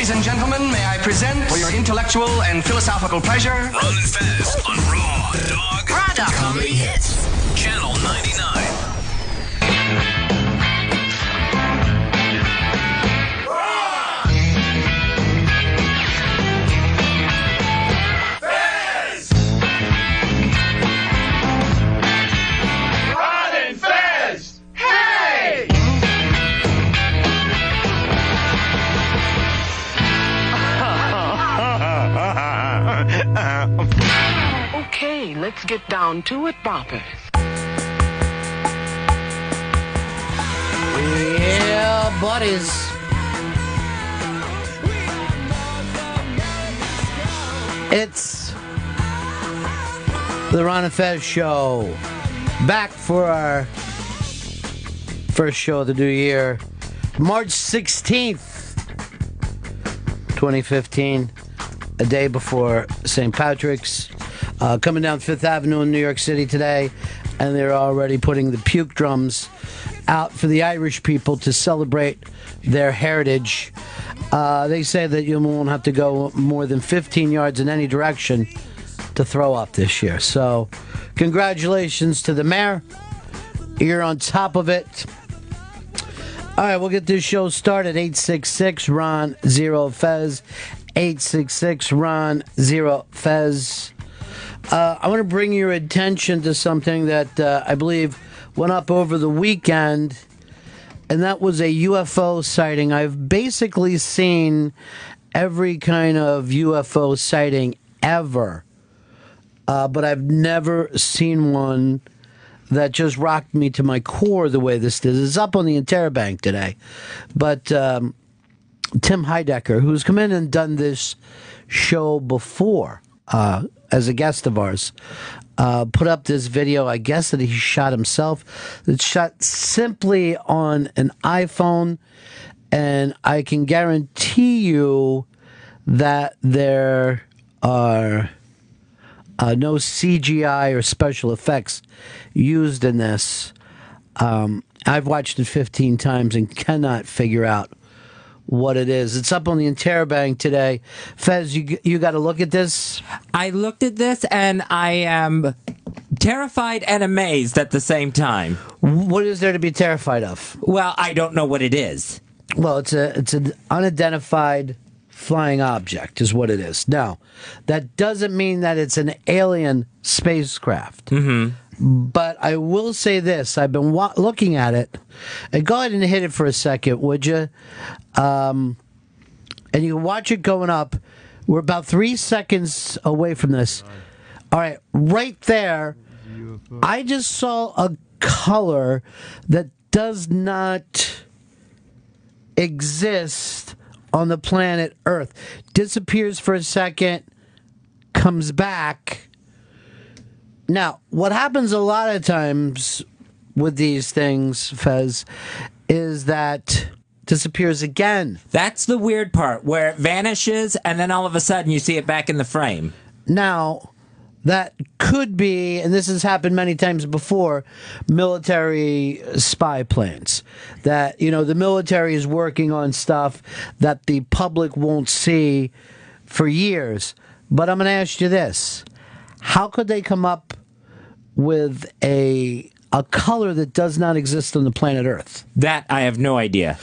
Ladies and gentlemen, may I present for your intellectual and philosophical pleasure, Ron and Fez on Raw Dog Comedy Hits. Channel 99. Okay, let's get down to it, boppers. Yeah, buddies. It's the Ron and Fez show. Back for our first show of the new year. March 16th, 2015. A day before St. Patrick's. Coming down Fifth Avenue in New York City today, and they're already putting the puke drums out for the Irish people to celebrate their heritage. They say that you won't have to go more than 15 yards in any direction to throw up this year. So, congratulations to the mayor. You're on top of it. All right, we'll get this show started. 866-RON-0-FEZ. 866-RON-0-FEZ. I want to bring your attention to something that I believe went up over the weekend, and that was a UFO sighting. I've basically seen every kind of UFO sighting ever, but I've never seen one that just rocked me to my core the way this did. It's up on the Interbank today, but Tim Heidecker, who's come in and done this show before as a guest of ours, put up this video, I guess, that he shot himself. It's shot simply on an iPhone, and I can guarantee you that there are no CGI or special effects used in this. I've watched it 15 times and cannot figure out what it is. It's up on the Interbank today. Fez, you got to look at this. I looked at this and I am terrified and amazed at the same time. What is there to be terrified of? Well, I don't know what it is. Well, it's an unidentified flying object is what it is. Now, that doesn't mean that it's an alien spacecraft. Mm-hmm. But I will say this. I've been looking at it. And go ahead and hit it for a second, would you? And you can watch it going up. We're about 3 seconds away from this. All right, right there, I just saw a color that does not exist on the planet Earth. Disappears for a second, comes back. Now, what happens a lot of times with these things, Fez, is that disappears again. That's the weird part, where it vanishes and then all of a sudden you see it back in the frame. Now, that could be, and this has happened many times before, military spy planes. That, you know, the military is working on stuff that the public won't see for years. But I'm going to ask you this. How could they come up with a color that does not exist on the planet Earth? That I have no idea.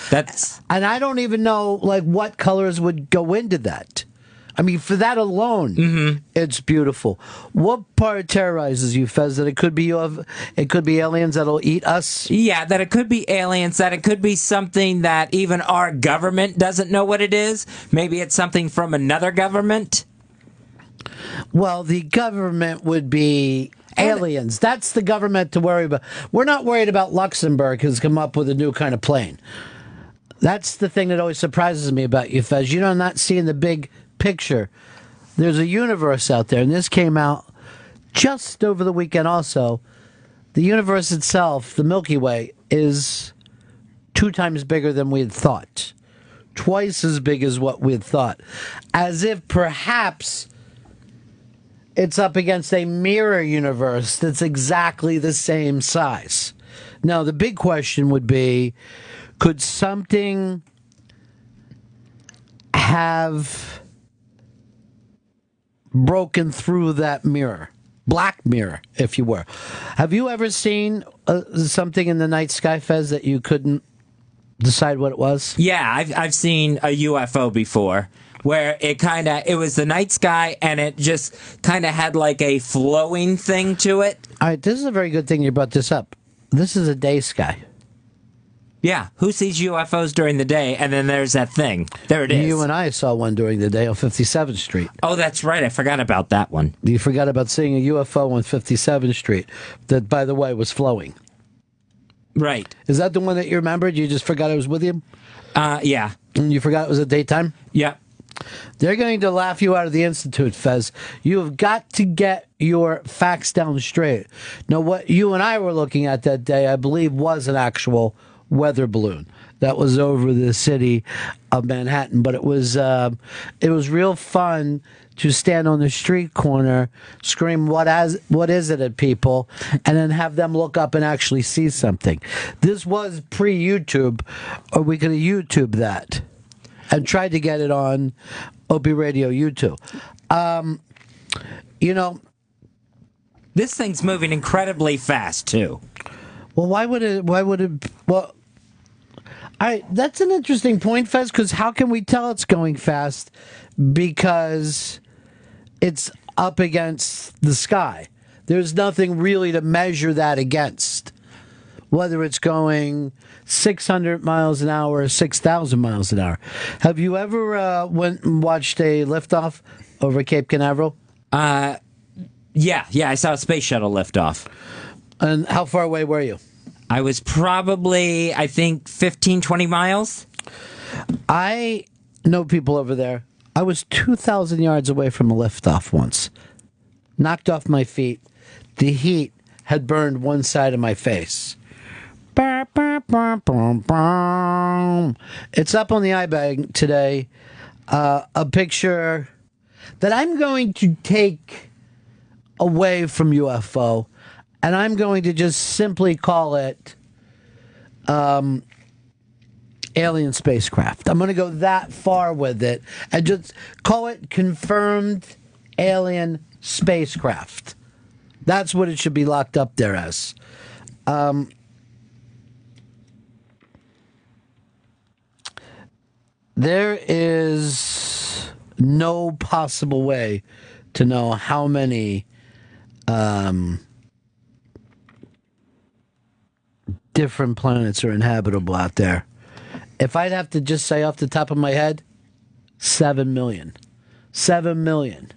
And I don't even know like what colors would go into that. I mean, for that alone, It's beautiful. What part terrorizes you, Fez? That it could be aliens that'll eat us? Yeah, that it could be aliens, that it could be something that even our government doesn't know what it is. Maybe it's something from another government. Well, the government would be aliens. That's the government to worry about. We're not worried about Luxembourg who's come up with a new kind of plane. That's the thing that always surprises me about you, Fez. You're not seeing the big picture. There's a universe out there, and this came out just over the weekend also. The universe itself, the Milky Way, is 2 times bigger than we had thought. Twice as big as what we had thought. As if perhaps it's up against a mirror universe that's exactly the same size. Now, the big question would be, could something have broken through that mirror. Black mirror, if you were. Have you ever seen something in the night sky, Fez, that you couldn't decide what it was? Yeah, I've seen a UFO before where it was the night sky and it just kind of had like a flowing thing to it. All right, this is a very good thing you brought this up. This is a day sky. Yeah, who sees UFOs during the day and then there's that thing? There it is. You and I saw one during the day on 57th Street. Oh, that's right. I forgot about that one. You forgot about seeing a UFO on 57th Street that, by the way, was flowing. Right. Is that the one that you remembered? You just forgot it was with you? Yeah. And you forgot it was at daytime? Yeah. They're going to laugh you out of the Institute, Fez. You have got to get your facts down straight. Now, what you and I were looking at that day, I believe, was an actual weather balloon that was over the city of Manhattan. But it was real fun to stand on the street corner, scream, what is it at people, and then have them look up and actually see something. This was pre-YouTube, or we could have YouTubed that and tried to get it on Opie Radio YouTube. This thing's moving incredibly fast, too. Well, why would it? Well, that's an interesting point, Fez, because how can we tell it's going fast? Because it's up against the sky. There's nothing really to measure that against. Whether it's going 600 miles an hour or 6,000 miles an hour. Have you ever went and watched a liftoff over Cape Canaveral? Yeah, I saw a space shuttle liftoff. And how far away were you? I was probably, I think, 15, 20 miles. I know people over there. I was 2,000 yards away from a liftoff once. Knocked off my feet. The heat had burned one side of my face. It's up on the iBag today. A picture that I'm going to take away from UFO, and I'm going to just simply call it alien spacecraft. I'm going to go that far with it and just call it confirmed alien spacecraft. That's what it should be locked up there as. There is no possible way to know how many different planets are inhabitable out there. If I'd have to just say off the top of my head, 7 million. 7 million.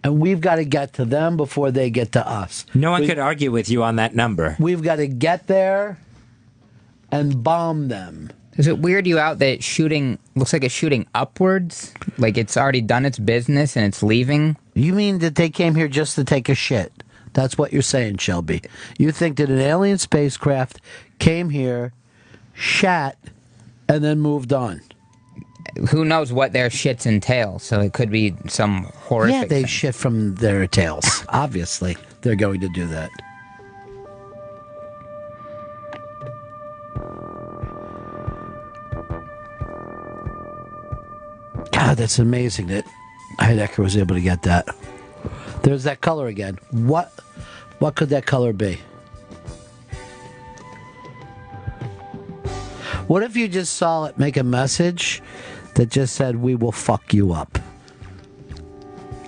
And we've got to get to them before they get to us. No one could argue with you on that number. We've got to get there and bomb them. Does it weird you out that looks like it's shooting upwards? Like it's already done its business and it's leaving? You mean that they came here just to take a shit? That's what you're saying, Shelby. You think that an alien spacecraft came here, shat, and then moved on. Who knows what their shits entail, so it could be some horrific Yeah, they thing. shit from their tails. Obviously, they're going to do that. God, that's amazing that Heidecker was able to get that. There's that color again. What could that color be? What if you just saw it make a message that just said, "We will fuck you up"?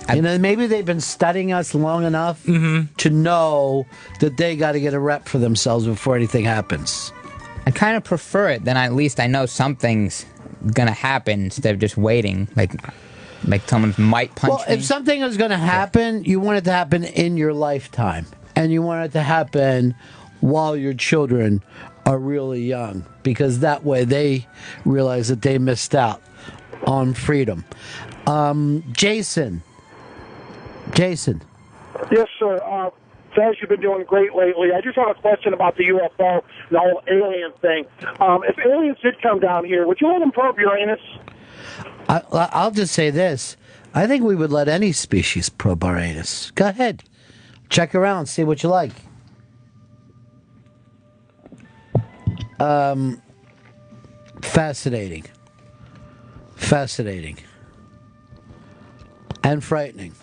Maybe they've been studying us long enough to know that they got to get a rep for themselves before anything happens. I kind of prefer it, then at least I know something's gonna happen instead of just waiting. Like someone might punch me. Well, if something is going to happen, you want it to happen in your lifetime. And you want it to happen while your children are really young. Because that way they realize that they missed out on freedom. Jason. Yes, sir. Fez, you've been doing great lately. I just have a question about the UFO, the whole alien thing. If aliens did come down here, would you let them probe Uranus? I'll just say this. I think we would let any species probe our anus. Go ahead. Check around, see what you like. Fascinating. and frightening.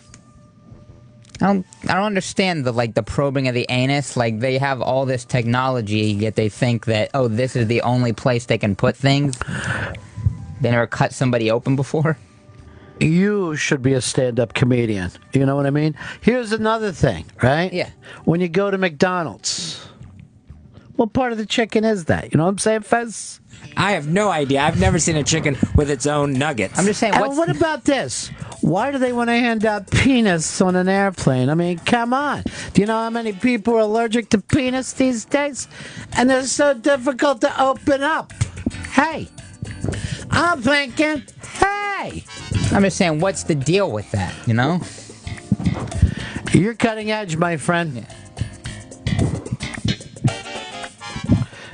I don't understand the probing of the anus. Like, they have all this technology, yet they think that, oh, this is the only place they can put things. They never cut somebody open before. You should be a stand-up comedian. You know what I mean? Here's another thing, right? Yeah. When you go to McDonald's, what part of the chicken is that? You know what I'm saying, Fez? I have no idea. I've never seen a chicken with its own nuggets. I'm just saying, And what about this? Why do they want to hand out penis on an airplane? I mean, come on. Do you know how many people are allergic to penis these days? And they're so difficult to open up. Hey, I'm thinking, hey. I'm just saying, what's the deal with that, you know? You're cutting edge, my friend. Yeah.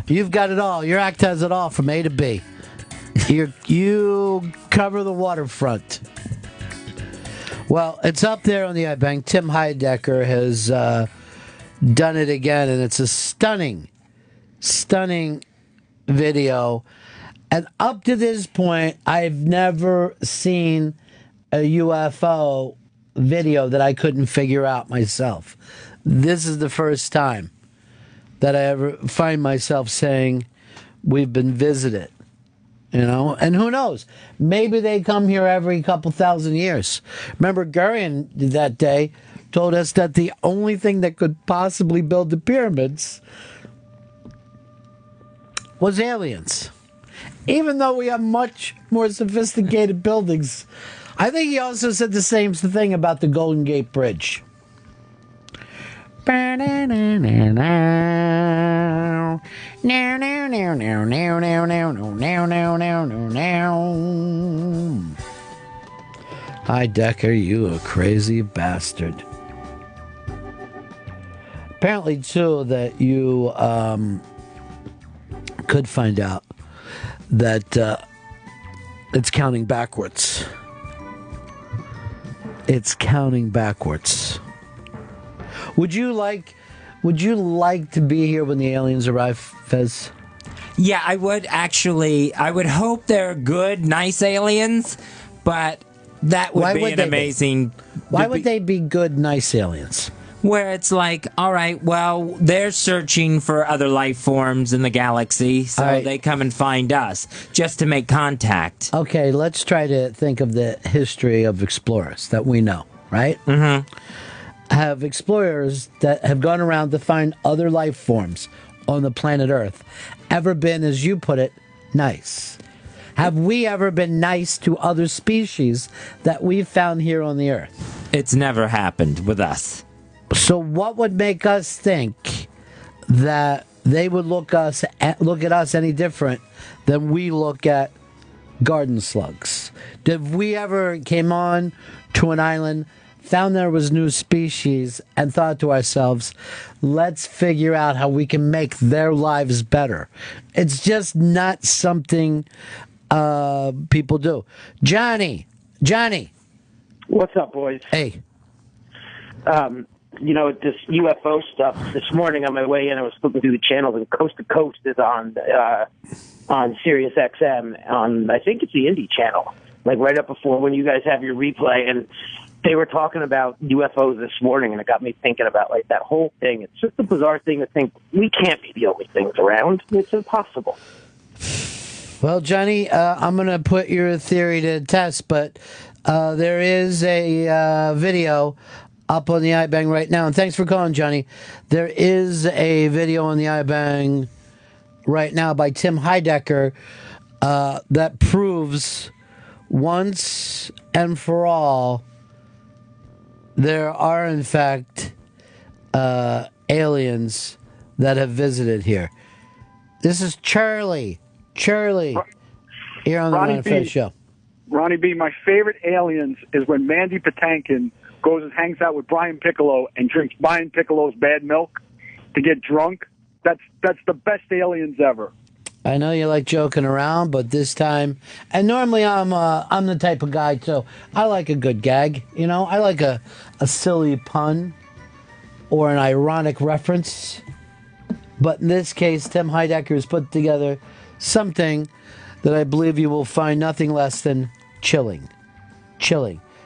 You've got it all. Your act has it all from A to B. You cover the waterfront. Well, it's up there on the iBank. Tim Heidecker has done it again, and it's a stunning video. And up to this point, I've never seen a UFO video that I couldn't figure out myself. This is the first time that I ever find myself saying, we've been visited. You know, and who knows? Maybe they come here every couple thousand years. Remember, Gurion that day told us that the only thing that could possibly build the pyramids was aliens. Even though we have much more sophisticated buildings. I think he also said the same thing about the Golden Gate Bridge. Hi, Decker, you a crazy bastard. Apparently, too, that you could find out that it's counting backwards. It's counting backwards. Would you like to be here when the aliens arrive, Fez? Yeah, I would actually. I would hope they're good, nice aliens, but that would be an amazing. Why would they be good, nice aliens? Where it's like, all right, well, they're searching for other life forms in the galaxy, so they come and find us just to make contact. Okay, let's try to think of the history of explorers that we know, right? Mm-hmm. Have explorers that have gone around to find other life forms on the planet Earth ever been, as you put it, nice? Have we ever been nice to other species that we've found here on the Earth? It's never happened with us. So what would make us think that they would look at us any different than we look at garden slugs? Did we ever came on to an island, found there was new species, and thought to ourselves, let's figure out how we can make their lives better? It's just not something people do. Johnny. What's up, boys? Hey. You know, this UFO stuff, this morning on my way in, I was flipping through the channels, and Coast to Coast is on Sirius XM on, I think it's the Indie channel, like right up before when you guys have your replay, and they were talking about UFOs this morning, and it got me thinking about, like, that whole thing. It's just a bizarre thing to think we can't be the only things around. It's impossible. Well, Johnny, I'm going to put your theory to the test, but there is a video up on the iBang right now. And thanks for calling, Johnny. There is a video on the iBang right now by Tim Heidecker that proves once and for all there are, in fact, aliens that have visited here. This is Charlie here on the Ron and Fez show. Ronnie B., my favorite aliens is when Mandy Patinkin goes and hangs out with Brian Piccolo and drinks Brian Piccolo's bad milk to get drunk. That's the best aliens ever. I know you like joking around, but this time, and normally I'm the type of guy too. I like a good gag, you know. I like a silly pun or an ironic reference. But in this case, Tim Heidecker has put together something that I believe you will find nothing less than chilling.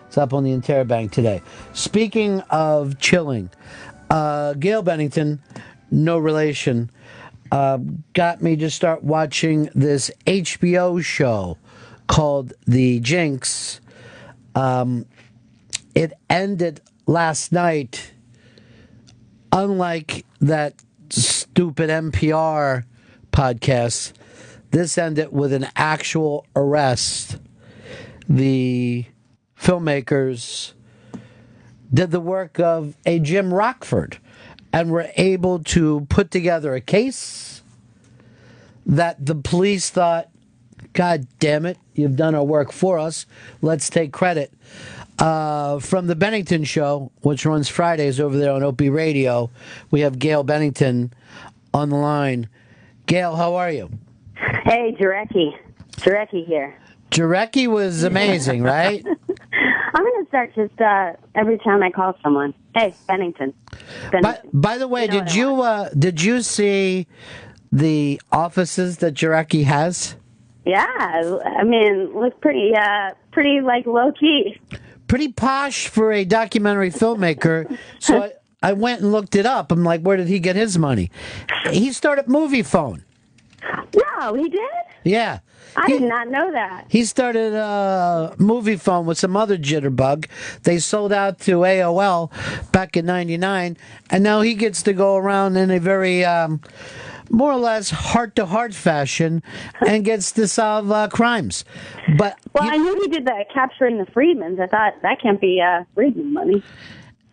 It's up on the Interbank today. Speaking of chilling, Gail Bennington, no relation, got me to start watching this HBO show called The Jinx. It ended last night, unlike that stupid NPR podcast. This ended with an actual arrest. The filmmakers did the work of a Jim Rockford and were able to put together a case that the police thought, God damn it, you've done our work for us. Let's take credit. From the Bennington Show, which runs Fridays over there on Opie Radio, we have Gail Bennington on the line. Gail, how are you? Hey, Jarecki. Jarecki here. Jarecki was amazing, right? I'm going to start just every time I call someone. Hey, Bennington. By the way, did you see the offices that Jarecki has? Yeah, I mean, looks pretty like low key. Pretty posh for a documentary filmmaker. So I went and looked it up. I'm like, where did he get his money? He started Movie Phone. No, he did? Yeah. I did not know that. He started Movie Phone with some other jitterbug. They sold out to AOL back in '99, and now he gets to go around in a very more or less heart-to-heart fashion and gets to solve crimes. But I knew he did that capturing the Freedmans. I thought that can't be Freedman money.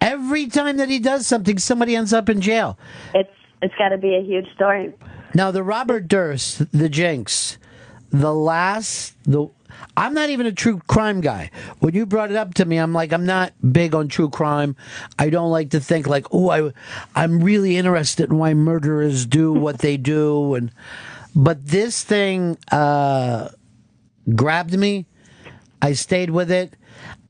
Every time that he does something, somebody ends up in jail. It's got to be a huge story. Now, the Robert Durst, the Jinx, I'm not even a true crime guy. When you brought it up to me, I'm like, I'm not big on true crime. I don't like to think like, I'm really interested in why murderers do what they do. But this thing grabbed me. I stayed with it.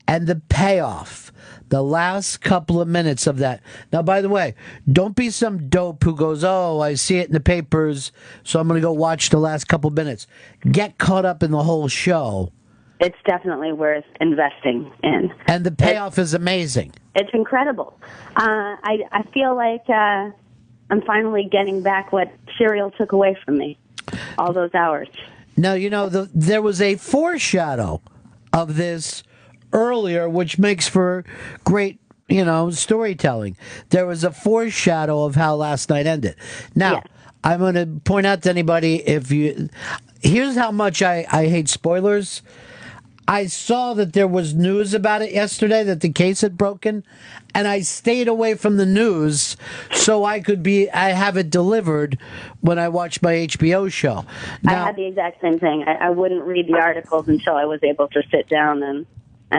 And the payoff, the last couple of minutes of that. Now, by the way, don't be some dope who goes, oh, I see it in the papers, so I'm going to go watch the last couple of minutes. Get caught up in the whole show. It's definitely worth investing in. And the payoff is amazing. It's incredible. I feel like I'm finally getting back what Serial took away from me, all those hours. Now, there was a foreshadow of this earlier, which makes for great, storytelling. There was a foreshadow of how last night ended. Now, I'm going to point out to anybody, here's how much I hate spoilers. I saw that there was news about it yesterday, that the case had broken, and I stayed away from the news so I have it delivered when I watch my HBO show. Now, I had the exact same thing. I wouldn't read the articles until I was able to sit down and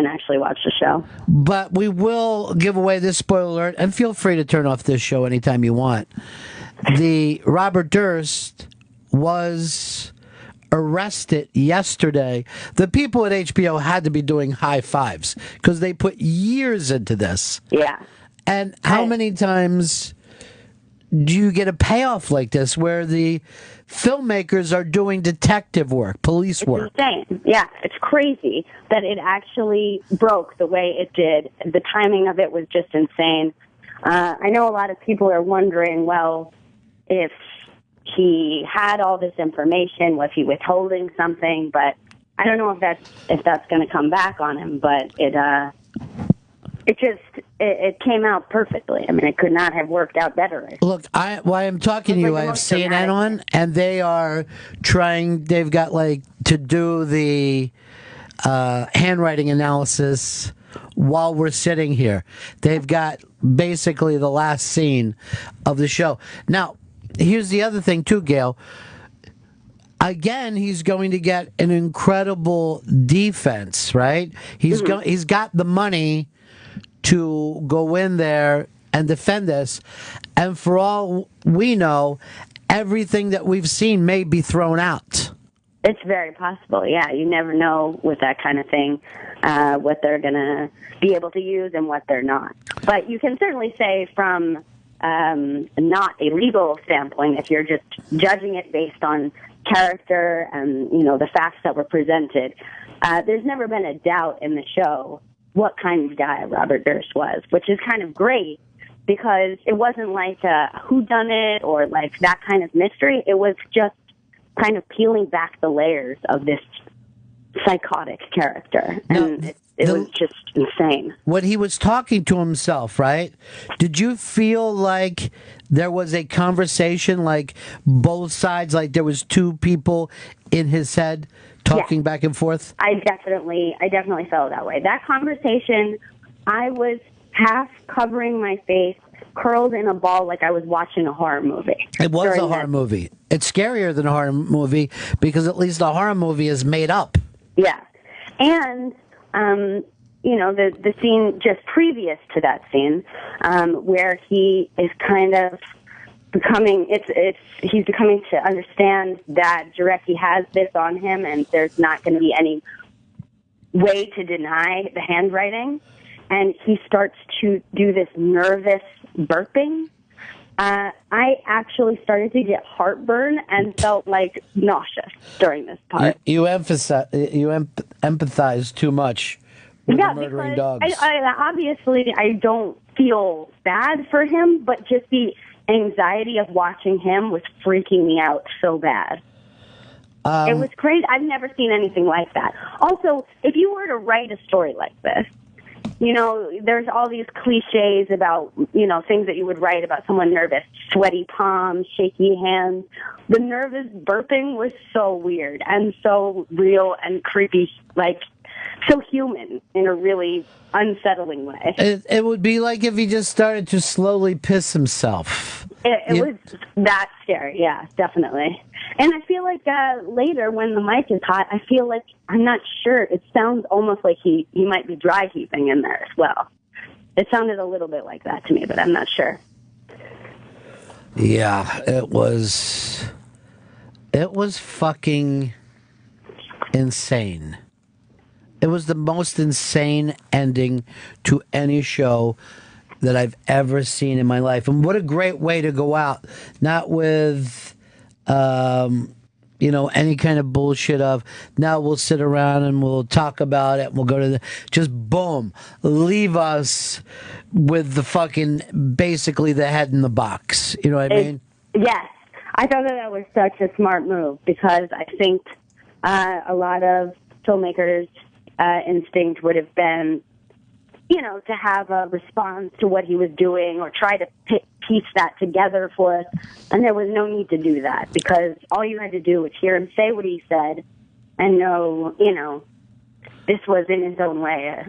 actually watch the show. But we will give away this spoiler alert, and feel free to turn off this show anytime you want. The Robert Durst was arrested yesterday. The people at HBO had to be doing high fives because they put years into this. Yeah. And how many times do you get a payoff like this where the filmmakers are doing detective work, police work? It's insane. Yeah, it's crazy that it actually broke the way it did. The timing of it was just insane. I know a lot of people are wondering, well, if he had all this information, was he withholding something? But I don't know if that's going to come back on him. But it came out perfectly. I mean, it could not have worked out better. Look, while I'm talking to you, I have CNN on, and they are trying. They've got to do the handwriting analysis while we're sitting here. They've got basically the last scene of the show. Now, here's the other thing too, Gail. Again, he's going to get an incredible defense, right? He's got the money to go in there and defend this. And for all we know, everything that we've seen may be thrown out. It's very possible, yeah. You never know with that kind of thing what they're going to be able to use and what they're not. But you can certainly say from not a legal standpoint, if you're just judging it based on character and, the facts that were presented, there's never been a doubt in the show what kind of guy Robert Durst was, which is kind of great because it wasn't like a whodunit or like that kind of mystery. It was just kind of peeling back the layers of this psychotic character. And it was just insane. When he was talking to himself, right? Did you feel like there was a conversation, like both sides, like there was two people in his head talking back and forth? I definitely felt that way. That conversation, I was half covering my face, curled in a ball like I was watching a horror movie. It was a horror movie. It's scarier than a horror movie because at least a horror movie is made up. Yeah. And, the scene just previous to that scene, where he is kind of becoming, he's becoming to understand that Jarecki has this on him and there's not going to be any way to deny the handwriting. And he starts to do this nervous burping. I actually started to get heartburn and felt like nauseous during this part. You empathize too much with the murdering dogs. Obviously, I don't feel bad for him, but just the anxiety of watching him was freaking me out so bad. It was crazy. I've never seen anything like that. Also, if you were to write a story like this, there's all these cliches about, things that you would write about someone nervous. Sweaty palms, shaky hands. The nervous burping was so weird and so real and creepy, like so human in a really unsettling way. It would be like if he just started to slowly piss himself. It was that scary, yeah, definitely. And I feel like later when the mic is hot, I feel like, I'm not sure, it sounds almost like he might be dry heaving in there as well. It sounded a little bit like that to me, but I'm not sure. Yeah, it was fucking insane. It was the most insane ending to any show that I've ever seen in my life. And what a great way to go out. Not with, any kind of bullshit of, now we'll sit around and we'll talk about it. And we'll go to just boom, leave us with the fucking, basically the head in the box. You know what I mean? Yes. I thought that was such a smart move because I think a lot of filmmakers' instinct would have been, to have a response to what he was doing or try to piece that together for us. And there was no need to do that because all you had to do was hear him say what he said and know, this was in his own way,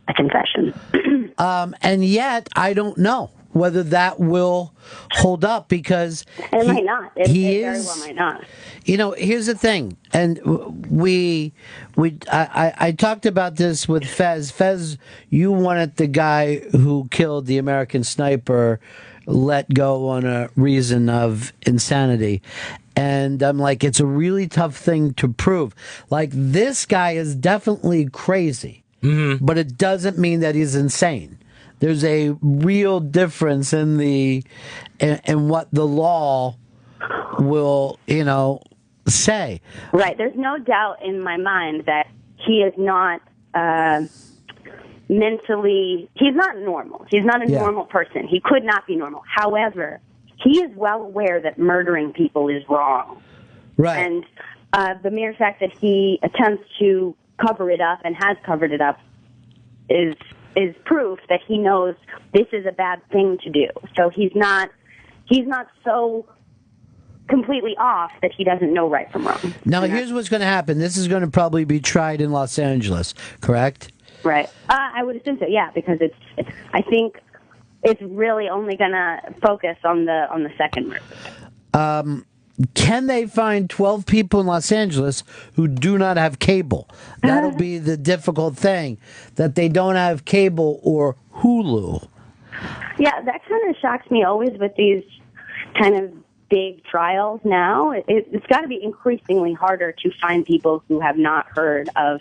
a confession. And yet, I don't know whether that will hold up because it might not. It very well might not. Here's the thing, and I talked about this with Fez. Fez, you wanted the guy who killed the American sniper let go on a reason of insanity. And I'm like, it's a really tough thing to prove. Like, this guy is definitely crazy, but it doesn't mean that he's insane. There's a real difference in what the law will, say. Right. There's no doubt in my mind that he is not mentally, he's not normal. He's not a normal person. He could not be normal. However, he is well aware that murdering people is wrong. Right. And the mere fact that he attempts to cover it up and has covered it up is proof that he knows this is a bad thing to do. So he's not so completely off that he doesn't know right from wrong. Now, here's what's going to happen. This is going to probably be tried in Los Angeles, correct? Right. I would assume so, yeah, because I think it's really only going to focus on the second murder. Can they find 12 people in Los Angeles who do not have cable? That'll be the difficult thing, that they don't have cable or Hulu. Yeah, that kind of shocks me always with these kind of big trials now. It's got to be increasingly harder to find people who have not heard of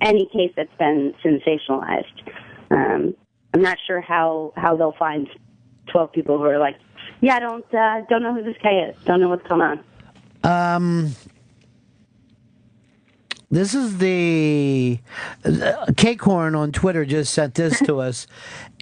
any case that's been sensationalized. I'm not sure how they'll find 12 people who are like, yeah, don't know who this guy is, don't know what's going on. This is the Cake Horn on Twitter just sent this to us.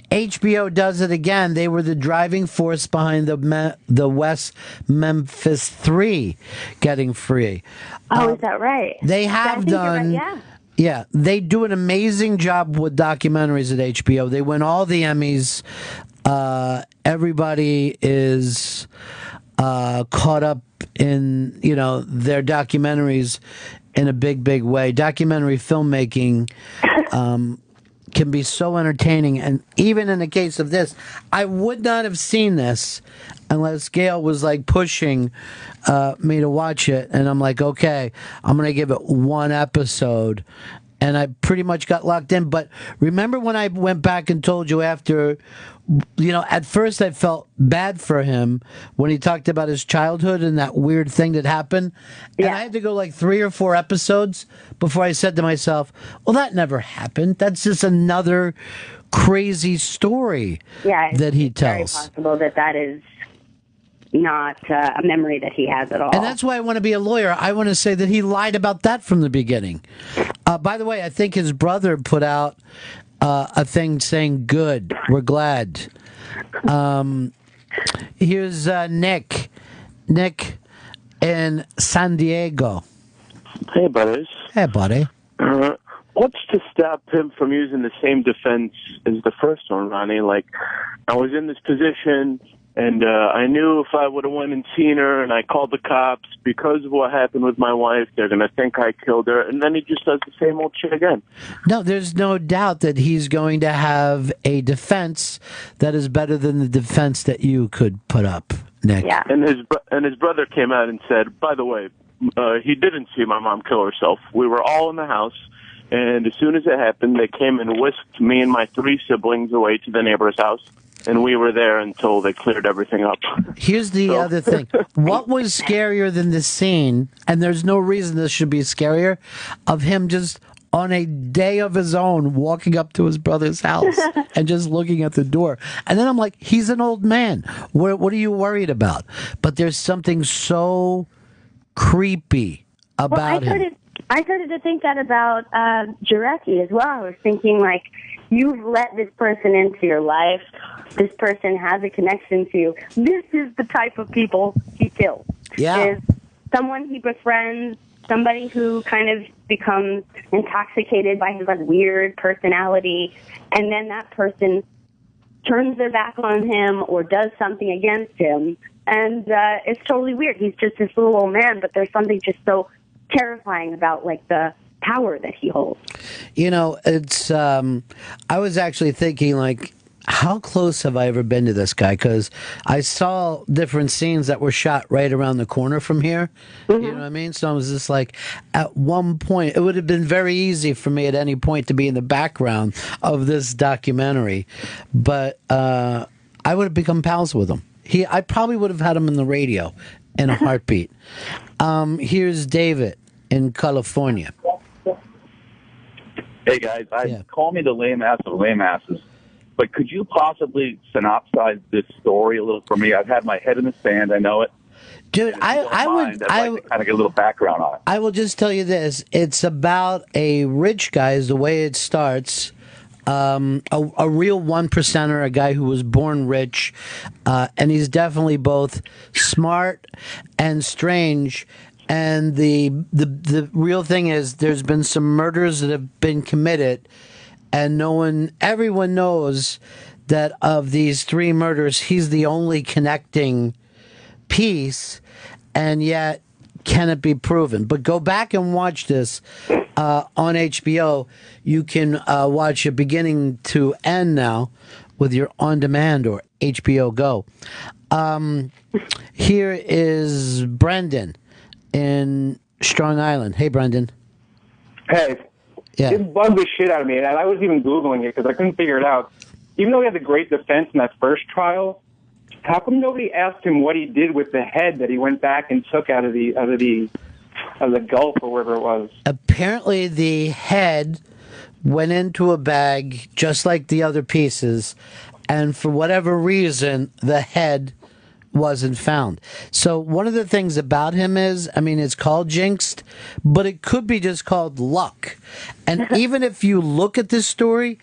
HBO does it again. They were the driving force behind the West Memphis 3 getting free. Oh, is that right? They I have think you're done. right, yeah. Yeah, they do an amazing job with documentaries at HBO. They win all the Emmys. Everybody is caught up in their documentaries in a big way. Documentary filmmaking can be so entertaining, and even in the case of this, I would not have seen this unless Gail was like pushing me to watch it, and I'm like, okay, I'm gonna give it one episode, and I pretty much got locked in. But remember when I went back and told you after, at first I felt bad for him when he talked about his childhood and that weird thing that happened. And I had to go like 3 or 4 episodes before I said to myself, well, that never happened. That's just another crazy story that he tells. It's very possible that is not a memory that he has at all. And that's why I want to be a lawyer. I want to say that he lied about that from the beginning. By the way, I think his brother put out a thing saying, good, we're glad. Here's Nick. Nick in San Diego. Hey, brothers. Hey, buddy. What's to stop him from using the same defense as the first one, Ronnie? Like, I was in this position, and I knew if I would have went and seen her and I called the cops because of what happened with my wife, they're going to think I killed her. And then he just does the same old shit again. No, there's no doubt that he's going to have a defense that is better than the defense that you could put up, Nick. Yeah. And his brother came out and said, by the way, he didn't see my mom kill herself. We were all in the house. And as soon as it happened, they came and whisked me and my 3 siblings away to the neighbor's house. And we were there until they cleared everything up. Here's the other thing. What was scarier than this scene, and there's no reason this should be scarier, of him just on a day of his own walking up to his brother's house and just looking at the door. And then I'm like, he's an old man. What are you worried about? But there's something so creepy about him. I started to think that about Jarecki as well. I was thinking, like, you've let this person into your life. This person has a connection to you. This is the type of people he kills. Yeah. Is someone he befriends, somebody who kind of becomes intoxicated by his like weird personality, and then that person turns their back on him or does something against him. And it's totally weird. He's just this little old man, but there's something just so terrifying about like the power that he holds. It's I was actually thinking, like, how close have I ever been to this guy? Because I saw different scenes that were shot right around the corner from here. You know what I mean? So I was just like, at one point, it would have been very easy for me at any point to be in the background of this documentary, but I would have become pals with him. I probably would have had him in the radio in a heartbeat. Here's David in California. Hey guys, call me the lame ass of lame asses, but could you possibly synopsize this story a little for me? I've had my head in the sand, I know it. Dude, I would like to kind of get a little background on it. I will just tell you this: it's about a rich guy. Is the way it starts. A real 1%er, a guy who was born rich, and he's definitely both smart and strange. And the real thing is, there's been some murders that have been committed, and everyone knows that of these 3 murders, he's the only connecting piece, and yet can it be proven? But go back and watch this on HBO. You can watch it beginning to end now with your on-demand or HBO Go. Here is Brendan in Strong Island. Hey, Brendan. Hey. Yeah. It bugged the shit out of me, and I was even Googling it because I couldn't figure it out. Even though he had the great defense in that first trial, how come nobody asked him what he did with the head that he went back and took out of the Gulf or wherever it was? Apparently, the head went into a bag just like the other pieces, and for whatever reason, the head wasn't found. So one of the things about him is, I mean, it's called jinxed, but it could be just called luck. And even if you look at this story,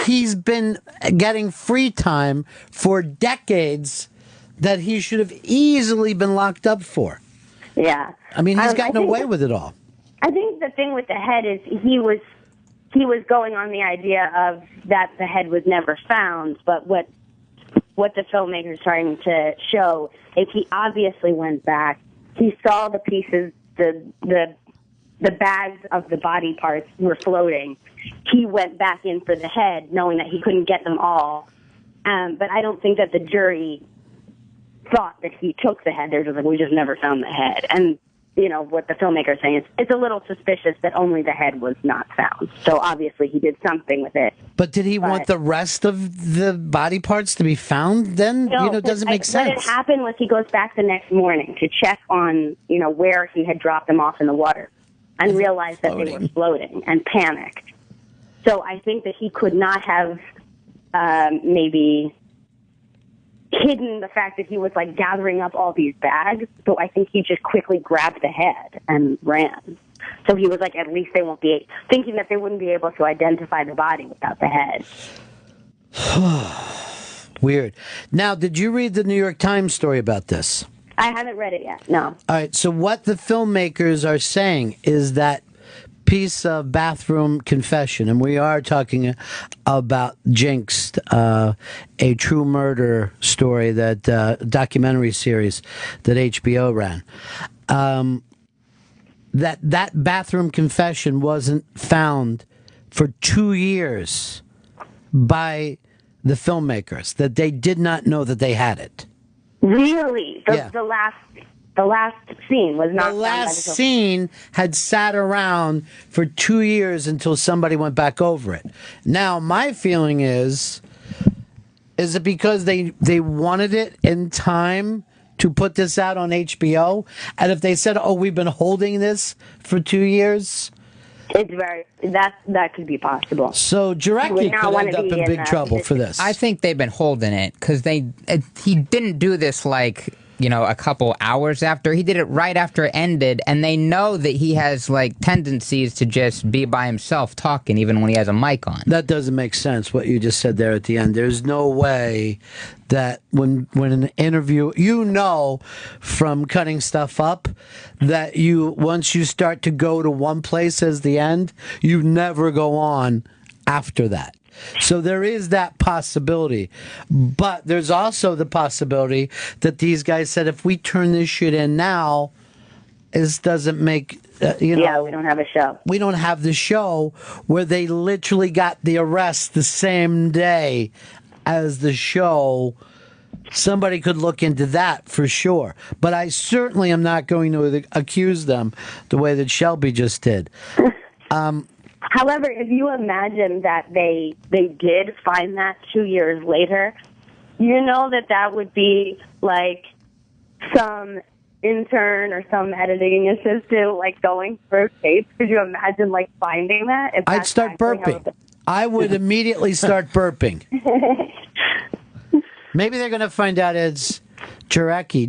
he's been getting free time for decades that he should have easily been locked up for. Yeah. I mean, he's gotten I think away with it all. I think the thing with the head is he was going on the idea of that the head was never found, but what the filmmaker is trying to show is he obviously went back. He saw the pieces, the bags of the body parts were floating. He went back in for the head, knowing that he couldn't get them all. But I don't think that the jury thought that he took the head. They're just like, we just never found the head. And you know, what the filmmaker is saying is it's a little suspicious that only the head was not found. So obviously he did something with it. But did he want the rest of the body parts to be found then? No, it doesn't make sense. What had happened was he goes back the next morning to check on, where he had dropped them off in the water and realized that they were floating and panicked. So I think that he could not have maybe hidden the fact that he was like gathering up all these bags. So I think he just quickly grabbed the head and ran. So he was like, at least they won't be thinking that they wouldn't be able to identify the body without the head. Weird. Now, did you read the New York Times story about this? I haven't read it yet. No. All right. So what the filmmakers are saying is that piece of bathroom confession, and we are talking about Jinxed, a true murder story, that documentary series that HBO ran. That bathroom confession wasn't found for 2 years by the filmmakers, that they did not know that they had it. Really? The last scene was not. The last scene had sat around for 2 years until somebody went back over it. Now, my feeling is it because they wanted it in time to put this out on HBO? And if they said, "Oh, we've been holding this for 2 years," that could be possible. So Jarecki could end up in big trouble for this. I think they've been holding it because he didn't do this like, a couple hours after. He did it right after it ended, and they know that he has like tendencies to just be by himself talking even when he has a mic on. That doesn't make sense, what you just said there at the end. There's no way that when an interview, from cutting stuff up, that once you start to go to one place as the end, you never go on after that. So there is that possibility. But there's also the possibility that these guys said, if we turn this shit in now, this doesn't make, Yeah, we don't have a show. We don't have the show where they literally got the arrest the same day as the show. Somebody could look into that for sure. But I certainly am not going to accuse them the way that Shelby just did. However, if you imagine that they did find that 2 years later, that would be like some intern or some editing assistant like going through tapes. Could you imagine like finding that? I'd start burping. I would immediately start burping. Maybe they're going to find out it's Jarecki.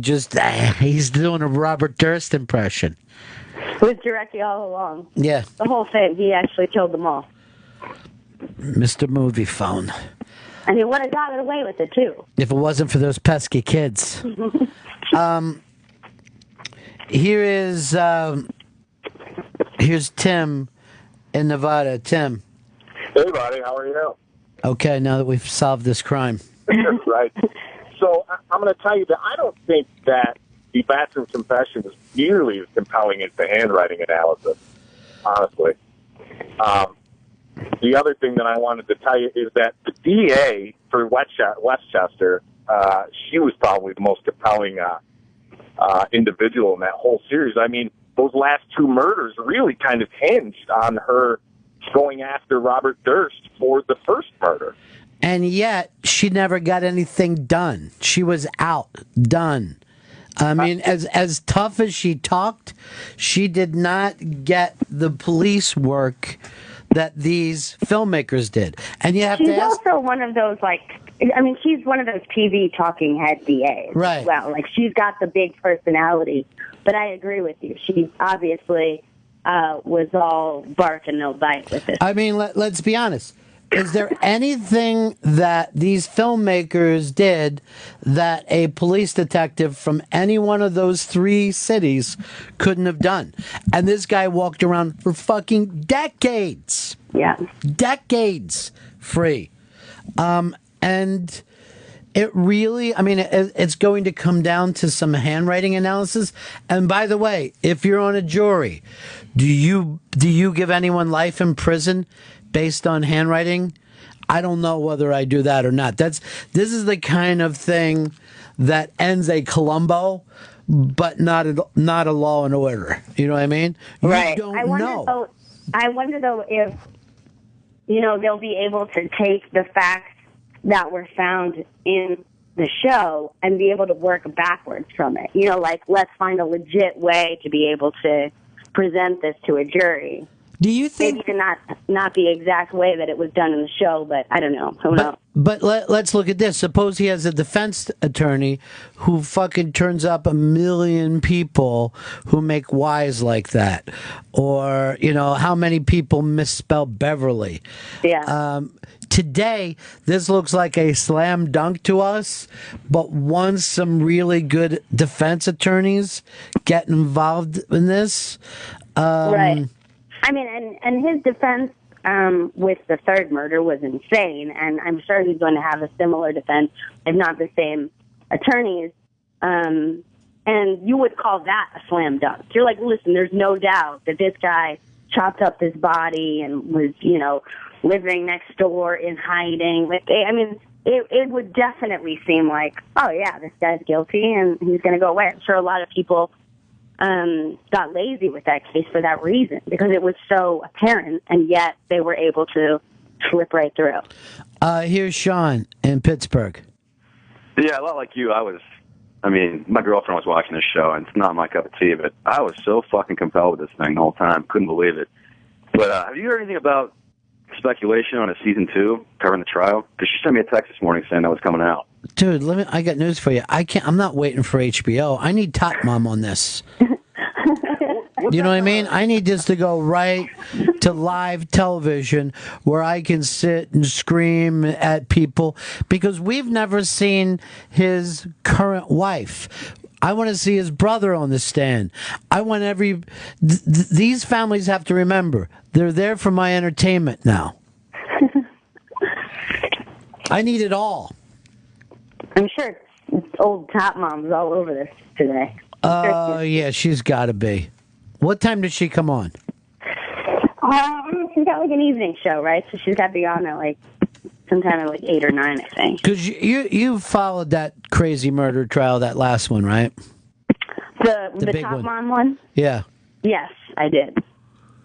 He's doing a Robert Durst impression. It was Jarecki all along. Yeah. The whole thing. He actually killed them all. Mr. Movie Phone. And he would have gotten away with it, too. If it wasn't for those pesky kids. Here's Tim in Nevada. Tim. Hey, buddy. How are you? Okay, now that we've solved this crime. Right. So I'm going to tell you that I don't think that the bathroom confession is nearly as compelling as the handwriting analysis, honestly. The other thing that I wanted to tell you is that the DA for Westchester, she was probably the most compelling individual in that whole series. I mean, those last two murders really kind of hinged on her going after Robert Durst for the first murder. And yet, she never got anything done. She was outdone. I mean, as tough as she talked, she did not get the police work that these filmmakers did. And you have She's to ask, also one of those, like, I mean, she's one of those TV talking head DAs. Right. Well, like, she's got the big personality. But I agree with you. She obviously was all bark and no bite with this. I mean, let's be honest. Is there anything that these filmmakers did that a police detective from any one of those 3 cities couldn't have done? And this guy walked around for fucking decades. Yeah. Decades free. And it really, I mean, it's going to come down to some handwriting analysis. And by the way, if you're on a jury, do you give anyone life in prison based on handwriting? I don't know whether I do that or not. This is the kind of thing that ends a Columbo, but not a Law and Order. You know what I mean? Right. You don't know. I wonder though if they'll be able to take the facts that were found in the show and be able to work backwards from it. Like, let's find a legit way to be able to present this to a jury. Do you think... Maybe not the exact way that it was done in the show, but I don't know. Who knows? But let's look at this. Suppose he has a defense attorney who fucking turns up 1 million people who make Ys like that. Or, how many people misspell Beverly. Yeah. Today, this looks like a slam dunk to us, but once some really good defense attorneys get involved in this... right. I mean, and his defense with the third murder was insane, and I'm sure he's going to have a similar defense, if not the same attorneys. And you would call that a slam dunk. You're like, listen, there's no doubt that this guy chopped up his body and was, living next door in hiding. I mean, it would definitely seem like, oh, yeah, this guy's guilty, and he's going to go away. I'm sure a lot of people got lazy with that case for that reason, because it was so apparent, and yet they were able to slip right through. Here's Sean in Pittsburgh. Yeah, a lot like you. My girlfriend was watching this show, and it's not my cup of tea, but I was so fucking compelled with this thing the whole time. Couldn't believe it. But have you heard anything about speculation on a season 2 covering the trial? Because she sent me a text this morning saying that was coming out. Dude, I got news for you. I'm not waiting for HBO. I need Top Mom on this. You know what I mean? I need this to go right to live television where I can sit and scream at people, because we've never seen his current wife. I want to see his brother on the stand. I want these families have to remember, they're there for my entertainment now. I need it all. I'm sure old Top Mom's all over this today. Oh, yeah, she's got to be. What time did she come on? She's got like an evening show, right? So she's got to be on at sometime at 8 or 9, I think. Because you followed that crazy murder trial, that last one, right? The big Top one. Mom one? Yeah. Yes, I did.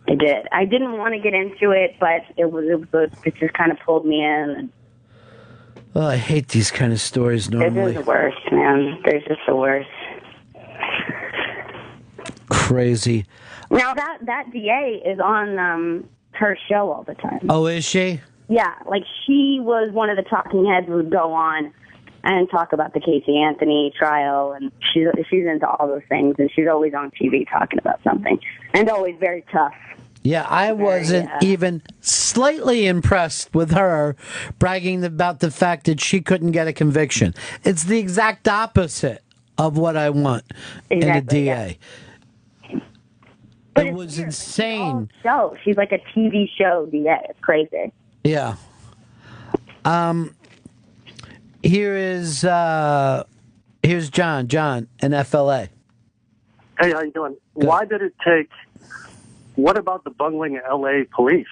I didn't want to get into it, but it just kind of pulled me in. Oh, I hate these kind of stories normally. This is the worst, man. They're just the worst. Crazy. Now that DA is on her show all the time. Oh, is she? Yeah, she was one of the talking heads who would go on and talk about the Casey Anthony trial, and she's into all those things, and she's always on TV talking about something, and always very tough. Yeah, I wasn't even slightly impressed with her bragging about the fact that she couldn't get a conviction. It's the exact opposite of what I want in a DA. Yeah. It was insane. She's like a TV show DA. It's crazy. Yeah. Here's John in FLA. Hey, how you doing? Good. Why did it take... What about the bungling LA police?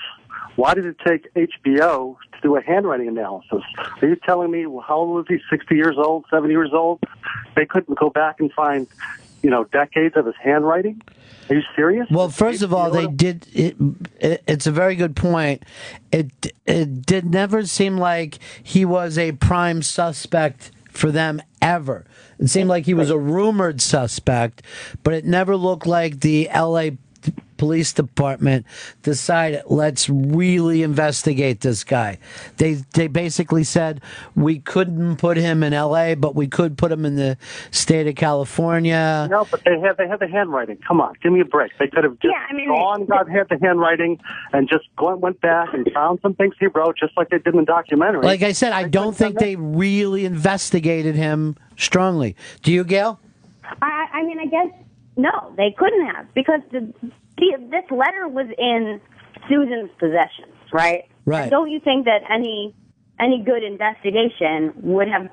Why did it take HBO to do a handwriting analysis? Are you telling me, how old was he, 60 years old, 70 years old? They couldn't go back and find, decades of his handwriting? Are you serious? Well, first of all, they did. It's a very good point. It did never seem like he was a prime suspect for them ever. It seemed like he was a rumored suspect, but it never looked like the LA Police Department decided, let's really investigate this guy. They basically said we couldn't put him in L.A., but we could put him in the state of California. No, but they have the handwriting. Come on, give me a break. They could have just had the handwriting and just went back and found some things he wrote, just like they did in the documentary. Like I said, I don't think they really investigated him strongly. Do you, Gail? I mean, I guess no, they couldn't have, because this letter was in Susan's possessions, right? Right. And don't you think that any good investigation would have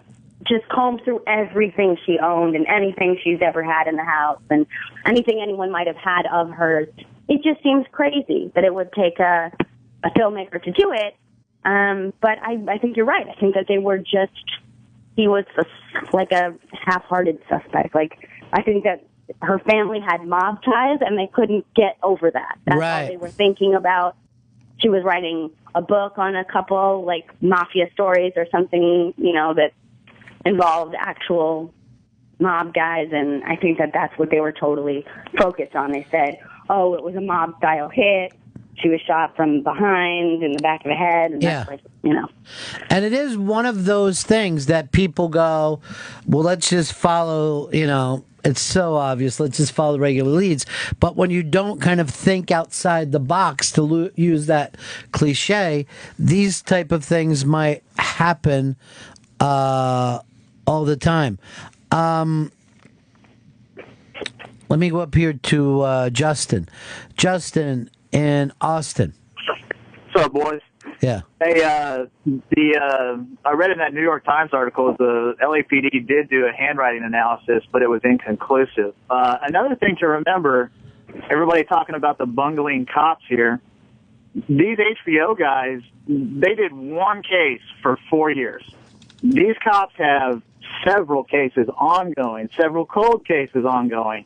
just combed through everything she owned and anything she's ever had in the house and anything anyone might have had of hers? It just seems crazy that it would take a filmmaker to do it. But I think you're right. I think that he was like a half-hearted suspect. Like, I think that her family had mob ties and they couldn't get over that. That's all they were thinking about. She was writing a book on a couple, like, mafia stories or something, that involved actual mob guys, and I think that that's what they were totally focused on. They said, oh, it was a mob-style hit. She was shot from behind in the back of the head. And that's like, And it is one of those things that people go, well, let's just follow, it's so obvious. Let's just follow the regular leads. But when you don't kind of think outside the box, to use that cliche, these type of things might happen all the time. Let me go up here to Justin. Justin in Austin. What's up, boys? Yeah. Hey, I read in that New York Times article the LAPD did do a handwriting analysis, but it was inconclusive. Another thing to remember, everybody talking about the bungling cops here, these HBO guys, they did one case for 4 years. These cops have several cases ongoing, several cold cases ongoing.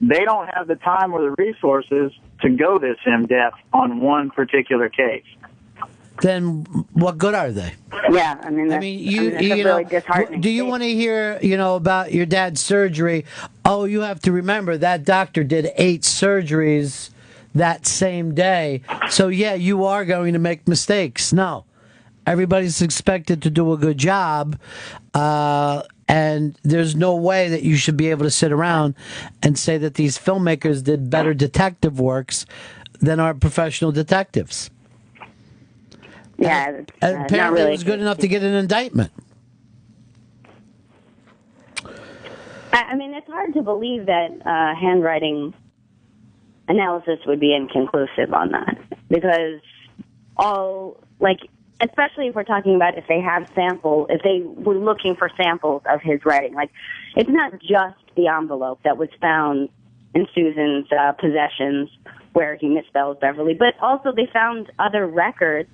They don't have the time or the resources to go this in-depth on one particular case. Then what good are they? Yeah, I mean, that's really disheartening. Do you want to hear, about your dad's surgery? Oh, you have to remember that doctor did 8 surgeries that same day. So, yeah, you are going to make mistakes. No. Everybody's expected to do a good job, and there's no way that you should be able to sit around and say that these filmmakers did better detective works than our professional detectives. Yeah, and apparently it was good enough to get an indictment. I mean, it's hard to believe that handwriting analysis would be inconclusive on that, because especially if we're talking about if they were looking for samples of his writing. Like, it's not just the envelope that was found in Susan's possessions where he misspells Beverly, but also they found other records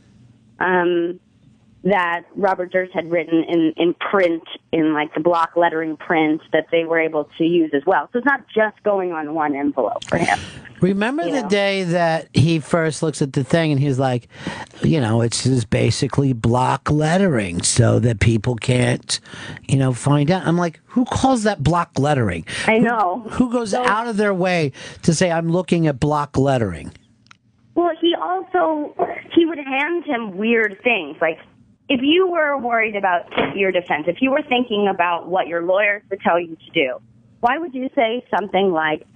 that Robert Durst had written in print, in like the block lettering print that they were able to use as well. So it's not just going on one envelope for him. Remember the day that he first looks at the thing and he's like, it's just basically block lettering so that people can't, find out. I'm like, who calls that block lettering? I know. Who goes out of their way to say, I'm looking at block lettering? Well, he would hand him weird things. Like, if you were worried about your defense, if you were thinking about what your lawyers would tell you to do, why would you say something like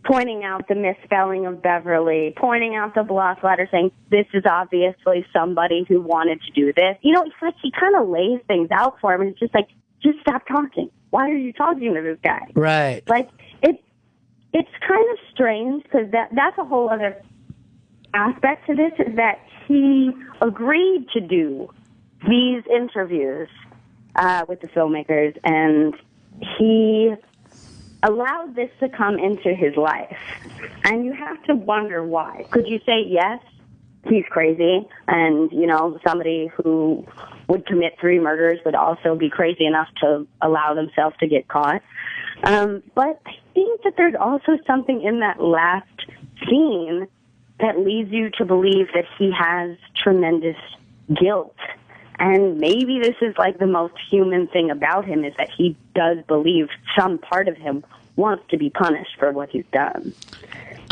pointing out the misspelling of Beverly, pointing out the block letter, saying this is obviously somebody who wanted to do this? It's like he kind of lays things out for him, and it's just like, just stop talking. Why are you talking to this guy? Right. Like, it's kind of strange, because that's a whole other aspect to this, is that he agreed to do these interviews with the filmmakers, and he allowed this to come into his life. And you have to wonder why. Could you say, yes, he's crazy, and, somebody who would commit 3 murders would also be crazy enough to allow themselves to get caught? But I think that there's also something in that last scene that leads you to believe that he has tremendous guilt. And maybe this is like the most human thing about him, is that he does believe some part of him wants to be punished for what he's done.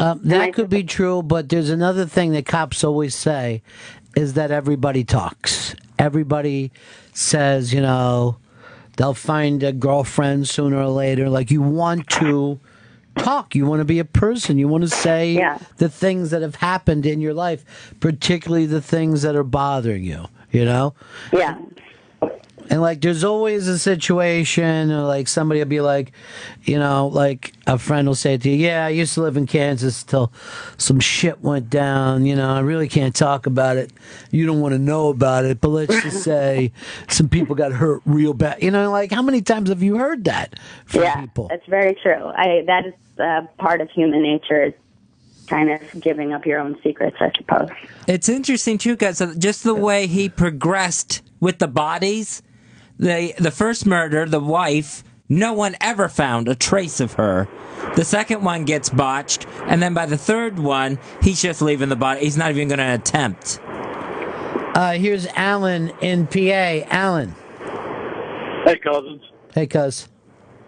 That could be true, but there's another thing that cops always say is that everybody talks. Everybody says, they'll find a girlfriend sooner or later. Like, you want to talk. You want to be a person. You want to say the things that have happened in your life, particularly the things that are bothering you, Yeah. And, like, there's always a situation, or, like, somebody will be like, like, a friend will say to you, yeah, I used to live in Kansas till some shit went down. I really can't talk about it. You don't want to know about it, but let's just say some people got hurt real bad. Like, how many times have you heard that from people? That's very true. That is part of human nature, is kind of giving up your own secrets, I suppose. It's interesting, too, because just the way he progressed with the bodies. The first murder, the wife, no one ever found a trace of her. The second one gets botched, and then by the third one, he's just leaving the body. He's not even going to attempt. Here's Alan in PA. Alan. Hey, cousins. Hey, cuz.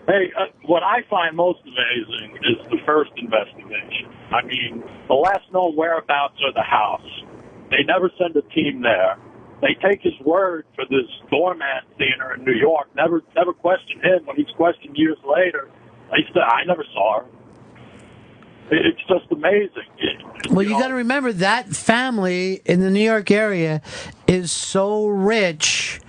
Hey, what I find most amazing is the first investigation. I mean, the last known whereabouts are the house. They never send a team there. They take his word for this doormat theater in New York. Never question him. When he's questioned years later, they say, I never saw her. It's just amazing. Well, you got to remember that family in the New York area is so rich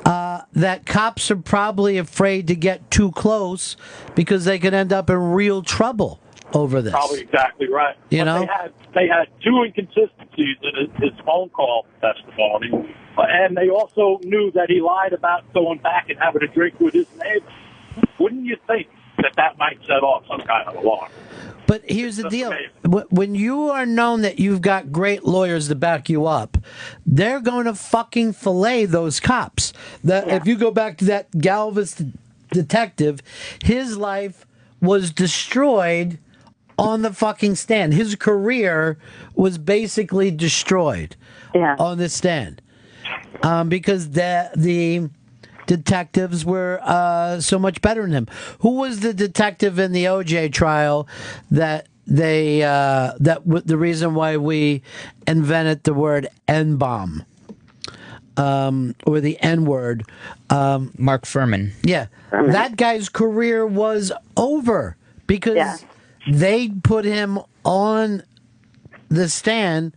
that cops are probably afraid to get too close because they could end up in real trouble over this. Probably exactly right. They had two inconsistencies in his phone call testimony, and they also knew that he lied about going back and having a drink with his neighbor. Wouldn't you think that might set off some kind of alarm? But here's the deal. When you are known that you've got great lawyers to back you up, they're going to fucking fillet those cops. If you go back to that Galvez detective, his life was destroyed on the fucking stand. His career was basically destroyed on the stand because the detectives were so much better than him. Who was the detective in the OJ trial that the reason why we invented the word N-bomb or the N-word? Mark Furman. Yeah, that guy's career was over because they put him on the stand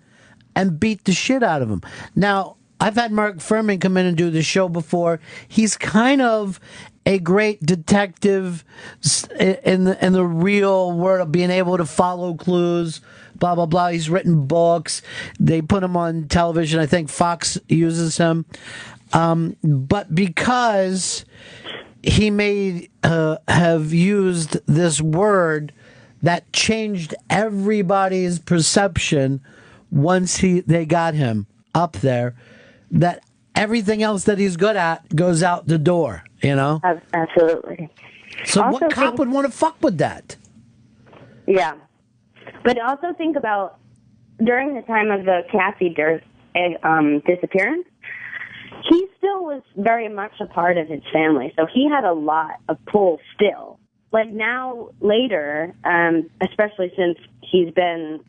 and beat the shit out of him. Now, I've had Mark Furman come in and do the show before. He's kind of a great detective in the real world of being able to follow clues, blah, blah, blah. He's written books. They put him on television. I think Fox uses him. But because he may have used this word that changed everybody's perception once they got him up there, that everything else that he's good at goes out the door, Absolutely. So Also what cop would want to fuck with that? Yeah. But also think about during the time of the Cassie disappearance, he still was very much a part of his family. So he had a lot of pull still. Like now, later, especially since he's been,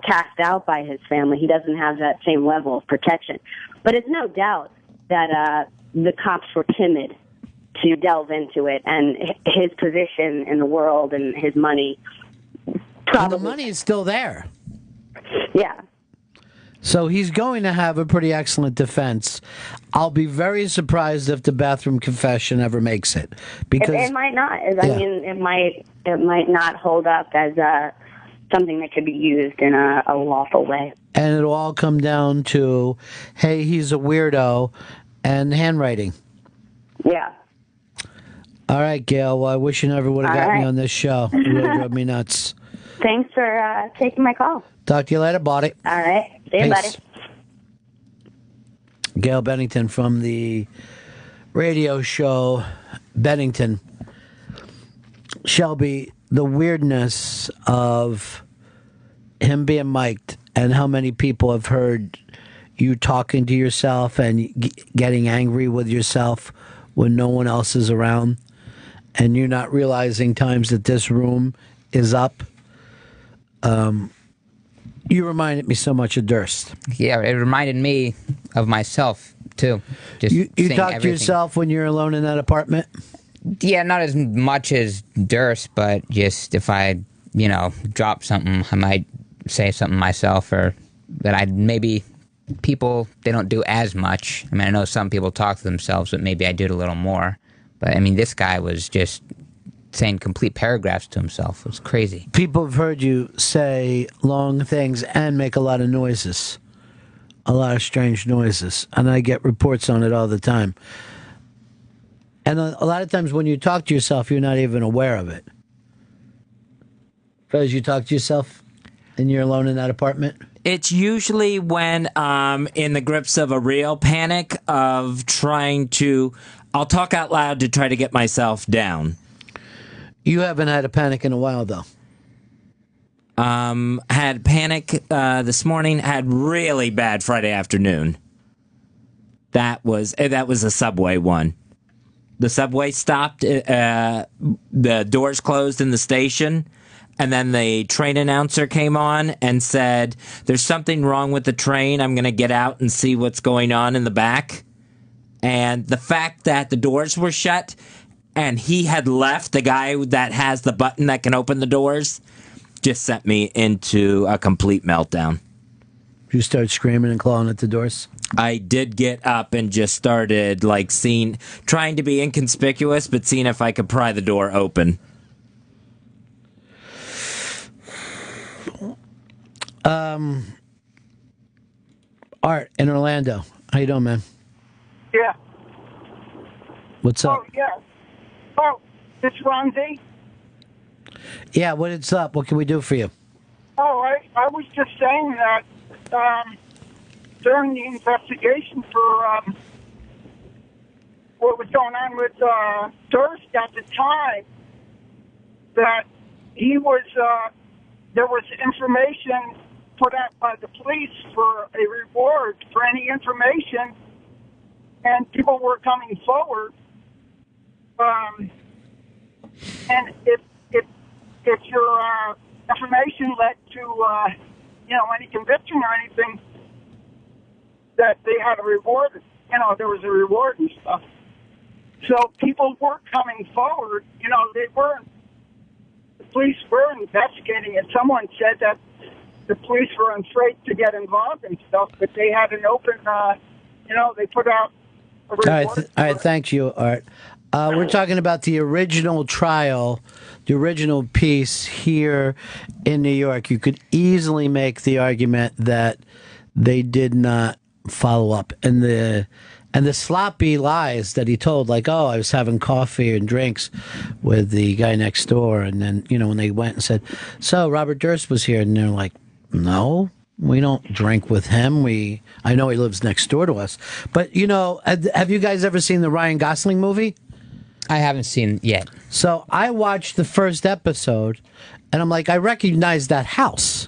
cast out by his family, he doesn't have that same level of protection. But it's no doubt that the cops were timid to delve into it, and his position in the world and his money. Well, the money is still there. Yeah. So he's going to have a pretty excellent defense. I'll be very surprised if the bathroom confession ever makes it, because it might not. I mean, it might not hold up as something that could be used in a lawful way. And it'll all come down to, hey, he's a weirdo, and handwriting. Yeah. All right, Gail. Well, I wish you never would have got me on this show. It really drove me nuts. Thanks for taking my call. Talk to you later, buddy. All right. See you, buddy. Gail Bennington from the radio show Bennington. Shelby, the weirdness of him being mic'd and how many people have heard you talking to yourself and getting angry with yourself when no one else is around, and you not realizing times that this room is up. You reminded me so much of Durst. Yeah, it reminded me of myself too. Just You seeing talk to everything. yourself when you're alone in that apartment? Yeah, not as much as Durst, but just if I, drop something, I might say something myself, or that I maybe people, they don't do as much. I mean, I know some people talk to themselves, but maybe I do it a little more. But I mean, this guy was just saying complete paragraphs to himself. It was crazy. People have heard you say long things and make a lot of noises. A lot of strange noises. And I get reports on it all the time. And a lot of times when you talk to yourself, you're not even aware of it. Fez, you talk to yourself and you're alone in that apartment? It's usually when I'm in the grips of a real panic of trying to... I'll talk out loud to try to get myself down. You haven't had a panic in a while, though. Had panic this morning. Had really bad Friday afternoon. That was a subway one. The subway stopped. The doors closed in the station, and then the train announcer came on and said, "There's something wrong with the train. I'm going to get out and see what's going on in the back." And the fact that the doors were shut and he had left, the guy that has the button that can open the doors, just sent me into a complete meltdown. You started screaming and clawing at the doors? I did get up and just started trying to be inconspicuous, but seeing if I could pry the door open. Art in Orlando. How you doing, man? Yeah. What's up? Oh, yeah. Oh, it's Ronzi. Yeah, what's up? What can we do for you? Oh, I was just saying that during the investigation for what was going on with Durst at the time, that he was there was information put out by the police for a reward for any information, and people were coming forward. And if your information led to any conviction or anything, that they had a reward. There was a reward and stuff. So people were coming forward. They weren't. The police were investigating it. Someone said that the police were afraid to get involved in stuff, but they had an open. They put out a reward. All right, thank you, Art. We're talking about the original trial, the original piece here in New York. You could easily make the argument that they did not follow up, and the sloppy lies that he told, like, "Oh, I was having coffee and drinks with the guy next door," and then when they went and said, "So Robert Durst was here," and they're like, "No, we don't drink with him. I know he lives next door to us." But have you guys ever seen the Ryan Gosling movie? I haven't seen yet. So I watched the first episode, and I'm like, I recognize that house.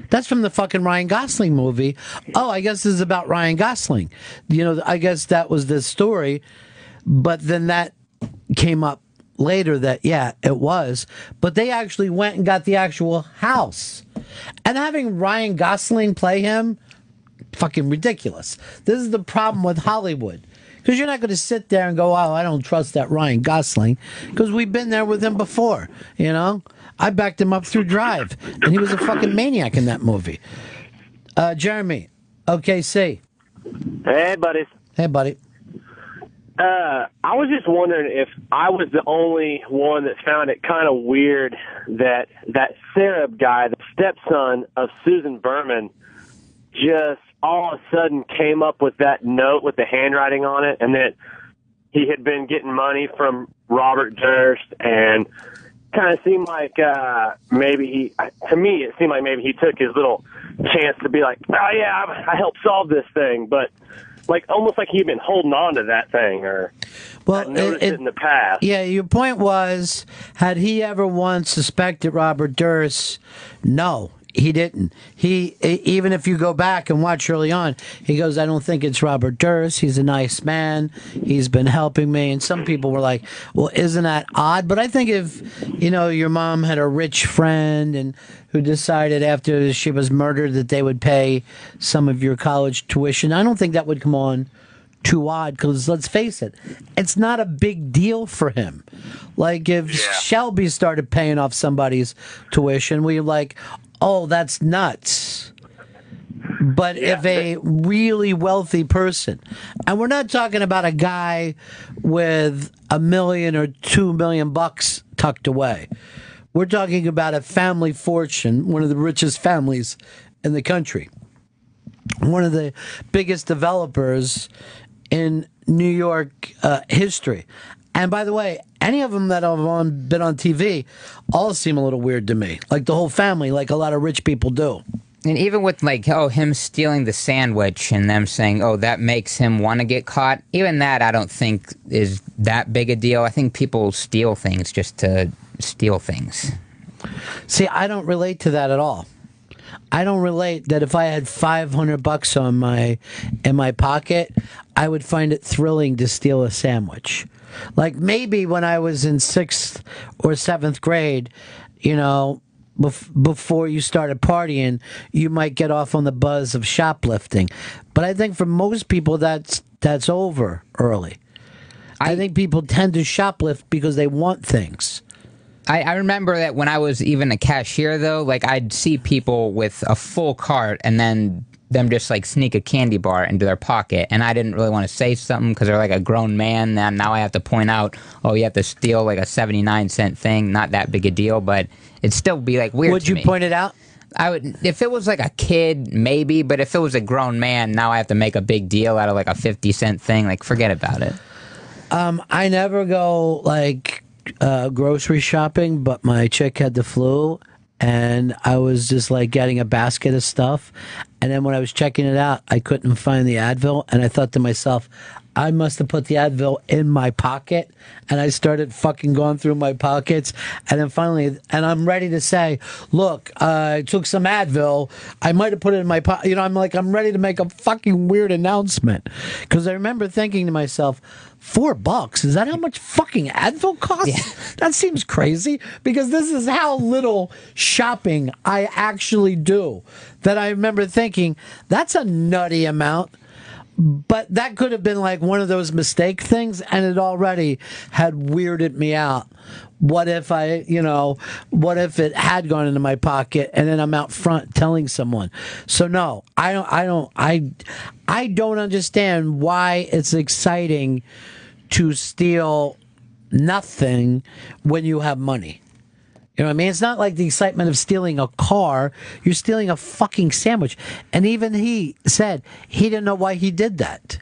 That's from the fucking Ryan Gosling movie. Oh, I guess this is about Ryan Gosling. I guess that was the story. But then that came up later that, yeah, it was. But they actually went and got the actual house. And having Ryan Gosling play him, fucking ridiculous. This is the problem with Hollywood. Because you're not going to sit there and go, "Oh, I don't trust that Ryan Gosling," because we've been there with him before. I backed him up through Drive, and he was a fucking maniac in that movie. Jeremy, OKC. Hey, buddies. Hey, buddy. I was just wondering if I was the only one that found it kind of weird that Sareb guy, the stepson of Susan Berman, just all of a sudden came up with that note with the handwriting on it, and that he had been getting money from Robert Durst, and kind of seemed like maybe it seemed like maybe he took his little chance to be like, "Oh yeah, I helped solve this thing," but almost like he'd been holding on to that thing, or I'd noticed it in the past. Yeah, your point was, had he ever once suspected Robert Durst? No. he didn't. Even if you go back and watch early on, he goes, I don't think it's Robert Durst. He's a nice man. He's been helping me. And some people were like, well, isn't that odd? But I think if, your mom had a rich friend and who decided after she was murdered that they would pay some of your college tuition, I don't think that would come on too odd, because let's face it, it's not a big deal for him. Like if Shelby started paying off somebody's tuition, we're like, oh, that's nuts. But if a really wealthy person, and we're not talking about a guy with $1 million or $2 million bucks tucked away, we're talking about a family fortune, one of the richest families in the country, one of the biggest developers in New York history. And by the way, any of them that have been on TV all seem a little weird to me. Like the whole family, like a lot of rich people do. And even with him stealing the sandwich and them saying, oh, that makes him want to get caught, even that I don't think is that big a deal. I think people steal things just to steal things. See, I don't relate to that at all. I don't relate that if I had $500 in my pocket, I would find it thrilling to steal a sandwich. Like maybe when I was in 6th or 7th grade, before you started partying, you might get off on the buzz of shoplifting. But I think for most people, that's over early. I think people tend to shoplift because they want things. I remember that when I was even a cashier, though, like I'd see people with a full cart and then them just like sneak a candy bar into their pocket, and I didn't really want to say something because they're like a grown man, and now I have to point out, oh, you have to steal like a 79-cent thing, not that big a deal, but it'd still be like weird. Would you point it out? I would, if it was like a kid, maybe, but if it was a grown man, now I have to make a big deal out of like a 50-cent thing. Like, forget about it. I never go like grocery shopping, but my chick had the flu, and I was just like getting a basket of stuff, and then when I was checking it out, I couldn't find the Advil, and I thought to myself, I must have put the Advil in my pocket, and I started fucking going through my pockets, and then finally, and I'm ready to say, look, I took some Advil, I might have put it in my pocket, I'm ready to make a fucking weird announcement, because I remember thinking to myself, $4? Is that how much fucking Advil costs? Yeah. That seems crazy, because this is how little shopping I actually do, that I remember thinking, that's a nutty amount. But that could have been like one of those mistake things, and it already had weirded me out. What if what if it had gone into my pocket and then I'm out front telling someone? So no, I don't understand why it's exciting to steal nothing when you have money. You know what I mean? It's not like the excitement of stealing a car. You're stealing a fucking sandwich. And even he said he didn't know why he did that.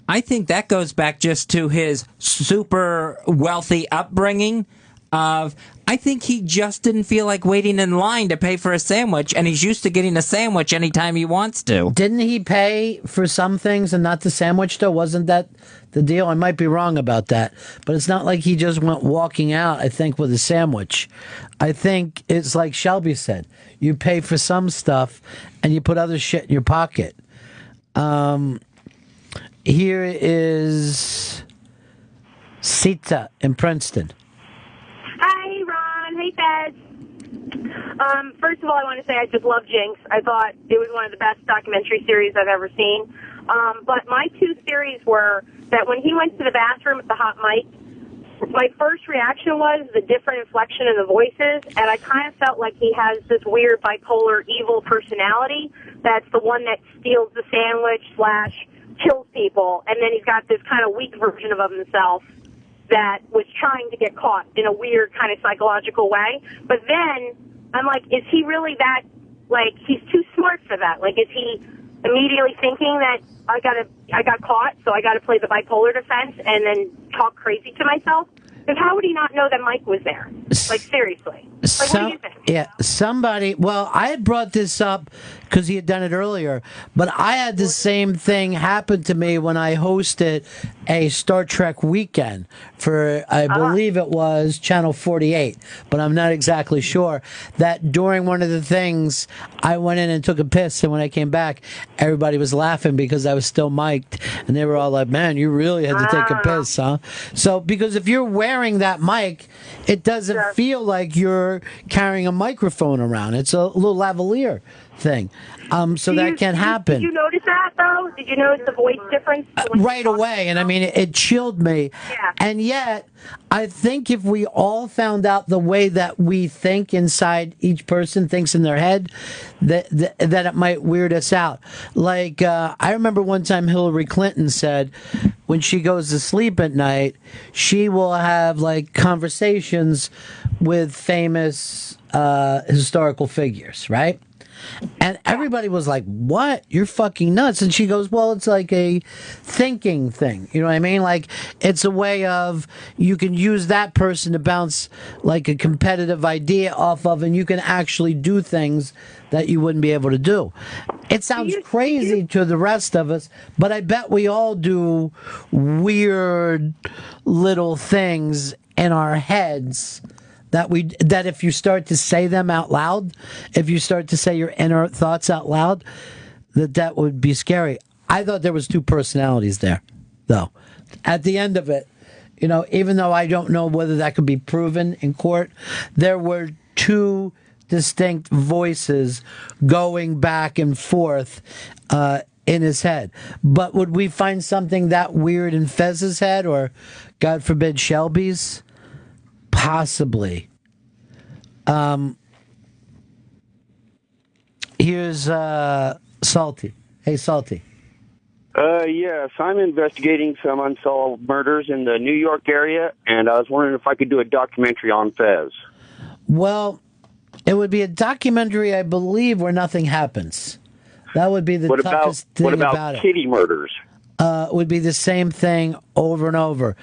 I think that goes back just to his super wealthy upbringing of, I think he just didn't feel like waiting in line to pay for a sandwich, and he's used to getting a sandwich anytime he wants to. Didn't he pay for some things and not the sandwich, though? Wasn't that the deal? I might be wrong about that. But it's not like he just went walking out, I think, with a sandwich. I think it's like Shelby said. You pay for some stuff, and you put other shit in your pocket. Here is Sita in Princeton. Hi, Ron. Hey, Fez. First of all, I want to say I just love Jinx. I thought it was one of the best documentary series I've ever seen. But my two theories were that when he went to the bathroom with the hot mic, my first reaction was the different inflection in the voices, and I kind of felt like he has this weird bipolar evil personality that's the one that steals the sandwich / kills people, and then he's got this kind of weak version of himself that was trying to get caught in a weird kind of psychological way. But then I'm like, is he really that, like, he's too smart for that? Like, is he immediately thinking that I got caught, so I got to play the bipolar defense and then talk crazy to myself? Because how would he not know that Mike was there? Like, seriously. Like, what do you think? Yeah, somebody. Well, I had brought this up because he had done it earlier, but I had the same thing happen to me when I hosted a Star Trek weekend for, I believe it was Channel 48, but I'm not exactly sure. That during one of the things, I went in and took a piss, and when I came back, everybody was laughing because I was still mic'd, and they were all like, "Man, you really had to take a piss, huh?" So, because if you're wearing that mic, it doesn't feel like you're carrying a microphone around. It's a little lavalier thing. So that can happen. Did you notice that, though? Did you notice the voice difference? Right away, and I mean, it chilled me. Yeah. And yet, I think if we all found out the way that we think inside each person thinks in their head, that it might weird us out. Like, I remember one time Hillary Clinton said, when she goes to sleep at night, she will have like conversations with famous historical figures, right? And everybody was like, "What? You're fucking nuts." And she goes, "Well, it's like a thinking thing. You know what I mean? Like, it's a way of, you can use that person to bounce like a competitive idea off of, and you can actually do things that you wouldn't be able to do." It sounds crazy to the rest of us, but I bet we all do weird little things in our heads that if you start to say them out loud, if you start to say your inner thoughts out loud, that would be scary. I thought there was two personalities there, though. At the end of it, you know, even though I don't know whether that could be proven in court, there were two distinct voices going back and forth in his head. But would we find something that weird in Fez's head, or, God forbid, Shelby's? Possibly. Here's Salty. Hey, Salty. Yes, I'm investigating some unsolved murders in the New York area, and I was wondering if I could do a documentary on Fez. Well, it would be a documentary, I believe, where nothing happens. That would be the toughest thing about it. Kitty murders? It would be the same thing over and over.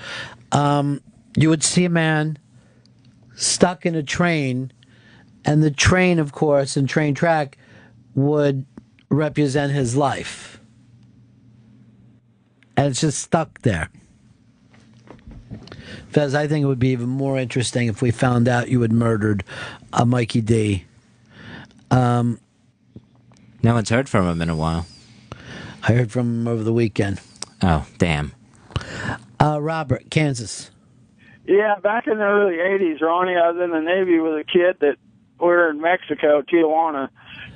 You would see a man stuck in a train, and the train, of course, and train track would represent his life. And it's just stuck there. Fez, I think it would be even more interesting if we found out you had murdered a Mikey D. No one's heard from him in a while. I heard from him over the weekend. Oh, damn. Robert, Kansas. Yeah, back in the early 80s, Ronnie, I was in the Navy with a kid that we were in Mexico, Tijuana,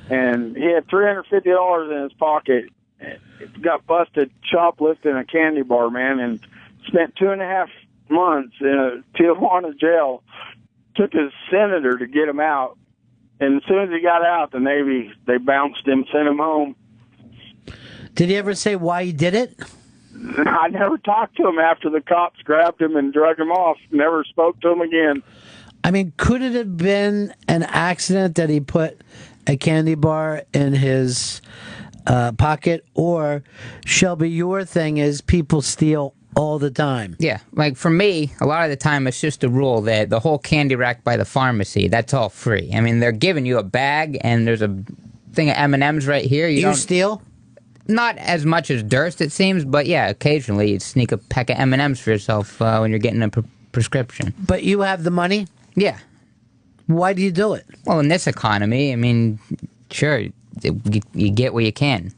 and he had $350 in his pocket. He got busted shoplifting a candy bar, man, and spent 2.5 months in a Tijuana jail. Took his senator to get him out. And as soon as he got out, the Navy, they bounced him, sent him home. Did he ever say why he did it? I never talked to him after the cops grabbed him and drug him off. Never spoke to him again. I mean, could it have been an accident that he put a candy bar in his pocket? Or, Shelby, your thing is people steal all the time. Yeah, like for me, a lot of the time it's just a rule that the whole candy rack by the pharmacy, that's all free. I mean, they're giving you a bag and there's a thing of M&Ms right here. You don't steal? Not as much as Durst, it seems, but yeah, occasionally you'd sneak a pack of M&Ms for yourself when you're getting a prescription. But you have the money? Yeah. Why do you do it? Well, in this economy, I mean, sure, you get what you can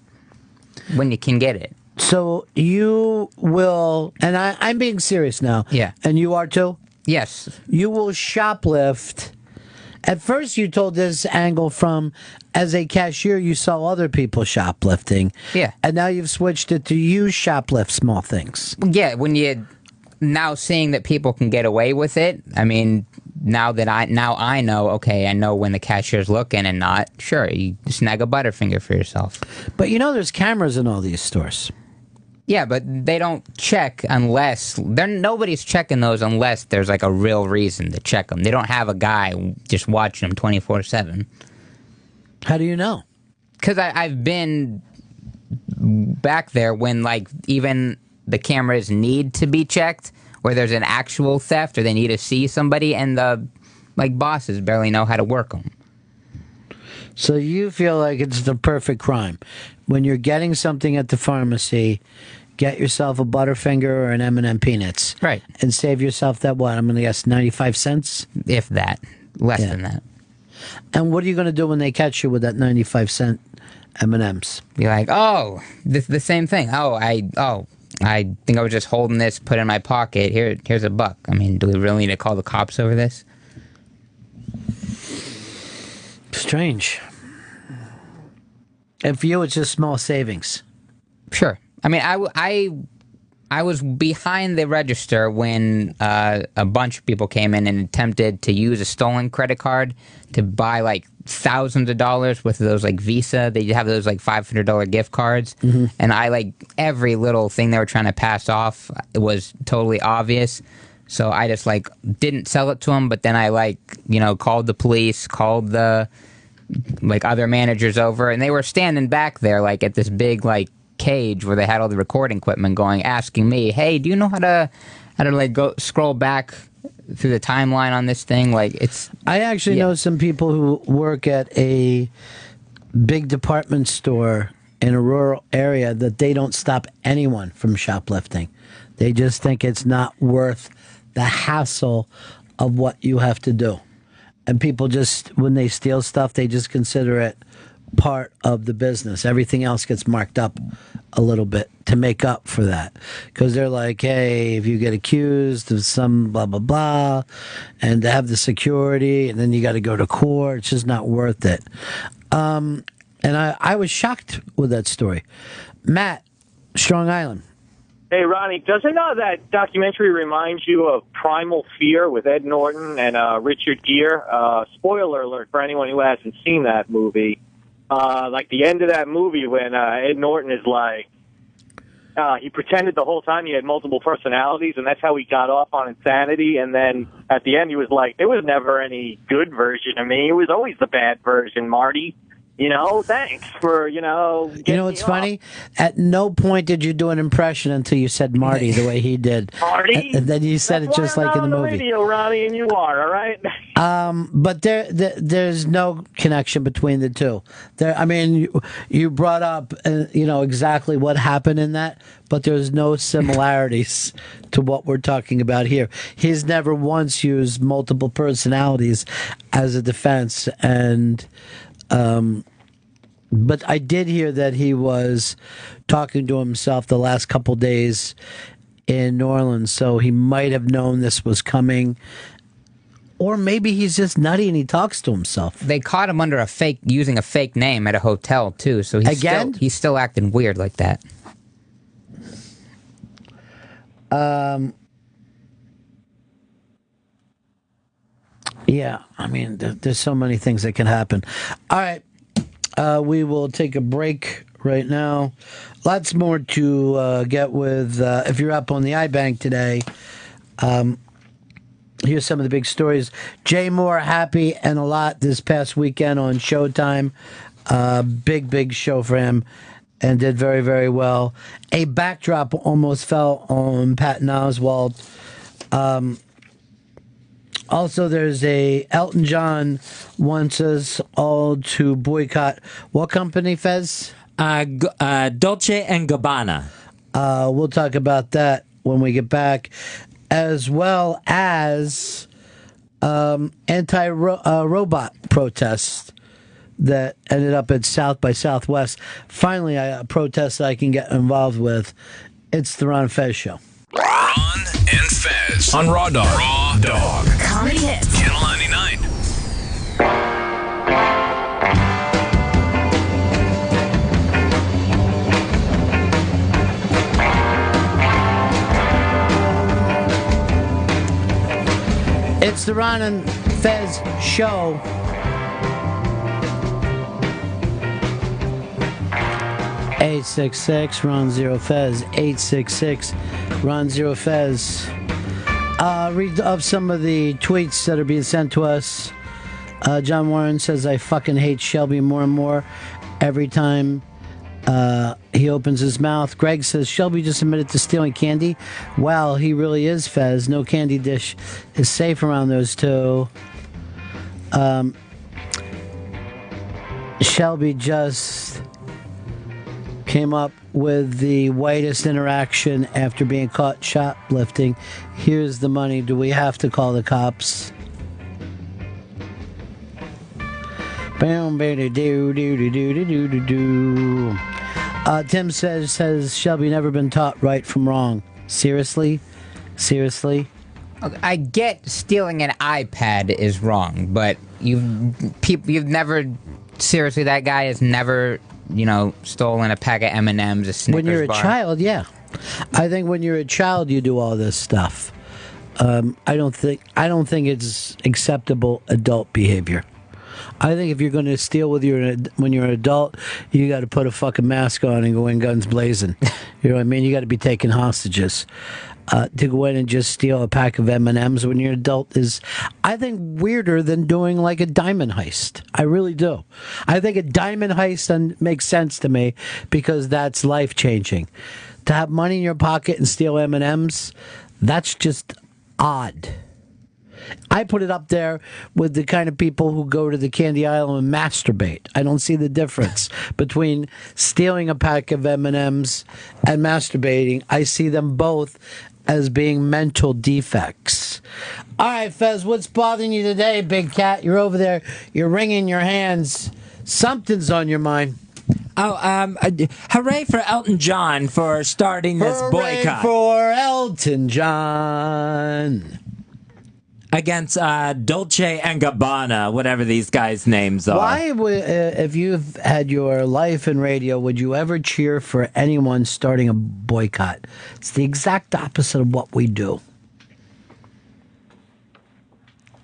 when you can get it. So you will, and I'm being serious now. Yeah. And you are too? Yes. You will shoplift. At first you told this angle from, as a cashier, you saw other people shoplifting. Yeah. And now you've switched it to you shoplift small things. Yeah, when you now seeing that people can get away with it, I mean, now I know, okay, I know when the cashier's looking and not, sure, you snag a Butterfinger for yourself. But you know there's cameras in all these stores. Yeah, but they don't check unless nobody's checking those unless there's like a real reason to check them. They don't have a guy just watching them 24/7. How do you know? Because I've been back there when like even the cameras need to be checked, where there's an actual theft or they need to see somebody, and the like bosses barely know how to work them. So you feel like it's the perfect crime. When you're getting something at the pharmacy, get yourself a Butterfinger or an M&M Peanuts. Right. And save yourself that, what, I'm going to guess 95 cents? If that. Less than that. And what are you going to do when they catch you with that 95-cent M&Ms? Be like, oh, the same thing. I think I was just holding this, put it in my pocket. Here's a buck. I mean, do we really need to call the cops over this? Strange. And for you, it's just small savings. Sure. I mean, I was behind the register when a bunch of people came in and attempted to use a stolen credit card to buy like thousands of dollars with those like Visa. They have those like $500 gift cards. Mm-hmm. And I like every little thing they were trying to pass off was totally obvious. So I just like didn't sell it to them. But then I like, called the police, called the like other managers over, and they were standing back there like at this big like cage where they had all the recording equipment going, asking me, hey, do you know how to like go scroll back through the timeline on this thing? Like, it's I actually know some people who work at a big department store in a rural area that they don't stop anyone from shoplifting. They just think it's not worth the hassle of what you have to do. And people just, when they steal stuff, they just consider it part of the business. Everything else gets marked up a little bit to make up for that. Because they're like, hey, if you get accused of some blah, blah, blah, and to have the security, and then you got to go to court, it's just not worth it. And I was shocked with that story. Matt, Strong Island. Hey, Ronnie, doesn't that documentary remind you of Primal Fear with Ed Norton and Richard Gere? Spoiler alert for anyone who hasn't seen that movie. Like the end of that movie when Ed Norton is like, he pretended the whole time he had multiple personalities, and that's how he got off on insanity. And then at the end, he was like, there was never any good version of me. It was always the bad version, Marty. Thanks for, It's funny? At no point did you do an impression until you said Marty the way he did. Marty? And then you said it just like in the movie. Radio, Ronnie, and you are, all right? But there's no connection between the two. You brought up, exactly what happened in that, but there's no similarities to what we're talking about here. He's never once used multiple personalities as a defense, and but I did hear that he was talking to himself the last couple days in New Orleans, so he might have known this was coming. Or maybe he's just nutty and he talks to himself. They caught him using a fake name at a hotel too, so he's still acting weird like that. Yeah, there's so many things that can happen. All right, we will take a break right now. Lots more to get with. If you're up on the iBank today, here's some of the big stories. Jay Moore happy and a lot this past weekend on Showtime. Big show for him and did very, very well. A backdrop almost fell on Patton Oswalt. Also, there's Elton John wants us all to boycott what company, Fez? Dolce and Gabbana. We'll talk about that when we get back, as well as anti-robot protests that ended up at South by Southwest. Finally, a protest that I can get involved with. It's the Ron Fez Show. Ron and Fez on Raw Dog. Raw Dog. Comedy hits. Channel 99. It's the Ron and Fez Show. (866) Ron Zero Fez. 866 Ron Zero Fez. Read of some of the tweets that are being sent to us. John Warren says, I fucking hate Shelby more and more every time he opens his mouth. Greg says, Shelby just admitted to stealing candy. Wow, he really is, Fez. No candy dish is safe around those two. Shelby just came up with the whitest interaction after being caught shoplifting. Here's the money. Do we have to call the cops? Tim says Shelby never been taught right from wrong. Seriously? I get stealing an iPad is wrong, but you've never seriously, that guy has never, stolen a pack of M&Ms, a Snickers When you're a bar. child, yeah. I think when you're a child, you do all this stuff. I don't think it's acceptable adult behavior. I think if you're going to steal when you're an adult, you got to put a fucking mask on and go in guns blazing. You know what I mean? You got to be taking hostages. To go in and just steal a pack of M&Ms when you're an adult is, I think, weirder than doing like a diamond heist. I really do. I think a diamond heist makes sense to me because that's life-changing. To have money in your pocket and steal M&Ms, that's just odd. I put it up there with the kind of people who go to the Candy Isle and masturbate. I don't see the difference between stealing a pack of M&Ms and masturbating. I see them both as being mental defects. All right, Fez, what's bothering you today, Big Cat? You're over there. You're wringing your hands. Something's on your mind. Hooray for Elton John for starting this Hooray boycott. for Elton John. Against Dolce and Gabbana, whatever these guys' names are. Why, if you've had your life in radio, would you ever cheer for anyone starting a boycott? It's the exact opposite of what we do.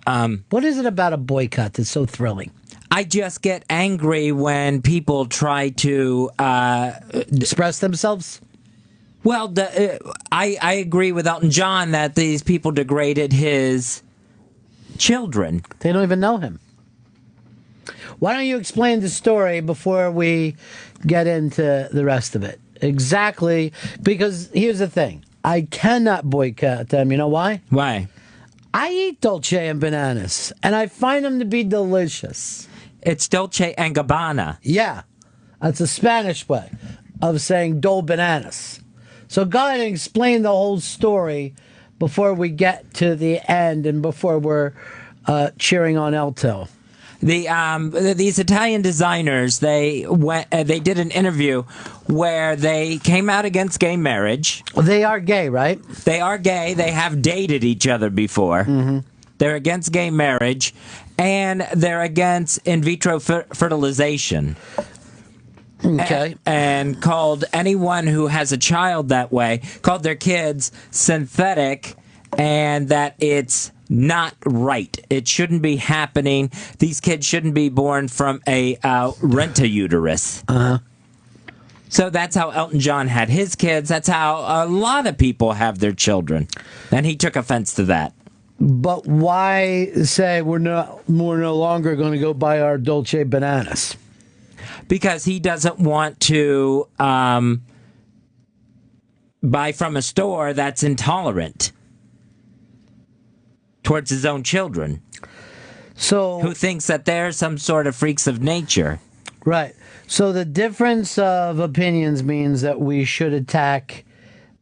What is it about a boycott that's so thrilling? I just get angry when people try to express themselves. Well, I agree with Elton John that these people degraded his children. They don't even know him. Why don't you explain the story before we get into the rest of it? Exactly, because here's the thing. I cannot boycott them. You know why? Why? I eat Dolce and bananas, and I find them to be delicious. It's Dolce and Gabbana. Yeah, that's a Spanish way of saying Dole bananas. So go ahead and explain the whole story before we get to the end and before we're cheering on Elto. These Italian designers, they did an interview where they came out against gay marriage. They are gay, right? They are gay. They have dated each other before. Mm-hmm. They're against gay marriage, and they're against in vitro fertilization. Okay. And called anyone who has a child that way, called their kids synthetic, and that it's not right. It shouldn't be happening. These kids shouldn't be born from a rent-a-uterus. Uh-huh. So that's how Elton John had his kids. That's how a lot of people have their children. And he took offense to that. But why say we're no longer going to go buy our Dolce bananas? Because he doesn't want to buy from a store that's intolerant towards his own children. So who thinks that they're some sort of freaks of nature. Right. So the difference of opinions means that we should attack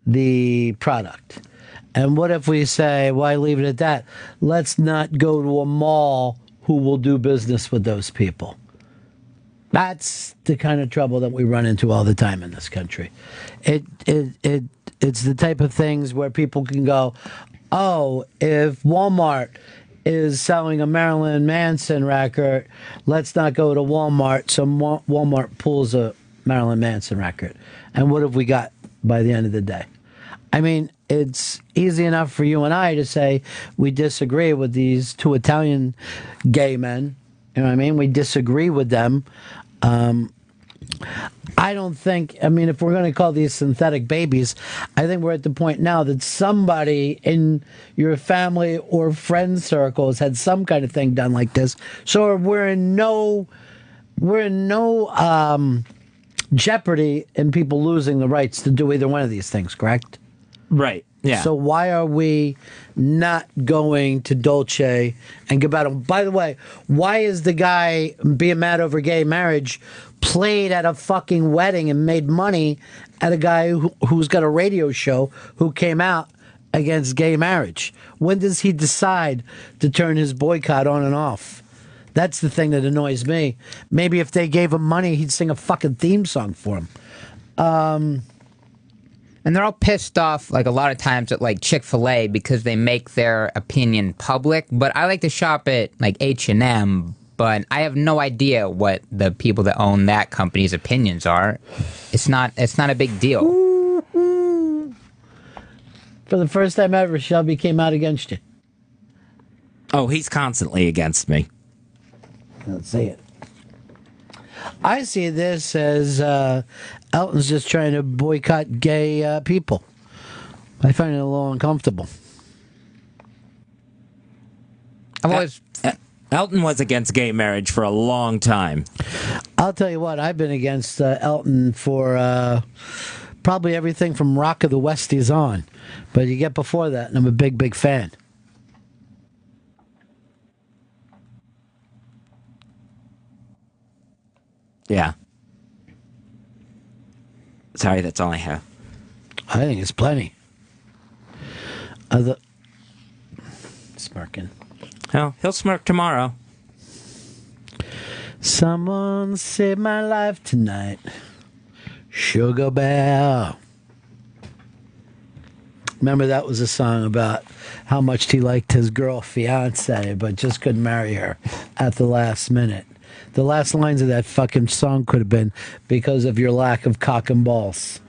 the product. And what if we say, why leave it at that? Let's not go to a mall who will do business with those people. That's the kind of trouble that we run into all the time in this country. It's the type of things where people can go, oh, if Walmart is selling a Marilyn Manson record, let's not go to Walmart. So Walmart pulls a Marilyn Manson record. And what have we got by the end of the day? I mean, it's easy enough for you and I to say we disagree with these two Italian gay men. You know what I mean? We disagree with them. I don't think, I mean, if we're going to call these synthetic babies, I think we're at the point now that somebody in your family or friend circles had some kind of thing done like this. So we're in no jeopardy in people losing the rights to do either one of these things, correct? Right. Yeah. So why are we not going to Dolce and Gabbana? By the way, why is the guy being mad over gay marriage played at a fucking wedding and made money at a guy who's got a radio show who came out against gay marriage? When does he decide to turn his boycott on and off? That's the thing that annoys me. Maybe if they gave him money, he'd sing a fucking theme song for him. And they're all pissed off, like, a lot of times at, like, Chick-fil-A because they make their opinion public. But I like to shop at, like, H&M, but I have no idea what the people that own that company's opinions are. It's not a big deal. For the first time ever, Shelby came out against you. Oh, he's constantly against me. Let's see it. I see this as Elton's just trying to boycott gay people. I find it a little uncomfortable. Elton was against gay marriage for a long time. I'll tell you what, I've been against Elton for probably everything from Rock of the Westies on. But you get before that, and I'm a big, big fan. Yeah. Sorry, that's all I have. I think it's plenty. Smirking. Oh, he'll smirk tomorrow. Someone saved my life tonight. Sugar Bear. Remember, that was a song about how much he liked his girl fiance, but just couldn't marry her at the last minute. The last lines of that fucking song could have been, because of your lack of cock and balls.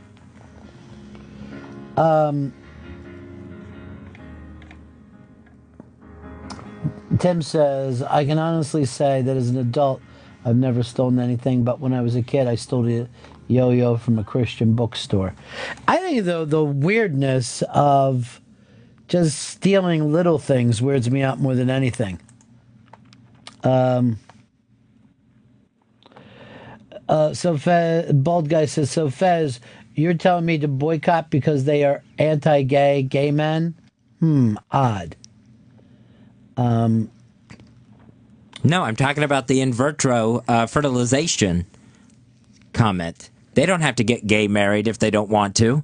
Tim says, I can honestly say that as an adult, I've never stolen anything, but when I was a kid, I stole a yo-yo from a Christian bookstore. I think, though, the weirdness of just stealing little things weirds me out more than anything. So Bald Guy says, so Fez, you're telling me to boycott because they are anti-gay gay men? Odd. No, I'm talking about the in vitro fertilization comment. They don't have to get gay married if they don't want to.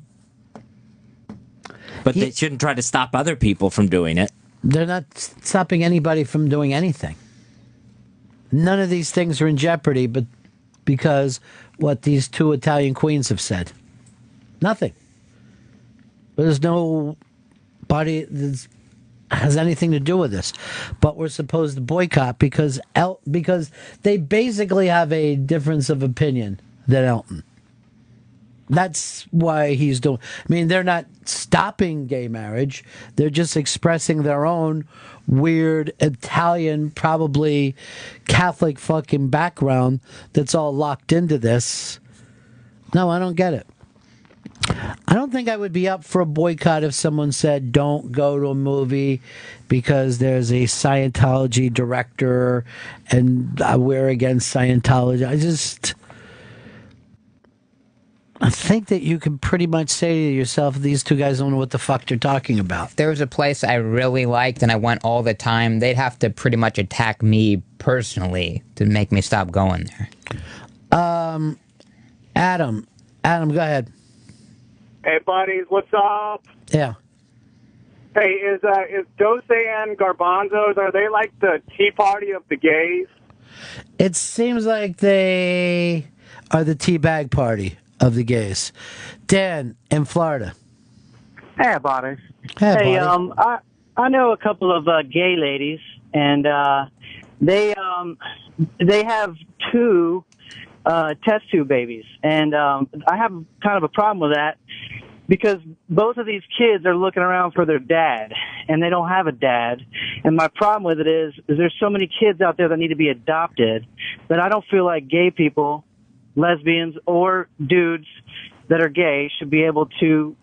But they shouldn't try to stop other people from doing it. They're not stopping anybody from doing anything. None of these things are in jeopardy, but because what these two Italian queens have said. Nothing. There's no body that has anything to do with this. But we're supposed to boycott because they basically have a difference of opinion than Elton. That's why he's doing. I mean, they're not stopping gay marriage. They're just expressing their own weird Italian, probably Catholic fucking background that's all locked into this. No, I don't get it. I don't think I would be up for a boycott if someone said, don't go to a movie because there's a Scientology director and we're against Scientology. I think that you can pretty much say to yourself, these two guys don't know what the fuck they're talking about. If there was a place I really liked and I went all the time, they'd have to pretty much attack me personally to make me stop going there. Adam, go ahead. Hey, buddies, what's up? Yeah. Hey, is Dose and Garbanzos, are they like the Tea Party of the gays? It seems like they are the teabag party of the gays. Dan, in Florida. Hey, buddy. Hey, buddy. I know a couple of gay ladies, and they have two test tube babies, and I have kind of a problem with that because both of these kids are looking around for their dad, and they don't have a dad. And my problem with it is there's so many kids out there that need to be adopted that I don't feel like gay people, lesbians, or dudes that are gay should be able to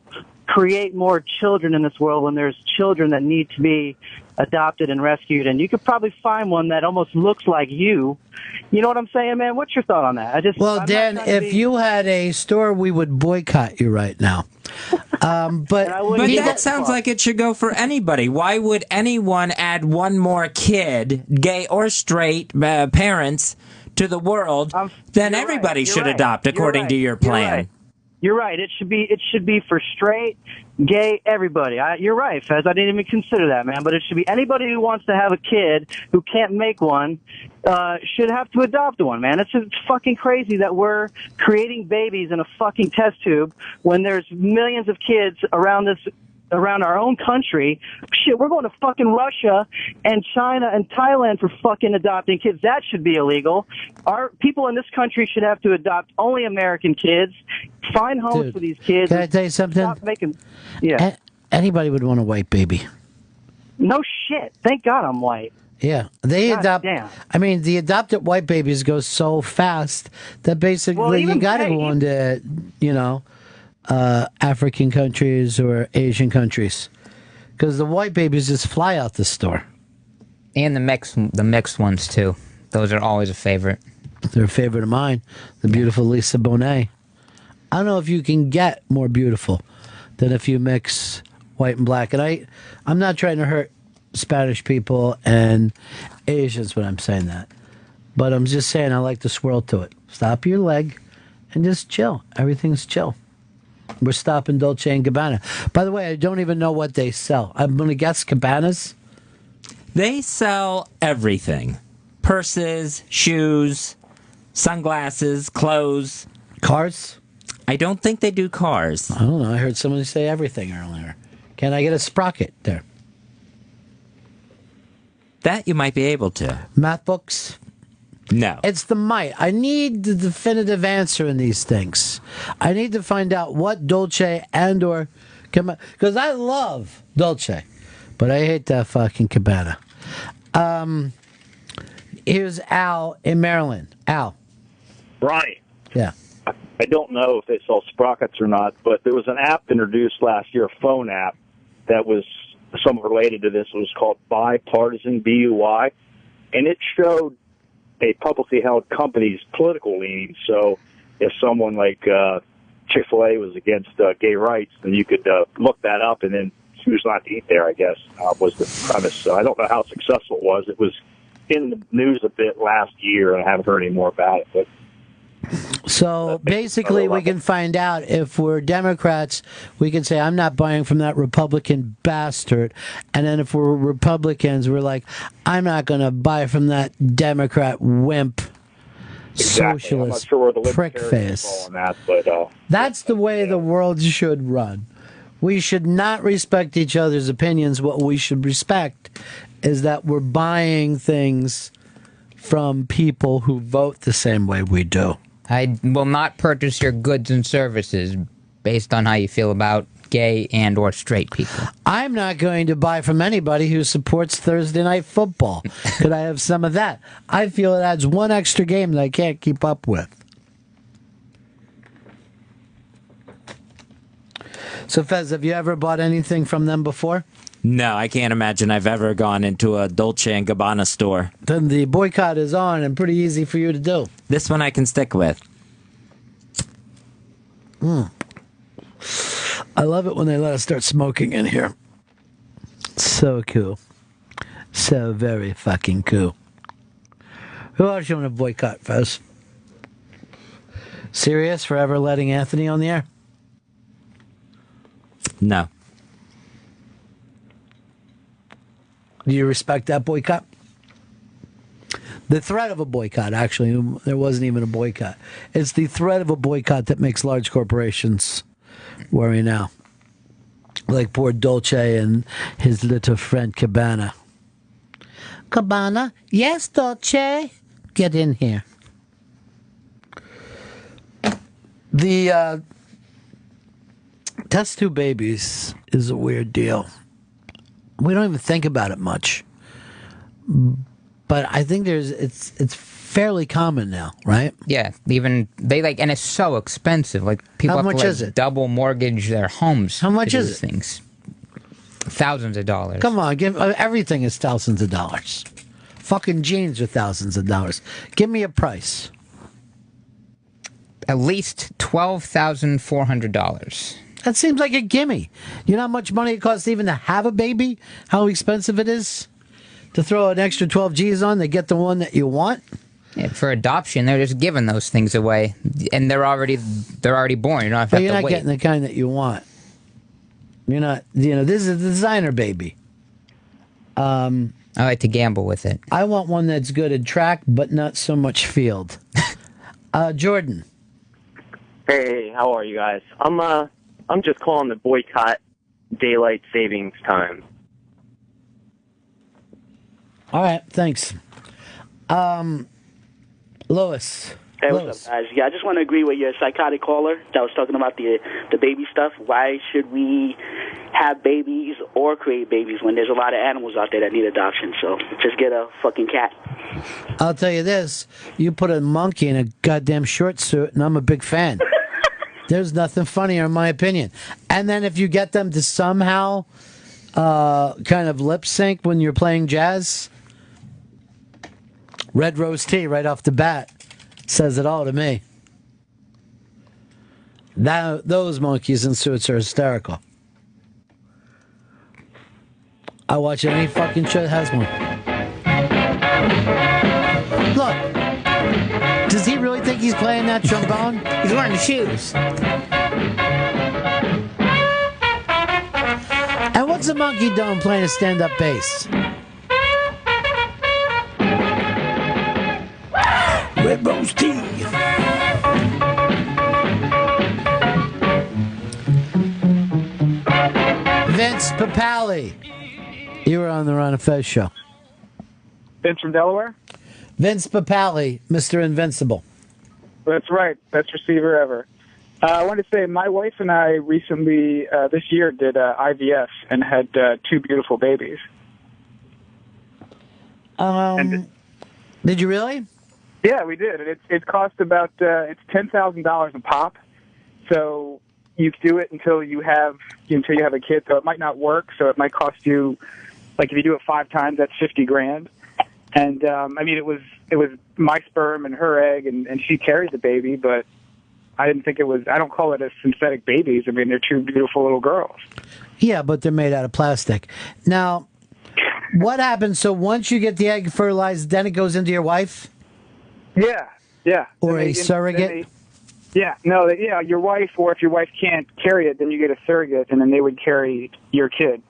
create more children in this world when there's children that need to be adopted and rescued. And you could probably find one that almost looks like you. You know what I'm saying, man? What's your thought on that? Well, Dan, if you had a store, we would boycott you right now. But that sounds like it should go for anybody. Why would anyone add one more kid, gay or straight, parents, to the world? Then everybody should adopt, according to your plan. You're right. It should be for straight, gay, everybody. You're right, Fez. I didn't even consider that, man. But it should be anybody who wants to have a kid who can't make one should have to adopt one, man. It's fucking crazy that we're creating babies in a fucking test tube when there's millions of kids around our own country. Shit, we're going to fucking Russia and China and Thailand for fucking adopting kids. That should be illegal. Our people in this country should have to adopt only American kids. Find homes for these kids. Can I tell you something? Stop making, yeah. Anybody would want a white baby. No shit. Thank God I'm white. Yeah, they God adopt. damn. I mean, the adopted white babies go so fast that basically you got to go into, African countries or Asian countries, because the white babies just fly out the store. And the mixed ones too. Those are always a favorite. They're a favorite of mine. The beautiful Lisa Bonet. I don't know if you can get more beautiful than if you mix white and black. And I'm not trying to hurt Spanish people and Asians when I'm saying that, but I'm just saying I like the swirl to it. Stop your leg and just chill. Everything's chill. We're stopping Dolce & Gabbana. By the way, I don't even know what they sell. I'm going to guess Cabanas. They sell everything. Purses, shoes, sunglasses, clothes. Cars? I don't think they do cars. I don't know. I heard somebody say everything earlier. Can I get a sprocket there? That you might be able to. Math books? No. It's the might. I need the definitive answer in these things. I need to find out what Dolce and or... Because I love Dolce, but I hate that fucking Cabana. Here's Al in Maryland. Al. Ronnie. Yeah. I don't know if they sell sprockets or not, but there was an app introduced last year, a phone app, that was somewhat related to this. It was called Bipartisan, B-U-Y, and it showed a publicly held company's political leanings. So if someone like Chick-fil-A was against gay rights, then you could look that up and then choose not to eat there, I guess, was the premise. So I don't know how successful it was. It was in the news a bit last year, and I haven't heard any more about it. But so basically, we can find out if we're Democrats, we can say, I'm not buying from that Republican bastard. And then if we're Republicans, we're like, I'm not going to buy from that Democrat wimp, socialist, I'm not sure where the prick libertarians face. fall on that, but That's the way the world should run. We should not respect each other's opinions. What we should respect is that we're buying things from people who vote the same way we do. I will not purchase your goods and services based on how you feel about gay and or straight people. I'm not going to buy from anybody who supports Thursday Night Football. Could I have some of that? I feel it adds one extra game that I can't keep up with. So, Fez, have you ever bought anything from them before? No, I can't imagine I've ever gone into a Dolce & Gabbana store. Then the boycott is on and pretty easy for you to do. This one I can stick with. I love it when they let us start smoking in here. So cool. So very fucking cool. Who else you want to boycott, Fez? Serious for ever letting Anthony on the air? No. Do you respect that boycott? The threat of a boycott, actually, there wasn't even a boycott. It's the threat of a boycott that makes large corporations worry now. Like poor Dolce and his little friend Cabana. Cabana? Yes, Dolce? Get in here. The test tube babies is a weird deal. We don't even think about it much, but I think it's fairly common now, right? Yeah, even they like, and it's so expensive. Like people How have much to is like it? double mortgage their homes. How much to do is these it? Things. Thousands of dollars. Come on, give everything is thousands of dollars. Fucking jeans are thousands of dollars. Give me a price. At least $12,400. That seems like a gimme. You know how much money it costs even to have a baby? How expensive it is to throw an extra 12 G's on to get the one that you want? Yeah, for adoption, they're just giving those things away, and they're already born. You don't have to, But you're have not to wait. getting the kind that you want. You're not. You know, this is a designer baby. I like to gamble with it. I want one that's good at track, but not so much field. Jordan. Hey, how are you guys? I'm just calling to boycott daylight savings time. All right, thanks. Lois. Hey, what's up, guys? Yeah, I just want to agree with your psychotic caller that was talking about the baby stuff. Why should we have babies or create babies when there's a lot of animals out there that need adoption? So just get a fucking cat. I'll tell you this. You put a monkey in a goddamn short suit, and I'm a big fan. There's nothing funnier, in my opinion. And then if you get them to somehow kind of lip sync when you're playing jazz, Red Rose Tea right off the bat says it all to me. Those monkeys in suits are hysterical. I watch any fucking show that has one. Look, does he really think he's playing that trombone? He's wearing shoes. And what's a monkey doing playing a stand-up bass? Red Rose Tea. Vince Papali. You were on the Ron and Fez show. Vince from Delaware? Vince Papali, Mr. Invincible. That's right. Best receiver ever. I wanted to say my wife and I recently, this year, did IVF and had two beautiful babies. Did you really? Yeah, we did. It cost about it's $10,000 a pop. So you do it until you have a kid. So it might not work. So it might cost you, like if you do it 5 times, that's $50,000. And I mean, it was my sperm and her egg, and she carried the baby. But I didn't think it was. I don't call it as synthetic babies. I mean, they're two beautiful little girls. Yeah, but they're made out of plastic. Now, what happens? So once you get the egg fertilized, then it goes into your wife? Yeah. Or Then a surrogate? Your wife, or if your wife can't carry it, then you get a surrogate, and then they would carry your kid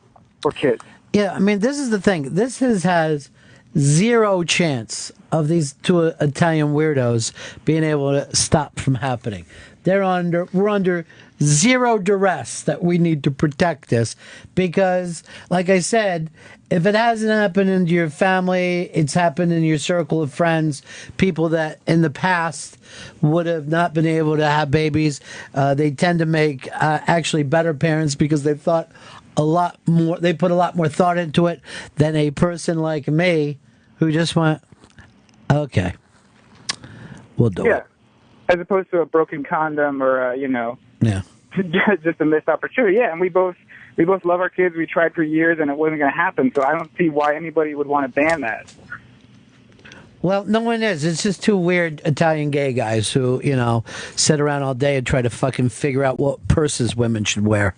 or kids. Yeah, I mean, this is the thing. This has zero chance of these two Italian weirdos being able to stop from happening. We're under zero duress that we need to protect this because, like I said, if it hasn't happened in your family, it's happened in your circle of friends, people that in the past would have not been able to have babies. They tend to make actually better parents because they thought a lot more. They put a lot more thought into it than a person like me who just went, okay, we'll do it. As opposed to a broken condom or Yeah. just a missed opportunity. Yeah, and we both love our kids. We tried for years, and it wasn't going to happen. So I don't see why anybody would want to ban that. Well, no one is. It's just two weird Italian gay guys who, sit around all day and try to fucking figure out what purses women should wear.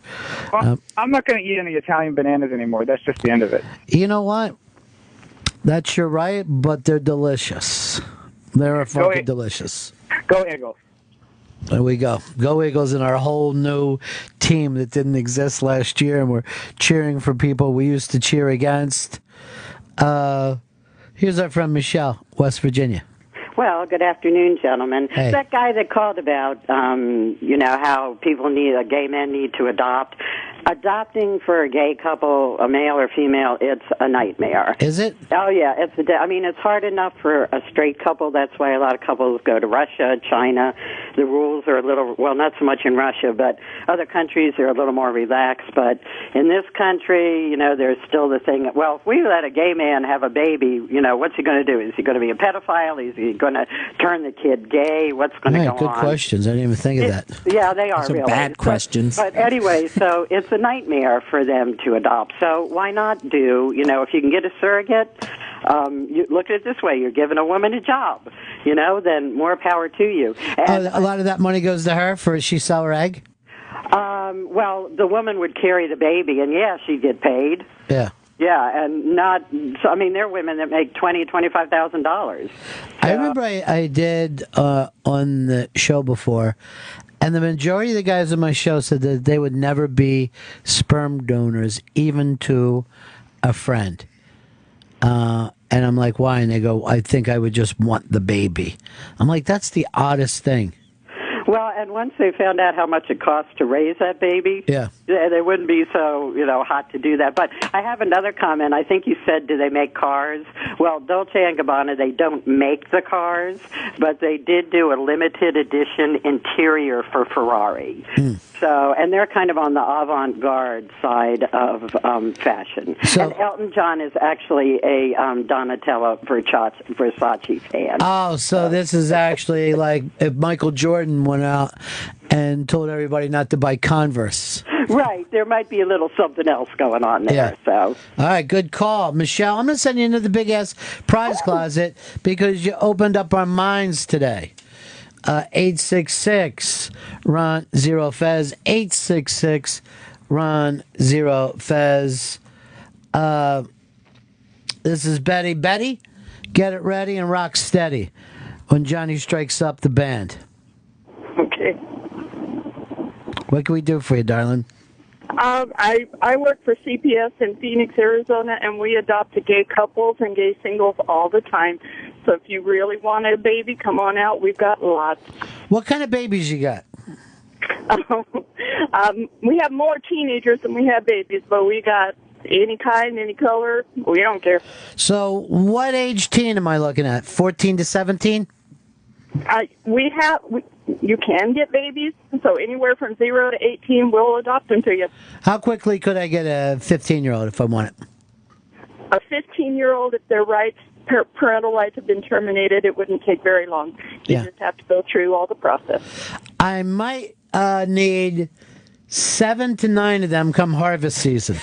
Well, I'm not going to eat any Italian bananas anymore. That's just the end of it. You know what? That's your right, but they're delicious. They're fucking delicious. Go Eagles. There we go. Go Eagles and our whole new team that didn't exist last year, and we're cheering for people we used to cheer against. Here's our friend Michelle, West Virginia. Well, good afternoon, gentlemen. Hey. That guy that called about, how gay men need to adopt. Adopting for a gay couple, a male or female, it's a nightmare. Is it? Oh yeah, I mean, it's hard enough for a straight couple. That's why a lot of couples go to Russia, China. The rules are a little, well, not so much in Russia, but other countries are a little more relaxed. But in this country, you know, there's still the thing. Well, if we let a gay man have a baby, you know, what's he going to do? Is he going to be a pedophile? Is he going to turn the kid gay? What's going to go Good on? questions. I didn't even think of that. Yeah, they are Those are really bad questions. But anyway, so it's a nightmare for them to adopt. So why not do, you know, if you can get a surrogate, you look at it this way, you're giving a woman a job, you know, then more power to you. And, a lot of that money goes to her for she sell her egg? well, the woman would carry the baby, and yeah, she'd get paid. Yeah. Yeah, and not, so, I mean, there are women that make $20,000-$25,000. I remember I did on the show before, and the majority of the guys on my show said that they would never be sperm donors, even to a friend. And I'm like, why? And they go, I think I would just want the baby. I'm like, that's the oddest thing. Well, and once they found out how much it costs to raise that baby, yeah, they wouldn't be so, you know, hot to do that. But I have another comment. I think you said, do they make cars? Well, Dolce & Gabbana, they don't make the cars, but they did do a limited edition interior for Ferrari. So, and they're kind of on the avant-garde side of fashion. And Elton John is actually a Donatella Versace fan. Oh, so this is actually like if Michael Jordan went out and told everybody not to buy Converse. Right. There might be a little something else going on there. Yeah. So. All right, good call. Michelle, I'm going to send you into the big-ass prize closet because you opened up our minds today. 866 Ron Zero Fez. 866 Ron Zero Fez. This is Betty. Betty, get it ready and rock steady when Johnny strikes up the band. Okay. What can we do for you, darling? I work for CPS in Phoenix, Arizona, and we adopt gay couples and gay singles all the time. So if you really want a baby, come on out. We've got lots. What kind of babies you got? We have more teenagers than we have babies, but we got any kind, any color. We don't care. So what age teen am I looking at? 14 to 17? You can get babies, so anywhere from 0 to 18, we'll adopt them to you. How quickly could I get a 15-year-old if I want it? A 15-year-old, if their rights, parental rights have been terminated, it wouldn't take very long. You just have to go through all the process. I might need 7 to 9 of them come harvest season.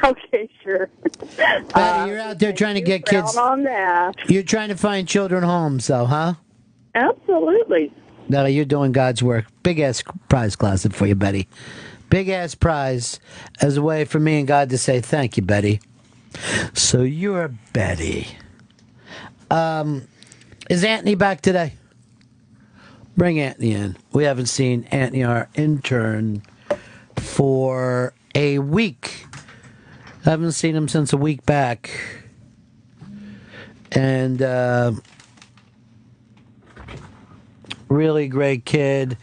Okay, sure. Betty, you're out there trying to get kids. On that. You're trying to find children homes, though, huh? Absolutely. No, you're doing God's work. Big ass prize closet for you, Betty. Big ass prize as a way for me and God to say thank you, Betty. So you're Betty. Is Anthony back today? Bring Anthony in. We haven't seen Anthony, our intern, for a week. Haven't seen him since a week back. And really great kid,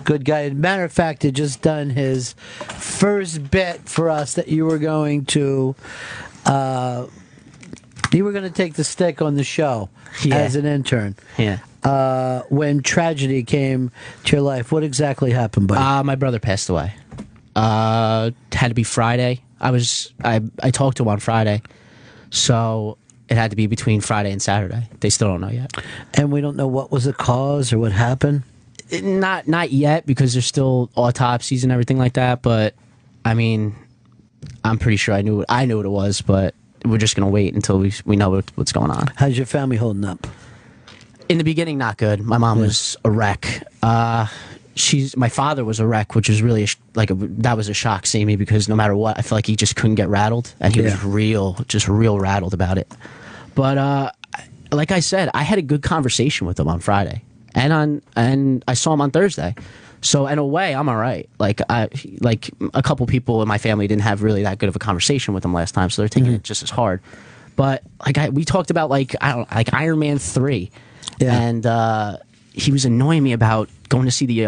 good guy. Matter of fact, had just done his first bit for us that you were going to take the stick on the show as an intern. Yeah. When tragedy came to your life, what exactly happened, buddy? My brother passed away. Had to be Friday. I talked to him on Friday, so it had to be between Friday and Saturday. They still don't know yet. And we don't know what was the cause or what happened? Not yet, because there's still autopsies and everything like that, but, I mean, I'm pretty sure I knew what it was, but we're just going to wait until we know what's going on. How's your family holding up? In the beginning, not good. My mom was a wreck. My father was a wreck, which was really that was a shock seeing me, because no matter what, I felt like he just couldn't get rattled, and he was real rattled about it. But like I said, I had a good conversation with him on Friday, and I saw him on Thursday. So in a way, I'm all right. Like a couple people in my family didn't have really that good of a conversation with him last time, so they're taking it just as hard. But we talked about Iron Man 3, and he was annoying me about going to see the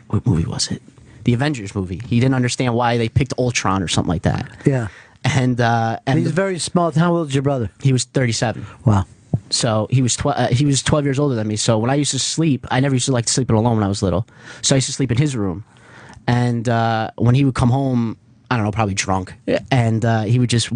what movie was it? the Avengers movie. He didn't understand why they picked Ultron or something like that. Yeah. And he's very small. How old is your brother? He was 37. Wow. So he was 12 years older than me. So when I used to sleep, I never used to like to sleep alone when I was little. So I used to sleep in his room. And when he would come home, I don't know, probably drunk, and he would just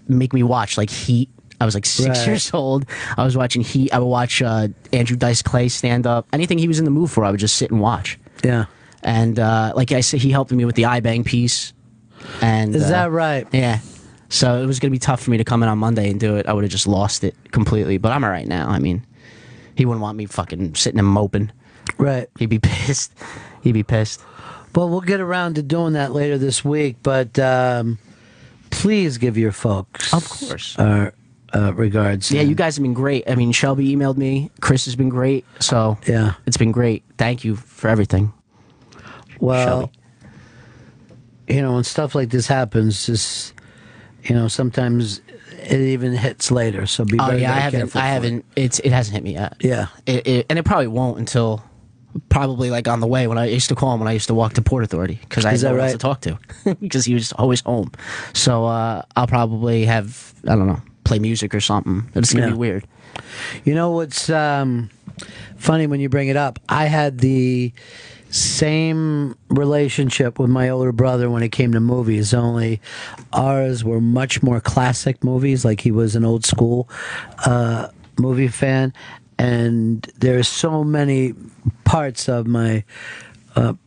make me watch like Heat. I was like 6 years old. I was watching Heat. I would watch Andrew Dice Clay stand up. Anything he was in the mood for, I would just sit and watch. Yeah. And like I said, he helped me with the iBang piece. And Is that right? Yeah. So it was going to be tough for me to come in on Monday and do it. I would have just lost it completely. But I'm all right now. I mean, he wouldn't want me fucking sitting and moping. Right. He'd be pissed. He'd be pissed. Well, we'll get around to doing that later this week, but please give your folks, of course, regards. Yeah, you guys have been great. I mean, Shelby emailed me. Chris has been great. So yeah, it's been great. Thank you for everything. Well, Shelby. You know, when stuff like this happens, just sometimes it even hits later. So be very, very careful. I haven't. It hasn't hit me yet. Yeah, and it probably won't until. Probably like on the way when I used to call him when I used to walk to Port Authority because I had no one else to talk to because he was always home. So I'll probably have, I don't know, play music or something. It's going to be weird. You know what's funny when you bring it up? I had the same relationship with my older brother when it came to movies, only ours were much more classic movies. Like he was an old school movie fan. And there's so many parts of my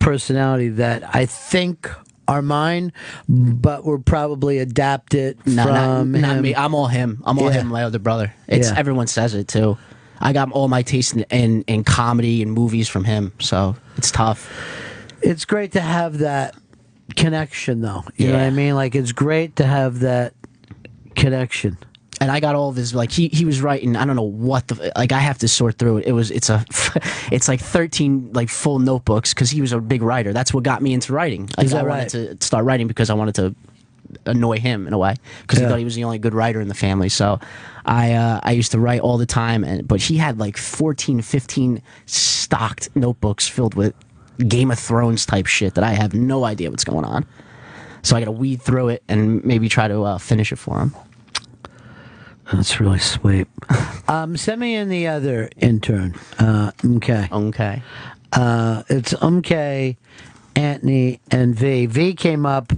personality that I think are mine, but were probably adapted from him. Not me. I'm all him. I'm all him, my other brother. Everyone says it too. I got all my taste in comedy and movies from him, so it's tough. It's great to have that connection, though. You know what I mean? Like, it's great to have that connection. And I got all of his, like, he was writing, I don't know what like, I have to sort through it. It's like 13, like, full notebooks, because he was a big writer. That's what got me into writing. Like, I wanted to start writing because I wanted to annoy him in a way, because he thought he was the only good writer in the family. So I used to write all the time, but he had like 14, 15 stocked notebooks filled with Game of Thrones type shit that I have no idea what's going on. So I got to weed through it and maybe try to finish it for him. That's really sweet. Send me in the other intern. Okay. Okay. It's Anthony, and V. V came up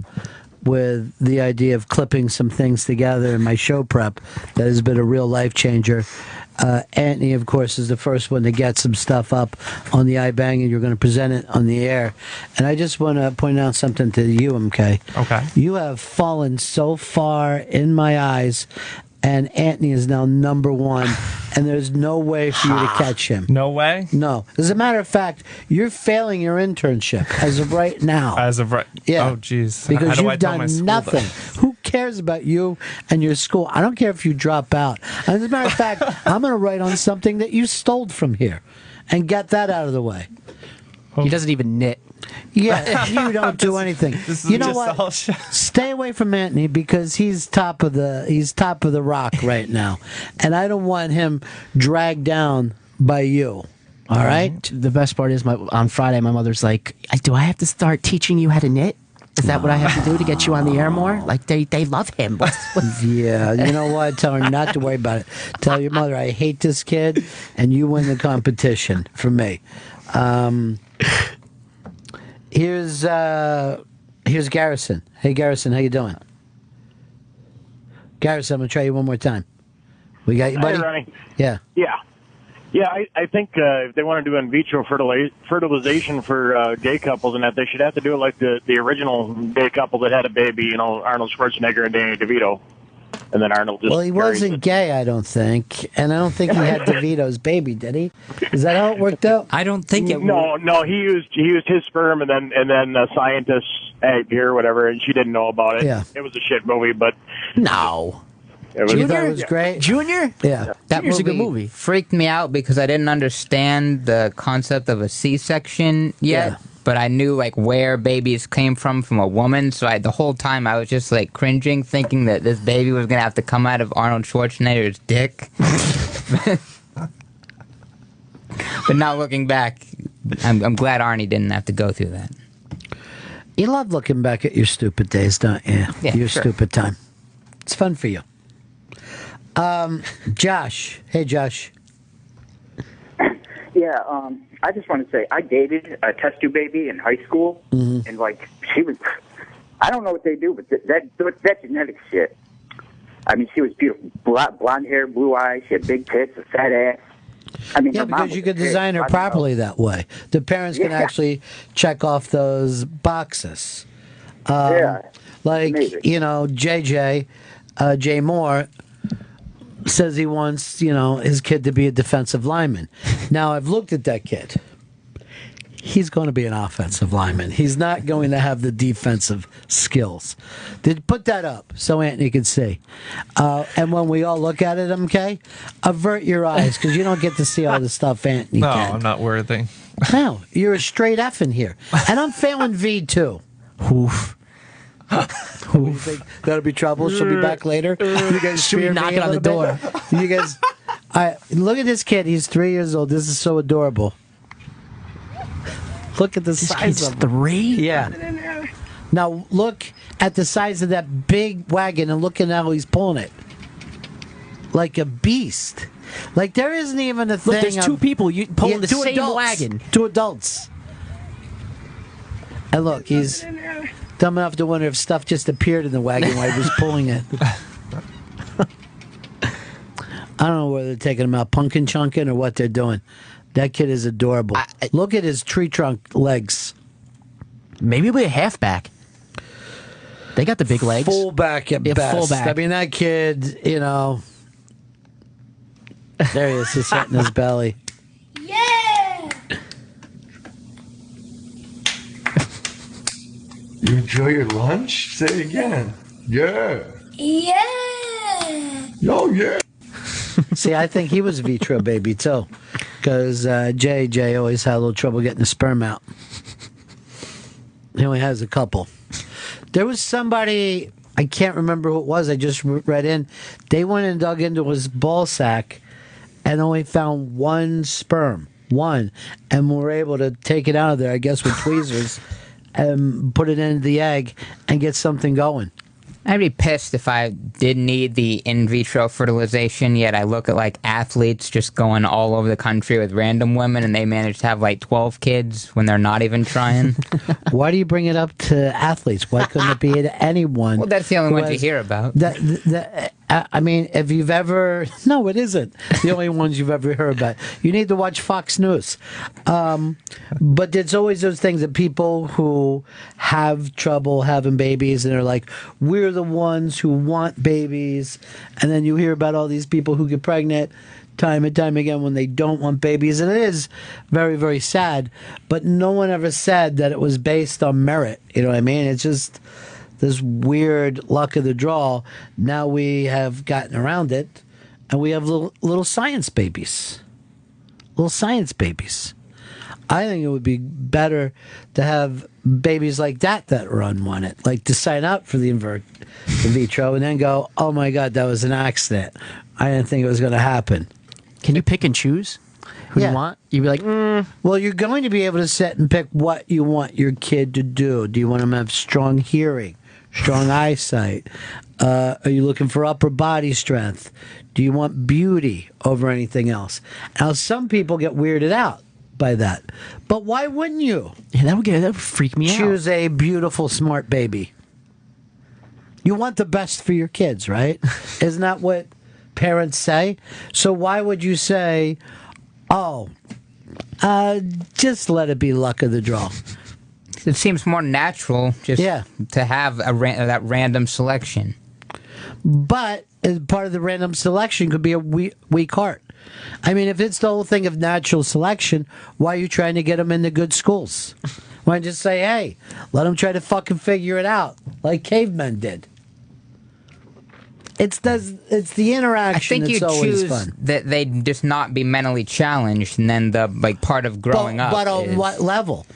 with the idea of clipping some things together in my show prep. That has been a real life changer. Anthony, of course, is the first one to get some stuff up on the iBang, and you're going to present it on the air. And I just want to point out something to you, MK. Okay. You have fallen so far in my eyes, and Anthony is now #1, and there's no way for you to catch him. No way? No. As a matter of fact, you're failing your internship as of right now. As of right... Yeah. Oh, jeez. Because How do I you've tell my done school nothing. that? Who cares about you and your school? I don't care if you drop out. As a matter of fact, I'm going to write on something that you stole from here and get that out of the way. He doesn't even knit. Yeah, you don't do anything. You know what? Stay away from Anthony because he's top of the rock right now, and I don't want him dragged down by you. All right. The best part is on Friday, my mother's like, "Do I have to start teaching you how to knit? Is that what I have to do to get you on the air more? Like they love him." Yeah, you know what? Tell her not to worry about it. Tell your mother I hate this kid, and you win the competition for me. Here's Garrison. Hey, Garrison, how you doing? Garrison, I'm gonna try you one more time. We got you, buddy. Hey, Ronnie. Yeah. Yeah, I think if they want to do in vitro fertilization for gay couples, and that they should have to do it like the original gay couple that had a baby, Arnold Schwarzenegger and Danny DeVito. And then Arnold just... Well, he wasn't gay, I don't think. And I don't think he had DeVito's baby, did he? Is that how it worked out? I don't think it... No, he used his sperm, and then scientists egged her or whatever, and she didn't know about it. Yeah. It was a shit movie, but... No. It was, You thought it was great? Junior? Yeah. That Junior's a good movie. freaked me out because I didn't understand the concept of a C-section yet. Yeah. But I knew like where babies came from a woman, so the whole time I was just like cringing, thinking that this baby was gonna have to come out of Arnold Schwarzenegger's dick. But now looking back, I'm glad Arnie didn't have to go through that. You love looking back at your stupid days, don't you? Yeah, your sure. stupid time. It's fun for you. Josh. Hey, Josh. Yeah, I just want to say I dated a test tube baby in high school, and like she was, I don't know what they do, but that genetic shit. I mean, she was beautiful, blonde hair, blue eyes, she had big tits, a fat ass. I mean, Yeah, her mom because was you a could pig. design her I don't properly that way. The parents can Yeah. actually check off those boxes. Yeah, Like, amazing. JJ, Jay Moore, says he wants, his kid to be a defensive lineman. Now, I've looked at that kid. He's going to be an offensive lineman. He's not going to have the defensive skills. Put that up so Anthony can see. And when we all look at it, okay, avert your eyes because you don't get to see all the stuff Anthony No, can. I'm not worthy. No, you're a straight F in here. And I'm failing V too. Oof. You think that'll be trouble? She'll be back later. You guys She'll be fear me knocking a on the little door. bit? You guys, look at this kid. He's 3 years old. This is so adorable. Look at the size of him. 3? Yeah. Now look at the size of that big wagon and look at how he's pulling it. Like a beast. Like there isn't even a thing. Look, there's two people pulling the two same adults. wagon. 2 adults. And look, he's dumb enough to wonder if stuff just appeared in the wagon while he was pulling it. I don't know whether they're taking him out pumpkin chunking or what they're doing. That kid is adorable. Look at his tree trunk legs. Maybe he'll be a halfback. They got the big legs. Fullback at Yeah, best. fullback. I mean, that kid, there he is, just hitting his belly. You enjoy your lunch? Say it again. Yeah. Yeah. Oh, yeah. See, I think he was a vitro baby, too. Because JJ always had a little trouble getting the sperm out. He only has a couple. There was somebody, I can't remember who it was, I just read in. They went and dug into his ball sack and only found 1 sperm. 1. And were able to take it out of there, I guess, with tweezers and put it into the egg and get something going. I'd be pissed if I did need the in vitro fertilization, yet I look at like athletes just going all over the country with random women and they manage to have like 12 kids when they're not even trying. Why do you bring it up to athletes? Why couldn't it be to anyone? Well, that's the only who ones you has- hear about. I mean, if you've ever... No, it isn't the only ones you've ever heard about. You need to watch Fox News. But there's always those things that people who have trouble having babies and they're like, we're the ones who want babies. And then you hear about all these people who get pregnant time and time again when they don't want babies. And it is very, very sad. But no one ever said that it was based on merit. You know what I mean? It's just this weird luck of the draw. Now we have gotten around it, and we have little science babies. Little science babies. I think it would be better to have babies like that are unwanted, like to sign up for the in vitro and then go, oh my God, that was an accident. I didn't think it was going to happen. Can you pick and choose who you want? You'd be like, Well, you're going to be able to sit and pick what you want your kid to do. Do you want them to have strong hearing, strong eyesight? Are you looking for upper body strength? Do you want beauty over anything else? Now, some people get weirded out by that, but why wouldn't you? Yeah, that would freak me out. Choose a beautiful, smart baby. You want the best for your kids, right? Isn't that what parents say? So why would you say, oh, just let it be luck of the draw? It seems more natural just to have that random selection. But as part of the random selection could be a weak heart. I mean, if it's the whole thing of natural selection, why are you trying to get them into good schools? Why don't you just say, hey, let them try to fucking figure it out like cavemen did? It's the interaction. I think you that's always choose fun. that they just not be mentally challenged, and then the part of growing up. But on is, what level?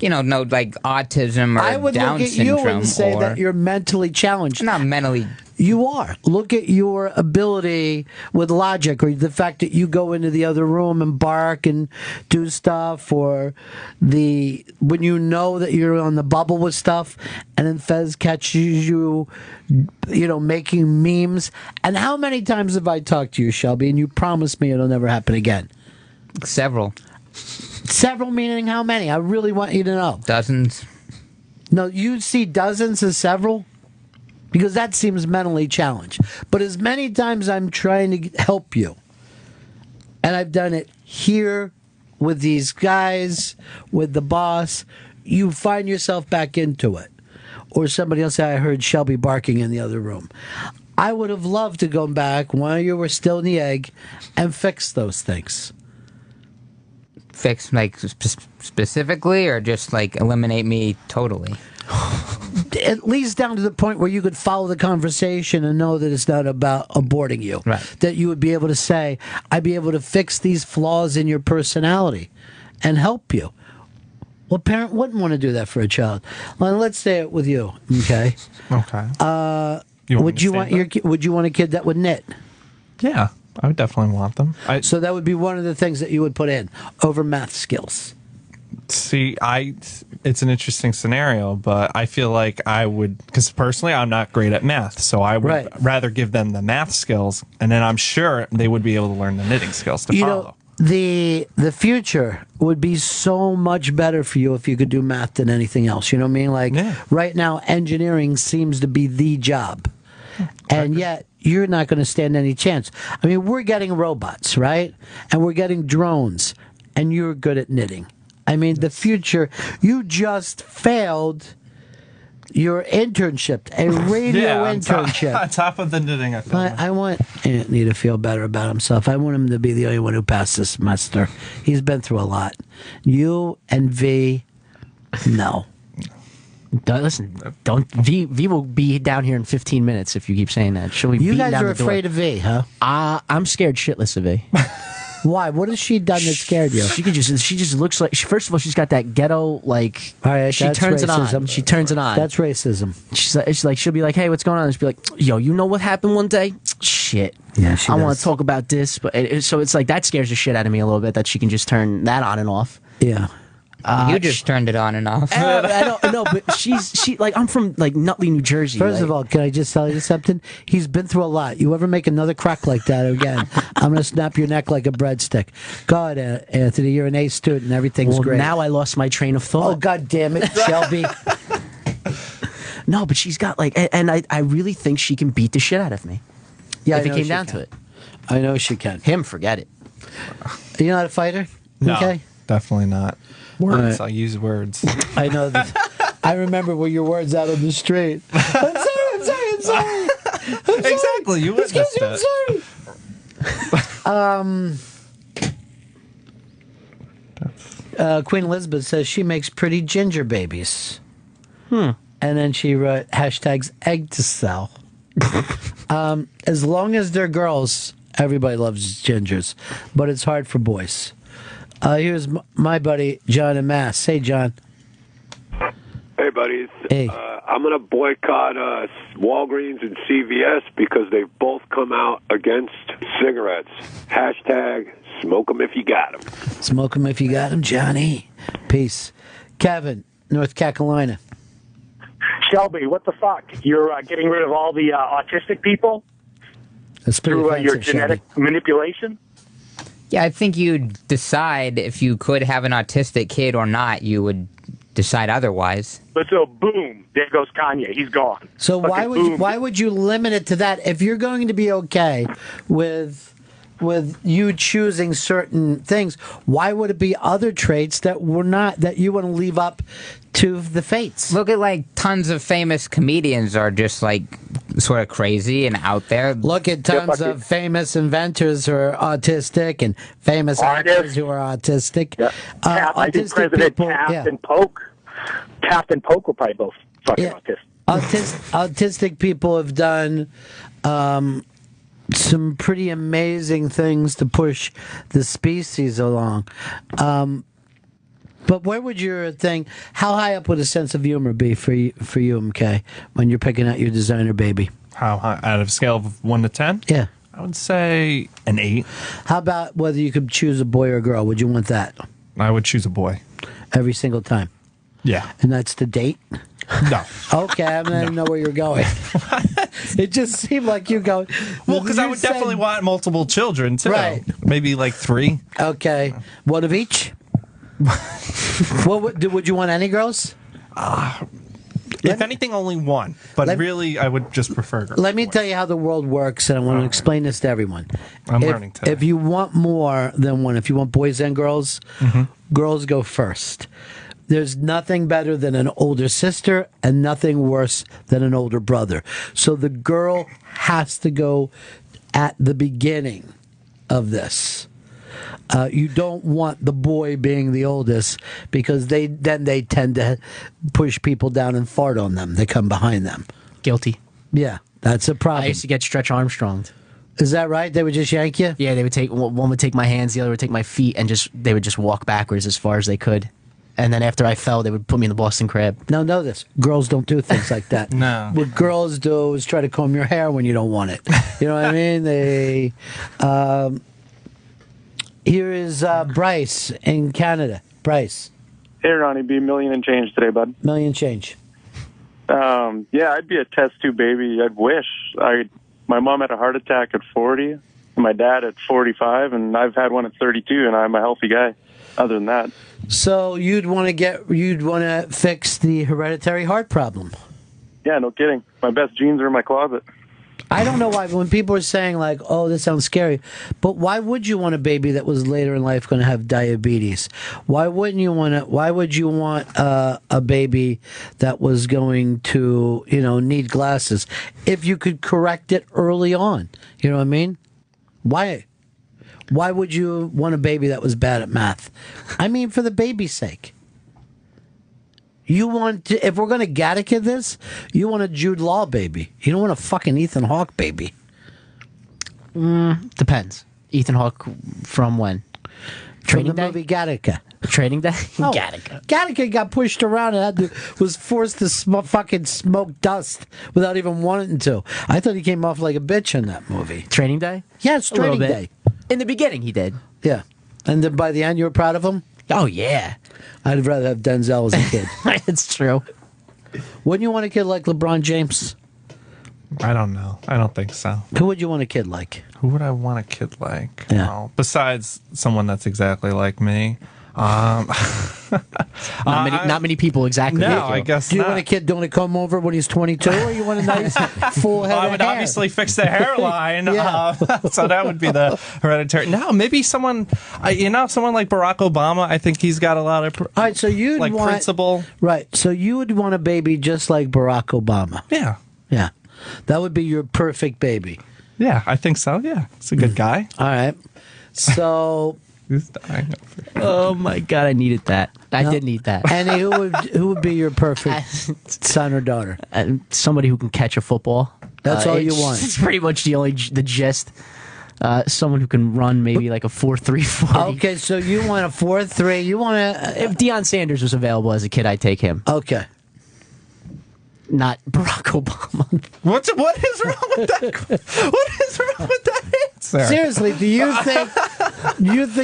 No, like autism or I would Down look at syndrome. you and say or, that you're mentally challenged. Not mentally You are. Look at your ability with logic, or the fact that you go into the other room and bark and do stuff, or when you know that you're on the bubble with stuff, and then Fez catches you, making memes. And how many times have I talked to you, Shelby, and you promised me it'll never happen again? Several. Several meaning how many? I really want you to know. Dozens. No, you see dozens as several? Because that seems mentally challenged. But as many times I'm trying to help you, and I've done it here with these guys, with the boss, you find yourself back into it. Or somebody else say, I heard Shelby barking in the other room. I would have loved to go back while you were still in the egg and fix those things. Fix, like, specifically, or just, like, eliminate me totally? At least down to the point where you could follow the conversation and know that it's not about aborting you. Right. That you would be able to say, I'd be able to fix these flaws in your personality and help you. Well, a parent wouldn't want to do that for a child. Well, let's say it with you, okay? Okay. Would you want a kid that would knit? Yeah, I would definitely want them. So that would be one of the things that you would put in over math skills. See, it's an interesting scenario, but I feel like I would, because personally I'm not great at math, so I would rather give them the math skills, and then I'm sure they would be able to learn the knitting skills to follow. The future would be so much better for you if you could do math than anything else. You know what I mean? Like right now, engineering seems to be the job, and yet you're not going to stand any chance. I mean, we're getting robots, right? And we're getting drones, and you're good at knitting. I mean, the future, you just failed your internship, a radio internship. On top of the knitting, I want Anthony to feel better about himself. I want him to be the only one who passed this semester. He's been through a lot. You and V, no. Listen, don't V will be down here in 15 minutes if you keep saying that. She'll be you beating guys down are the door. afraid of V, huh? I'm scared shitless of V. Why? What has she done that scared you? She just looks like. First of all, she's got that ghetto like. All right, she turns racism. it on. She turns it on. That's racism. She's like she'll be like, hey, what's going on? And she'll be like, yo, you know what happened one day? Shit. Yeah, she I does. want to talk about this, but so it's like that scares the shit out of me a little bit that she can just turn that on and off. Yeah. You just turned it on and off. I don't know, but she like I'm from like Nutley, New Jersey. First of all, can I just tell you something? He's been through a lot. You ever make another crack like that again, I'm gonna snap your neck like a breadstick. God, Anthony, you're an A student. Everything's great. Now I lost my train of thought. Oh, God damn it, Shelby. No, but she's got like, and I really think she can beat the shit out of me. Yeah, if it came down to it. I know she can. Him, forget it. You're not a fighter? No, okay. definitely not. Words. I use words. I know that. I remember where your words out on the street. I'm sorry. Exactly. You witnessed it. I'm sorry. Queen Elizabeth says she makes pretty ginger babies. And then she wrote hashtags egg to sell. As long as they're girls, everybody loves gingers, but it's hard for boys. Here's my buddy John in Mass. Hey, John. Hey, buddies. Hey. I'm going to boycott Walgreens and CVS because they've both come out against cigarettes. Hashtag smoke 'em if you got 'em. Smoke 'em if you got 'em, Johnny. Peace. Kevin, North Carolina. Shelby, what the fuck? You're getting rid of all the autistic people That's pretty through your offensive, genetic manipulation? Yeah, I think you'd decide if you could have an autistic kid or not. You would decide otherwise. But so, boom, there goes Kanye. He's gone. So Fucking why would you limit it to that if you're going to be okay with you choosing certain things? Why would it be other traits that you want to leave up to the fates? Look at like tons of famous comedians are just like sort of crazy and out there. Look at tons of famous inventors who are autistic and famous actors who are autistic. Yeah. I think President Taft and Polk. Taft and Polk were probably both fucking autistic. Autistic people have done some pretty amazing things to push the species along. But where would your thing? How high up would a sense of humor be for you, MK, when you're picking out your designer baby? How high? Out of a scale of 1 to 10? Yeah. I would say an 8. How about whether you could choose a boy or a girl? Would you want that? I would choose a boy. Every single time? Yeah. And that's the date? No. Okay, I didn't know where you're going. It just seemed like you go. Well, because I would definitely want multiple children, too. Right. Maybe like 3. Okay. One of each? Would you want any girls? If anything, only 1. But really, I would just prefer girls. Let me tell you how the world works, and I want to explain this to everyone. I'm learning today. If you want more than one, if you want boys and girls, girls go first. There's nothing better than an older sister and nothing worse than an older brother. So the girl has to go at the beginning of this. You don't want the boy being the oldest because they tend to push people down and fart on them. They come behind them. Guilty. Yeah, that's a problem. I used to get Stretch Armstronged. Is that right? They would just yank you? Yeah, they would take one would take my hands, the other would take my feet, and they would just walk backwards as far as they could. And then after I fell, they would put me in the Boston Crab. Now know this: girls don't do things like that. No. What girls do is try to comb your hair when you don't want it. You know what I mean? They. Here is Bryce in Canada. Bryce. Hey, Ronnie, be a million and change today, bud. Million change. Yeah, I'd be a test tube baby. I'd wish. My mom had a heart attack at 40, and my dad at 45, and I've had one at 32, and I'm a healthy guy. Other than that. So you'd want to fix the hereditary heart problem. Yeah, no kidding. My best genes are in my closet. I don't know why, but when people are saying like, "Oh, this sounds scary," but why would you want a baby that was later in life going to have diabetes? Why wouldn't you want to? Why would you want a baby that was going to, need glasses if you could correct it early on? You know what I mean? Why? Why would you want a baby that was bad at math? I mean, for the baby's sake. You want to, if we're going to Gattaca this, you want a Jude Law baby. You don't want a fucking Ethan Hawke baby. Depends. Ethan Hawke from when? Training Day? Movie Gattaca. Training Day? No, Gattaca. Gattaca got pushed around and was forced to fucking smoke dust without even wanting to. I thought he came off like a bitch in that movie. Training Day? Yes, Training Day. In the beginning, he did. Yeah. And then by the end, you were proud of him? Oh, yeah. I'd rather have Denzel as a kid. It's true. Wouldn't you want a kid like LeBron James? I don't know. I don't think so. Who would you want a kid like? Who would I want a kid like? Yeah. Well, besides someone that's exactly like me. Not many people exactly. No, like you. I guess Do you not. want a kid doing a comb over when he's 22, or you want a nice full head I of would hair? obviously fix the hairline. Yeah. So that would be the hereditary. No, maybe someone, someone like Barack Obama. I think he's got a lot of All right, so you'd want principle. Right, so you would want a baby just like Barack Obama. Yeah. Yeah. That would be your perfect baby. Yeah, I think so. Yeah, it's a good guy. All right. So Who's dying over here? Oh my god, I needed that. I did need that. And who would be your perfect son or daughter? Somebody who can catch a football. That's all you want. It's pretty much the gist. Someone who can run maybe like a 4.3 40. Okay, so you want a 4.3. You want a... If Deion Sanders was available as a kid, I'd take him. Okay. Not Barack Obama. What is wrong with that? What is wrong with that answer? Seriously, do you think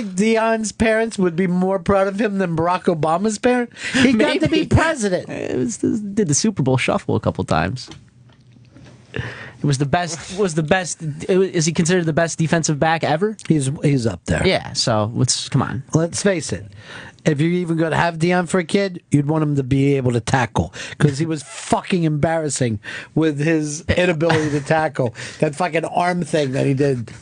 Deion's parents would be more proud of him than Barack Obama's parents? He got to be president. Did the Super Bowl shuffle a couple times. It was the best. Is he considered the best defensive back ever? He's up there. Yeah. So come on. Let's face it. If you're even going to have Deion for a kid, you'd want him to be able to tackle because he was fucking embarrassing with his inability to tackle. That fucking arm thing that he did.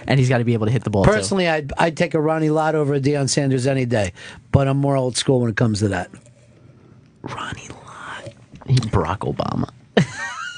And he's got to be able to hit the ball. Personally, I'd take a Ronnie Lott over a Deion Sanders any day, but I'm more old school when it comes to that. Ronnie Lott. Barack Obama.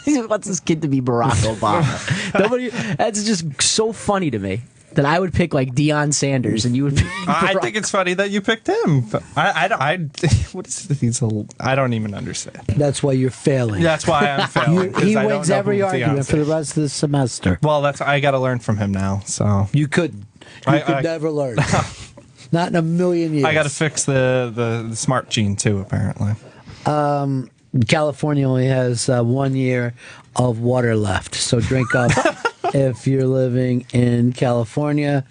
He wants this kid to be Barack Obama. That's just so funny to me. That I would pick like Deion Sanders and you would pick I think it's funny that you picked him. What is he's I don't even understand. That's why you're failing. That's why I'm failing. He wins every argument for the rest of the semester. Well, I got to learn from him now. So you couldn't. You could never learn. Not in a million years. I got to fix the smart gene too. Apparently. California only has 1 year of water left, so drink up if you're living in California.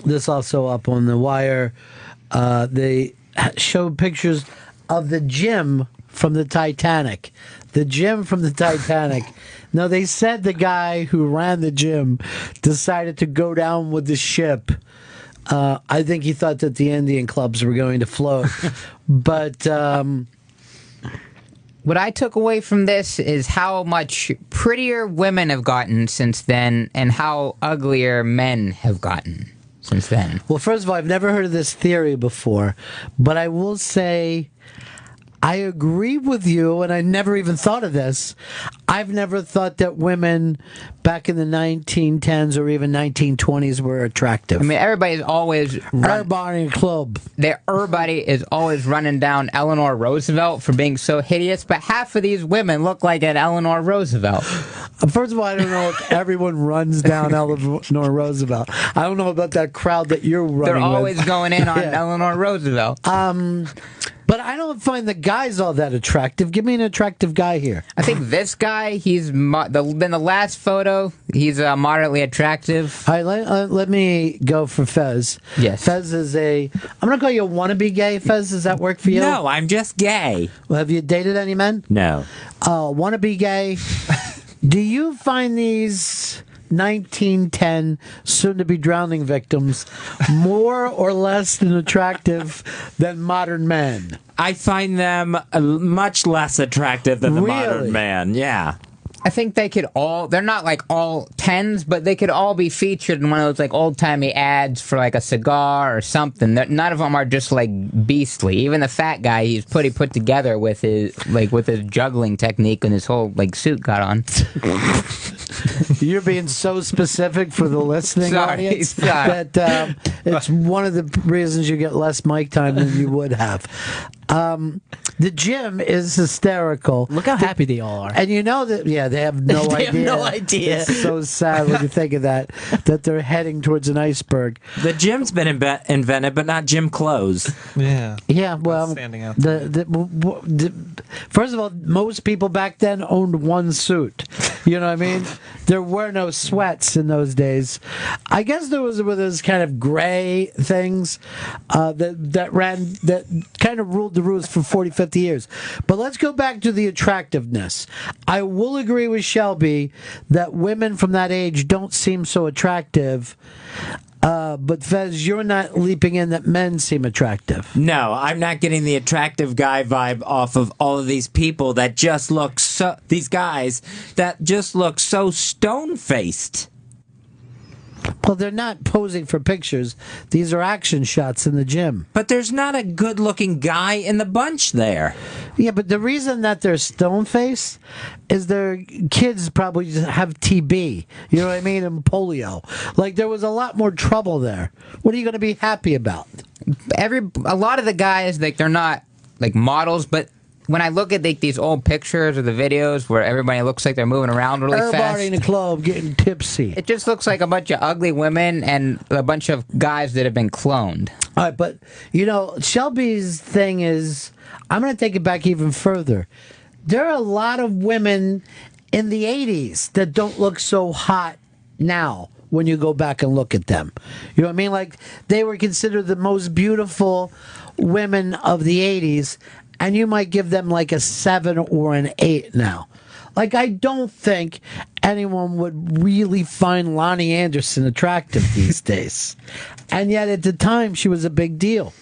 This also up on the wire. They showed pictures of the gym from the Titanic. The gym from the Titanic. Now, they said the guy who ran the gym decided to go down with the ship. I think he thought that the Indian clubs were going to float. But what I took away from this is how much prettier women have gotten since then and how uglier men have gotten since then. Well, first of all, I've never heard of this theory before, but I will say I agree with you, and I never even thought of this. I've never thought that women back in the 1910s or even 1920s were attractive. I mean, everybody's always... Everybody in the club. Everybody is always running down Eleanor Roosevelt for being so hideous, but half of these women look like an Eleanor Roosevelt. First of all, I don't know if everyone runs down Eleanor Roosevelt. I don't know about that crowd that you're running They're always with. going in on Eleanor Roosevelt. But I don't find the guys all that attractive. Give me an attractive guy here. I think this guy, he's in the last photo, he's moderately attractive. All right, let me go for Fez. Yes. Fez is I'm going to call you a wannabe gay, Fez. Does that work for you? No, I'm just gay. Well, have you dated any men? No. Wannabe gay. Do you find these 1910 soon-to-be drowning victims more or less than attractive than modern men? I find them much less attractive than the modern man. Yeah. I think they could they're not like all 10s, but they could all be featured in one of those like old-timey ads for like a cigar or something. None of them are just like beastly. Even the fat guy, he's pretty put together with his juggling technique and his whole like suit got on. You're being so specific for the listening audience that it's one of the reasons you get less mic time than you would have. The gym is hysterical. Look how happy they all are. And you know that, they have no idea. They have no idea. It's so sad when you think of that they're heading towards an iceberg. The gym's been invented, but not gym clothes. Yeah. Yeah, well, standing out. First of all, most people back then owned one suit. You know what I mean? There were no sweats in those days. I guess there was those kind of gray things that kind of ruled the roost for 40, 50 years. But let's go back to the attractiveness. I will agree with Shelby that women from that age don't seem so attractive. But Fez, you're not leaping in that men seem attractive. No, I'm not getting the attractive guy vibe off of all of these people that just look these guys that just look so stone-faced. Well, they're not posing for pictures. These are action shots in the gym. But there's not a good-looking guy in the bunch there. Yeah, but the reason that they're stone-faced is their kids probably just have TB. You know what I mean? And polio. Like, there was a lot more trouble there. What are you going to be happy about? A lot of the guys, like, they're not, like, models, but when I look at like these old pictures or the videos where everybody looks like they're moving around really fast. Everybody in the club getting tipsy. It just looks like a bunch of ugly women and a bunch of guys that have been cloned. All right, but, Shelby's thing is, I'm going to take it back even further. There are a lot of women in the 80s that don't look so hot now when you go back and look at them. You know what I mean? Like, they were considered the most beautiful women of the 80s, and you might give them like a 7 or an 8 now. Like, I don't think anyone would really find Lonnie Anderson attractive these days. And yet, at the time, she was a big deal.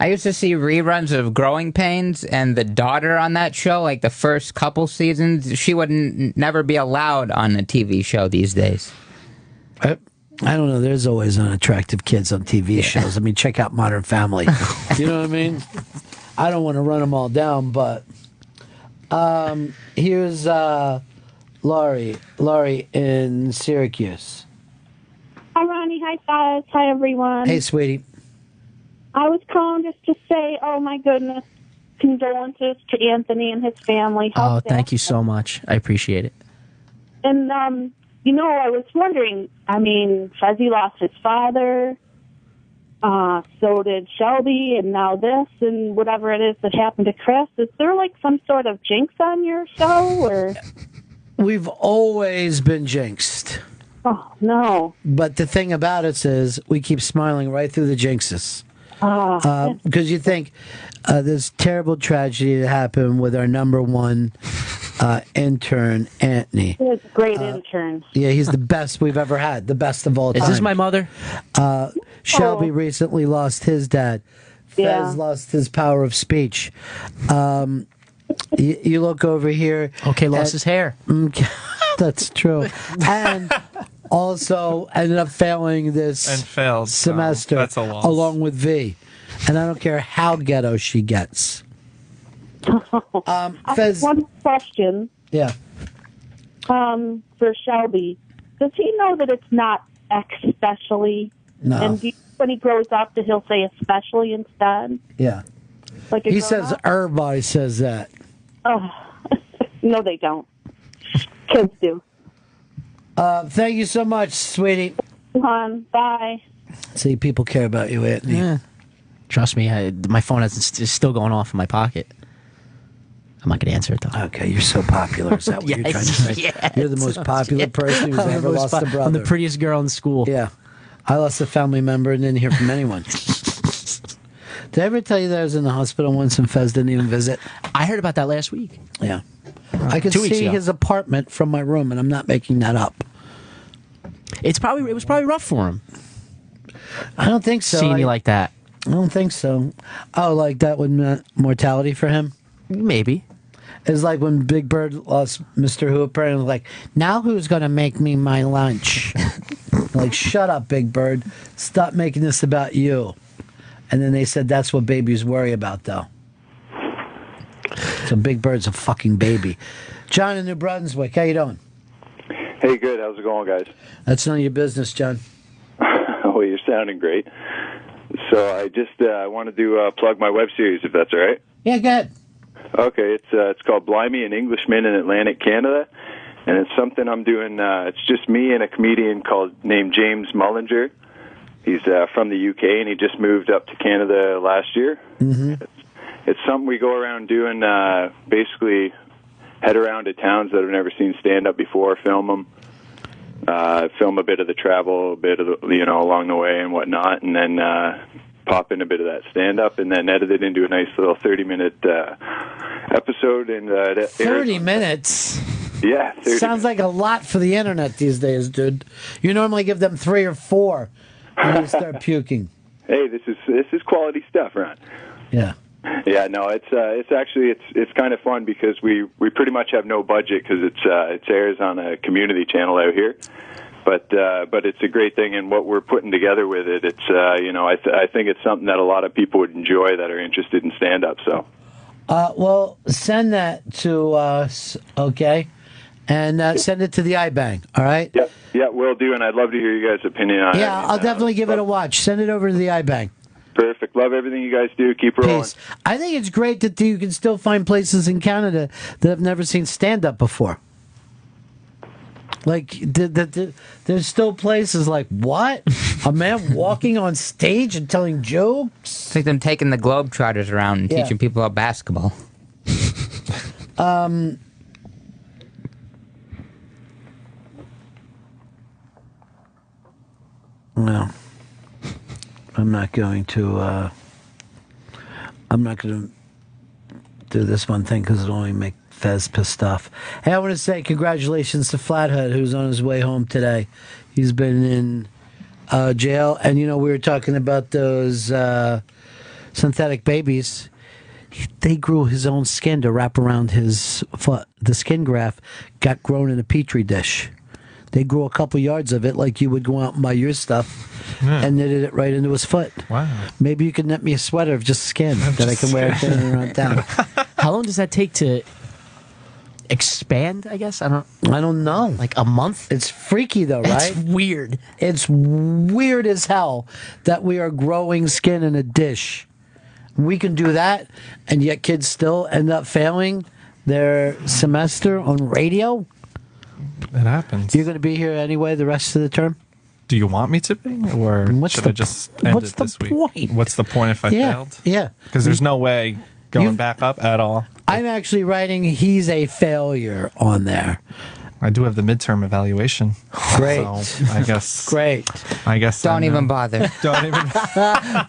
I used to see reruns of Growing Pains, and the daughter on that show, like the first couple seasons, she would never be allowed on a TV show these days. I don't know. There's always unattractive kids on TV shows. I mean, check out Modern Family. You know what I mean? I don't want to run them all down, but here's Laurie in Syracuse. Hi, Ronnie. Hi, Faz. Hi, everyone. Hey, sweetie. I was calling just to say, oh, my goodness, condolences to Anthony and his family. Oh, thank you so much. I appreciate it. And, I was wondering, Fuzzy lost his father. So did Shelby, and now this, and whatever it is that happened to Chris. Is there like some sort of jinx on your show, or? We've always been jinxed. Oh, no. But the thing about it is we keep smiling right through the jinxes. Because you think this terrible tragedy that happened with our number one intern, Anthony. He's a great intern. Yeah, he's the best we've ever had, the best of all time. Is this my mother? Shelby recently lost his dad. Yeah. Fez lost his power of speech. You look over here. Okay, lost his hair. That's true. And also ended up failing this And failed, so semester that's a loss. along with V. And I don't care how ghetto she gets. Fez, One question yeah. for Shelby. Does he know that it's not especially? No. And when he grows up, that he'll say especially instead? Yeah. Like a He grown says, up? everybody says that. Oh, no, they don't. Kids do. Thank you so much, sweetie. Bye. See, people care about you, Anthony. Yeah. Trust me, my phone is still going off in my pocket. I'm not going to answer it, though. Okay, you're so popular. Is that what you're trying to say? Yes. You're the most popular person who's I'm the ever most lost a brother. I'm the prettiest girl in school. Yeah. I lost a family member and didn't hear from anyone. Did I ever tell you that I was in the hospital once and Fez didn't even visit? I heard about that last week. Yeah. I could 2 weeks see ago. his apartment from my room, and I'm not making that up. It was probably rough for him. I don't think so. Seeing you like that. I don't think so. Oh, like that would meant mortality for him? Maybe. It's like when Big Bird lost Mr. Hooper and was like, now who's going to make me my lunch? Like, shut up, Big Bird. Stop making this about you. And then they said that's what babies worry about, though. So Big Bird's a fucking baby. John in New Brunswick, how you doing? Hey, good. How's it going, guys? That's none of your business, John. Oh, you're sounding great. So I just wanted to plug my web series, if that's all right. Yeah, go ahead. Okay, it's called Blimey, an Englishman in Atlantic Canada, and it's something I'm doing. It's just me and a comedian named James Mullinger. He's from the UK, and he just moved up to Canada last year. Mm-hmm. It's something we go around doing, basically head around to towns that have never seen stand-up before, film them, film a bit of the travel, a bit of the, along the way and whatnot, and then pop in a bit of that stand-up, and then edit it into a nice little 30-minute episode. And 30 minutes? Yeah, 30 Sounds like a lot for the internet these days, dude. You normally give them 3 or 4 when you start puking. Hey, this is quality stuff, Ron. Yeah. Yeah, no, it's actually it's kind of fun because we pretty much have no budget because it airs on a community channel out here, but it's a great thing, and what we're putting together with it, it's I think it's something that a lot of people would enjoy that are interested in stand up. So, well, send that to us, okay, and send it to the iBang, all right? Yeah, will do, and I'd love to hear you guys' opinion on it. Yeah, I'll definitely give it a watch. Send it over to the iBang. Perfect. Love everything you guys do. Keep rolling. Peace. I think it's great that you can still find places in Canada that have never seen stand-up before. Like, there's still places like, what? A man walking on stage and telling jokes? It's like them taking the Globetrotters around and teaching people about basketball. No. I'm not going to do this one thing because it'll only make Fez pissed off. Hey, I want to say congratulations to Flathead, who's on his way home today. He's been in jail, and we were talking about those synthetic babies. They grew his own skin to wrap around his foot. The skin graft got grown in a petri dish. They grew a couple yards of it like you would go out and buy your stuff and knitted it right into his foot. Wow. Maybe you could knit me a sweater of just skin that I can wear carrying around town. How long does that take to expand, I guess? I don't know. Like a month? It's freaky though, right? It's weird. It's weird as hell that we are growing skin in a dish. We can do that, and yet kids still end up failing their semester on radio. It happens. You're going to be here anyway the rest of the term? Do you want me to be, or should I just end it this week? What's the point if I failed? Yeah. Because there's no way going back up at all. I'm actually writing he's a failure on there. I do have the midterm evaluation. Great. So I guess. Great. I guess. Don't even bother. Don't even.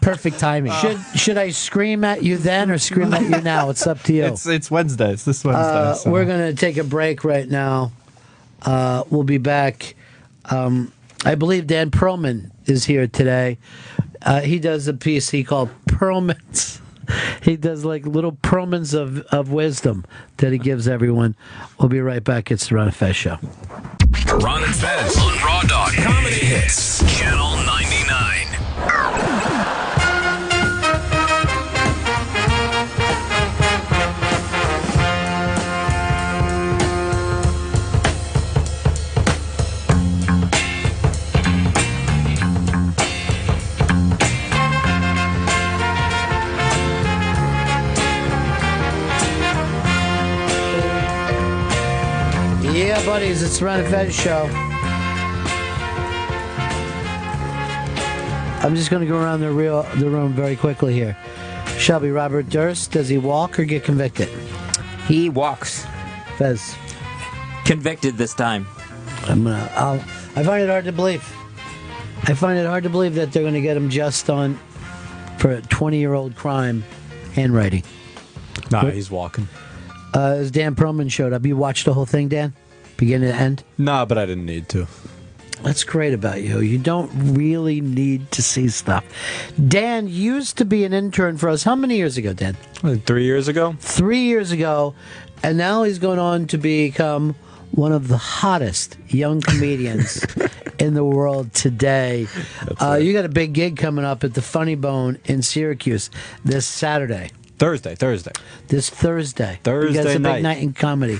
Perfect timing. Should I scream at you then or scream at you now? It's up to you. It's Wednesday. It's this Wednesday. So. We're going to take a break right now. We'll be back. I believe Dan Perlman is here today. He does a piece he called Perlman's. He does like little Perlmans of wisdom that he gives everyone. We'll be right back. It's the Ron and Fez Show. Ron and Fez on Raw Dog Comedy Hits, Channel 99. Yeah, buddies, it's the Ron and Fez Show. I'm just going to go around the room very quickly here. Shelby, Robert Durst, does he walk or get convicted? He walks. Fez. Convicted this time. I find it hard to believe. I find it hard to believe that they're going to get him just on for a 20-year-old crime, handwriting. Nah, he's walking. As Dan Perlman showed up, you watched the whole thing, Dan? Beginning to end? Nah, but I didn't need to. That's great about you. You don't really need to see stuff. Dan used to be an intern for us. How many years ago, Dan? 3 years ago. 3 years ago. And now he's going on to become one of the hottest young comedians in the world today. Right. You got a big gig coming up at the Funny Bone in Syracuse this Saturday. Thursday. This Thursday. Thursday you guys a night. big night in comedy.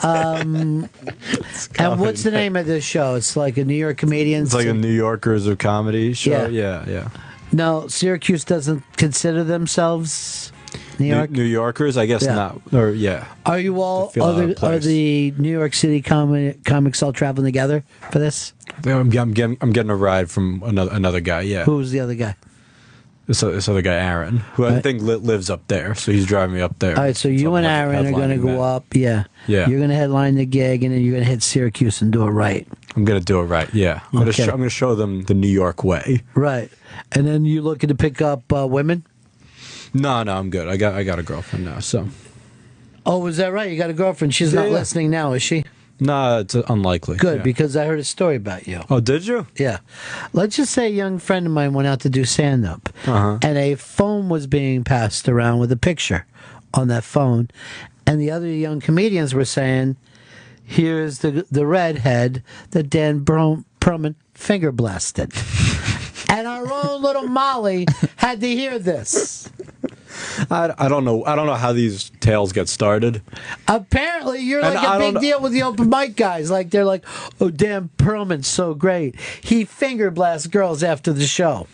And what's the name of this show? It's like a New York comedians. It's like a New Yorkers of comedy show. Yeah. No, Syracuse doesn't consider themselves New York. New Yorkers, I guess not. Or Are you all? Are the New York City comics all traveling together for this? I'm getting a ride from another guy. Yeah. Who's the other guy? This other guy, Aaron, who I think lives up there, so he's driving me up there. All right, so you and Aaron are going to go up. Yeah. You're going to headline the gig, and then you're going to hit Syracuse and do it right. I'm going to do it right. Yeah. I'm going to show them the New York way. Right, and then you looking to pick up women? No, I'm good. I got a girlfriend now. So. Oh, is that right? You got a girlfriend? She's not listening now, is she? Nah, it's unlikely. Good, because I heard a story about you. Oh, did you? Yeah. Let's just say a young friend of mine went out to do stand-up, and a phone was being passed around with a picture on that phone, and the other young comedians were saying, here's the redhead that Dan Perlman finger blasted. And our own little Molly had to hear this. I don't know how these tales get started. Apparently, you're like a big deal with the open mic guys. Like they're like, "Oh, Dan Perlman's so great. He finger blasts girls after the show."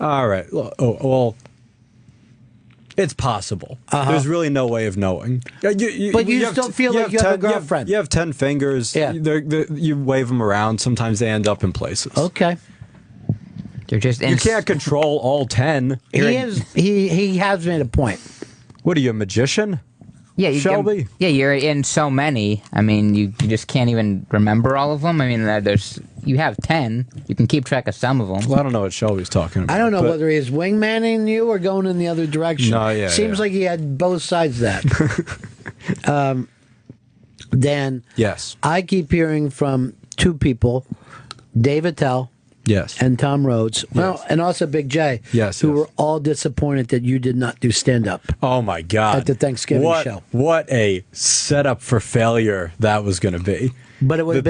All right. Well, it's possible. There's really no way of knowing. But you still feel like you have a girlfriend. You have 10 fingers. Yeah. You wave them around. Sometimes they end up in places. Okay. They're just you can't control all 10. He has made a point. What are you, a magician? Yeah, Shelby? You're in so many. I mean, you just can't even remember all of them. I mean, you have 10. You can keep track of some of them. Well, I don't know what Shelby's talking about. I don't know whether he's wingmanning you or going in the other direction. No, yeah. Seems like he had both sides of that. Dan. Yes. I keep hearing from two people, Dave Attell. Yes. And Tom Rhodes. Well, yes. And also Big J. Yes. Who were all disappointed that you did not do stand-up. Oh, my God. At the Thanksgiving show. What a setup for failure that was going to be. But it would have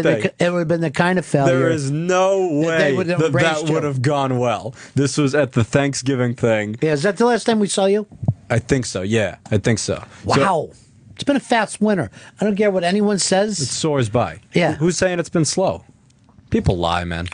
been the kind of failure. There is no way that would have gone well. This was at the Thanksgiving thing. Yeah, is that the last time we saw you? I think so, yeah. I think so. Wow. It's been a fast winter. I don't care what anyone says. It soars by. Yeah. Who's saying it's been slow? People lie, man.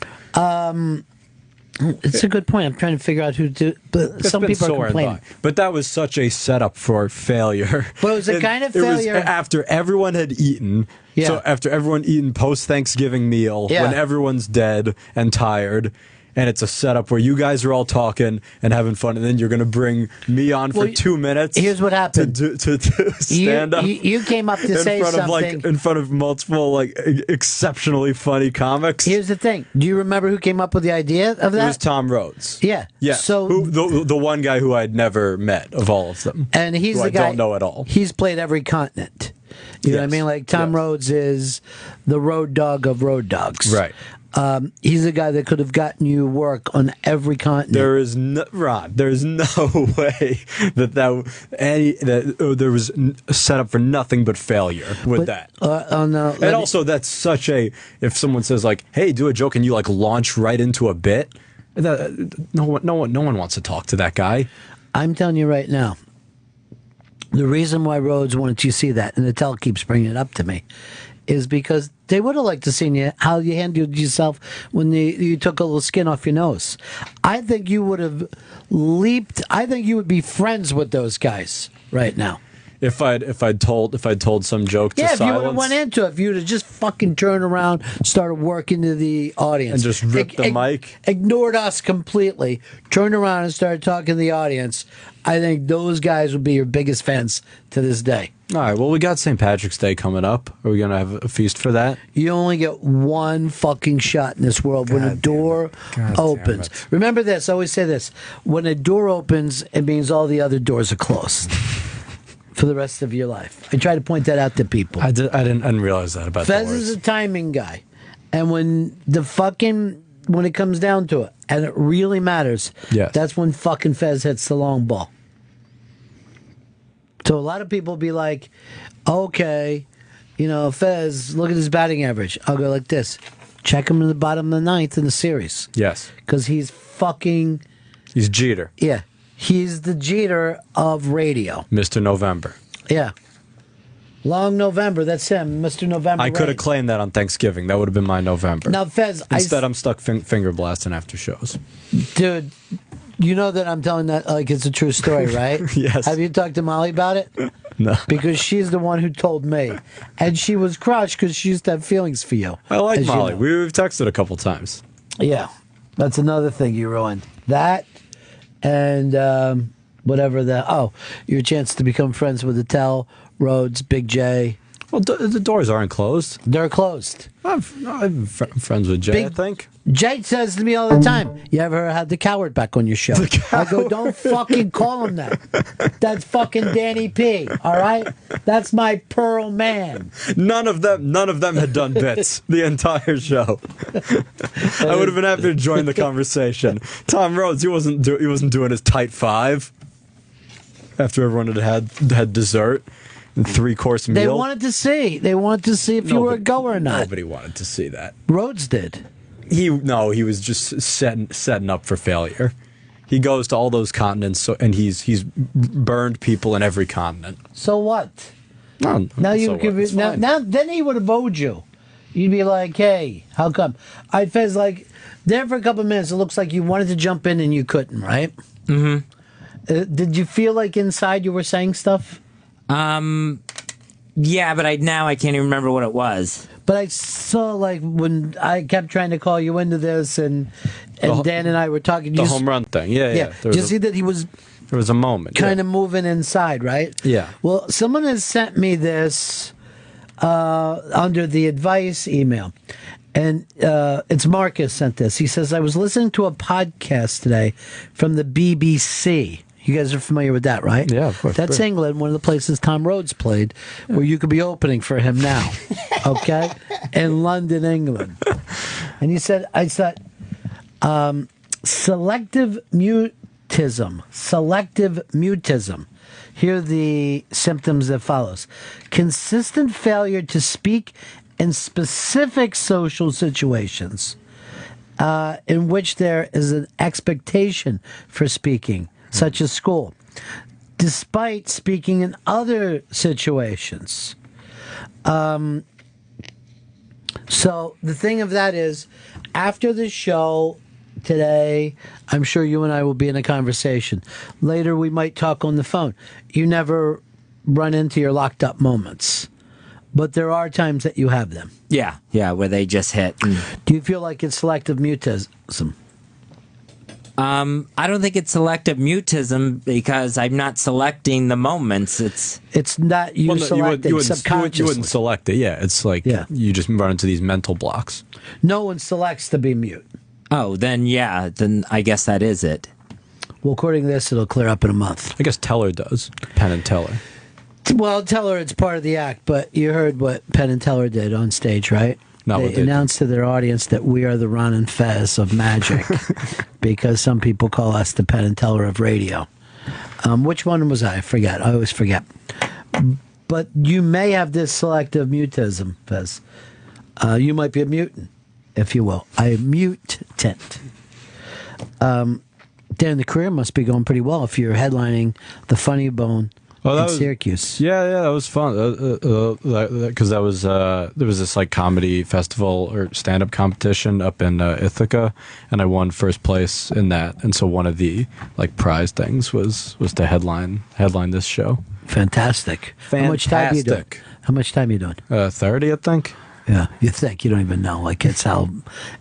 It's a good point. I'm trying to figure out who to do. But It's some been people are sore and complaining. by. But that was such a setup for failure. But it was a kind of failure. It was after everyone had eaten. Yeah. So after everyone eaten post-Thanksgiving meal, Yeah. when everyone's dead and tired, and it's a setup where you guys are all talking and having fun, and then you're going to bring me on for 2 minutes. Here's what happened. To stand up. You came up to in say front something. Of in front of multiple exceptionally funny comics. Here's the thing. Do you remember who came up with the idea of that? It was Tom Rhodes. Yeah. Yeah. So the one guy who I'd never met of all of them. And he's who the I guy. don't know at all. He's played every continent. You know what I mean? Like Tom Rhodes is the road dog of road dogs. Right. He's a guy that could have gotten you work on every continent. There is no Rod. There is no way that there was a setup for nothing but failure with that. And also, that's such a. If someone says like, "Hey, do a joke," and you like launch right into a bit, no one wants to talk to that guy. I'm telling you right now. The reason why Rhodes wanted you to see that, and the tell keeps bringing it up to me, is because they would have liked to see you how you handled yourself when you took a little skin off your nose. I think you would have leaped. I think you would be friends with those guys right now. If I'd told some joke to Yeah, if you would have silence went into it, if you would have just fucking turned around, started working to the audience, and just ripped the mic, ignored us completely, turned around and started talking to the audience, I think those guys would be your biggest fans to this day. All right, well, we got St. Patrick's Day coming up. Are we going to have a feast for that? You only get one fucking shot in this world when a door opens. Remember this, I always say this. When a door opens, it means all the other doors are closed for the rest of your life. I try to point that out to people. I didn't realize that about Fez doors. is a timing guy. And when it comes down to it, and it really matters, that's when fucking Fez hits the long ball. So a lot of people be like, okay, Fez, look at his batting average. I'll go like this. Check him in the bottom of the ninth in the series. Yes. Because he's Jeter. Yeah. He's the Jeter of radio. Mr. November. Yeah. Long November, that's him, Mr. November. I could have claimed that on Thanksgiving. That would have been my November. Now, Fez, Instead, I'm stuck finger blasting after shows. Dude, you know that I'm telling that like it's a true story, right? Yes. Have you talked to Molly about it? No. Because she's the one who told me. And she was crushed because she used to have feelings for you. I like as you Molly. know. We've texted a couple times. Yeah. That's another thing you ruined. That and your chance to become friends with Attell, Rhodes, Big J. Well, the doors aren't closed. They're closed. I'm friends with Jay, I think. Jay says to me all the time, you ever had the coward back on your show? I go, don't fucking call him that. That's fucking Danny P, all right? That's my Perlman. None of them had done bits the entire show. I would have been happy to join the conversation. Tom Rhodes, he wasn't doing his tight five after everyone had dessert. 3-course meal. They wanted to see. If you were a goer or not. Nobody wanted to see that. Rhodes did. He was just setting up for failure. He goes to all those continents, and he's burned people in every continent. So what? No, now you so could what? It's now, fine. now then he would have owed you. You'd be like, hey, how come? I Fez like there for a couple of minutes. It looks like you wanted to jump in and you couldn't, right? Mm-hmm. Did you feel like inside you were saying stuff? Yeah, but I can't even remember what it was. But I saw like when I kept trying to call you into this, and Dan and I were talking. The home run thing, yeah. Did you see that he was? There was a moment, kind of moving inside, right? Yeah. Well, someone has sent me this under the advice email, and it's Marcus sent this. He says, "I was listening to a podcast today from the BBC." You guys are familiar with that, right? Yeah, of course. That's England, one of the places Tom Rhodes played, where you could be opening for him now, okay? In London, England. And he said, selective mutism. Here are the symptoms that follows. Consistent failure to speak in specific social situations in which there is an expectation for speaking, such as school, despite speaking in other situations. So the thing of that is, after the show, today. I'm sure you and I will be in a conversation. Later, we might talk on the phone. You never run into your locked up moments, but there are times that you have them. Yeah, where they just hit. Do you feel like it's selective mutism? I don't think it's selective mutism because I'm not selecting the moments. It's not you selecting subconsciously. You wouldn't select it. Yeah, it's like you just run into these mental blocks. No one selects to be mute. Oh, then I guess that is it. Well, according to this, it'll clear up in a month. I guess Teller does. Penn and Teller. Well, Teller, it's part of the act, but you heard what Penn and Teller did on stage, right? They announced to their audience that we are the Ron and Fez of magic because some people call us the Penn and Teller of radio. Which one was I? I forget. I always forget. But you may have this selective mutism, Fez. You might be a mutant, if you will. A mutant. Dan, the career must be going pretty well if you're headlining the Funny Bone in Syracuse. Yeah, that was fun. Because there was this like comedy festival or stand-up competition up in Ithaca, and I won first place in that. And so one of the like prize things was to headline this show. Fantastic. How much time you doing? 30, I think. Yeah, you think. You don't even know. Like, it's how...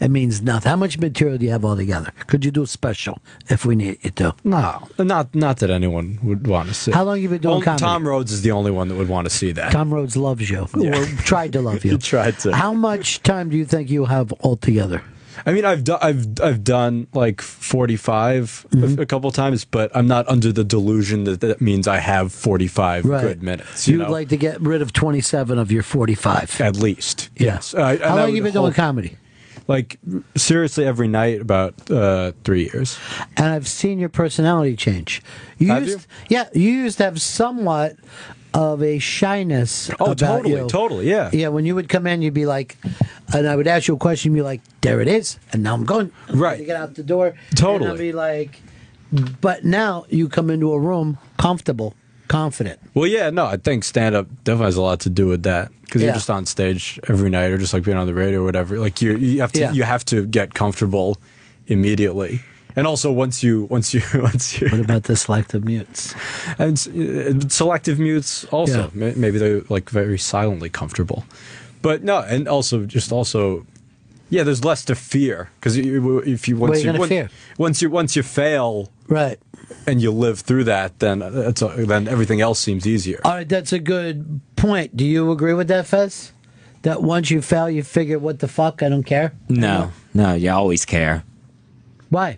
It means nothing. How much material do you have altogether? Could you do a special if we need you to? No, not that anyone would want to see. How long have you been doing comedy? Tom Rhodes is the only one that would want to see that. Tom Rhodes loves you. Yeah. Or tried to love you. He tried to. How much time do you think you have altogether? I mean, I've done like 45 a couple times, but I'm not under the delusion that means I have 45 good minutes. You'd like to get rid of 27 of your 45. At least, yes. How long have you been doing comedy? Like, seriously, every night, about 3 years. And I've seen your personality change. You used to have somewhat of a shyness about you. Totally, yeah. Yeah, when you would come in, you'd be like, and I would ask you a question, you'd be like, there it is, and now I'm going. Right. You get out the door. Totally. And I'd be like, but now you come into a room comfortable, confident. Well, yeah, no, I think stand-up definitely has a lot to do with that. Because you're just on stage every night, or just like being on the radio or whatever. Like, you have to get comfortable immediately. And also, once you What about the selective mutes? And selective mutes also, maybe they're like very silently comfortable. But no, and also, yeah, there's less to fear because once you fail, right, and you live through that, then everything else seems easier. All right, that's a good point. Do you agree with that, Fez? That once you fail, you figure, what the fuck? I don't care. No, you always care. Why?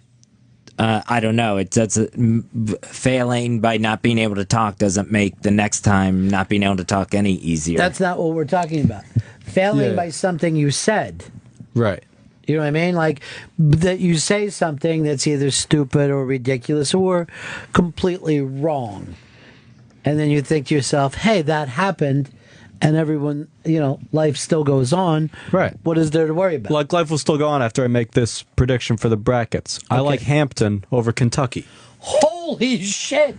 I don't know. Failing by not being able to talk doesn't make the next time not being able to talk any easier. That's not what we're talking about. Failing by something you said. Right. You know what I mean? Like, that you say something that's either stupid or ridiculous or completely wrong. And then you think to yourself, hey, that happened. And everyone, life still goes on. Right. What is there to worry about? Like, life will still go on after I make this prediction for the brackets. Okay. I like Hampton over Kentucky. Holy shit!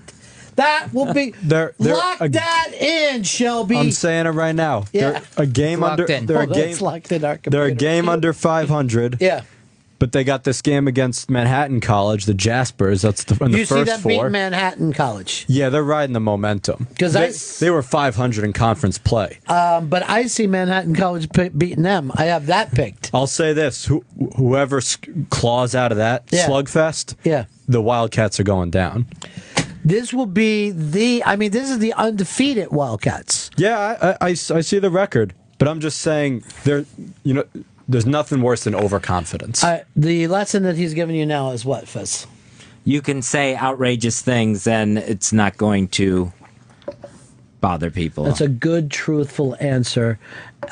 That will be... Lock that in, Shelby. I'm saying it right now. Yeah. They're a game under... They're a game under 500. Yeah. But they got this game against Manhattan College, the Jaspers. That's in the first four. You see them beat Manhattan College. Yeah, they're riding the momentum. Because they were 500 in conference play. But I see Manhattan College beating them. I have that picked. I'll say this: whoever claws out of that slugfest, the Wildcats are going down. This will be this is the undefeated Wildcats. Yeah, I see the record, but I'm just saying there's nothing worse than overconfidence. The lesson that he's giving you now is what, Fizz? You can say outrageous things and it's not going to bother people. That's a good, truthful answer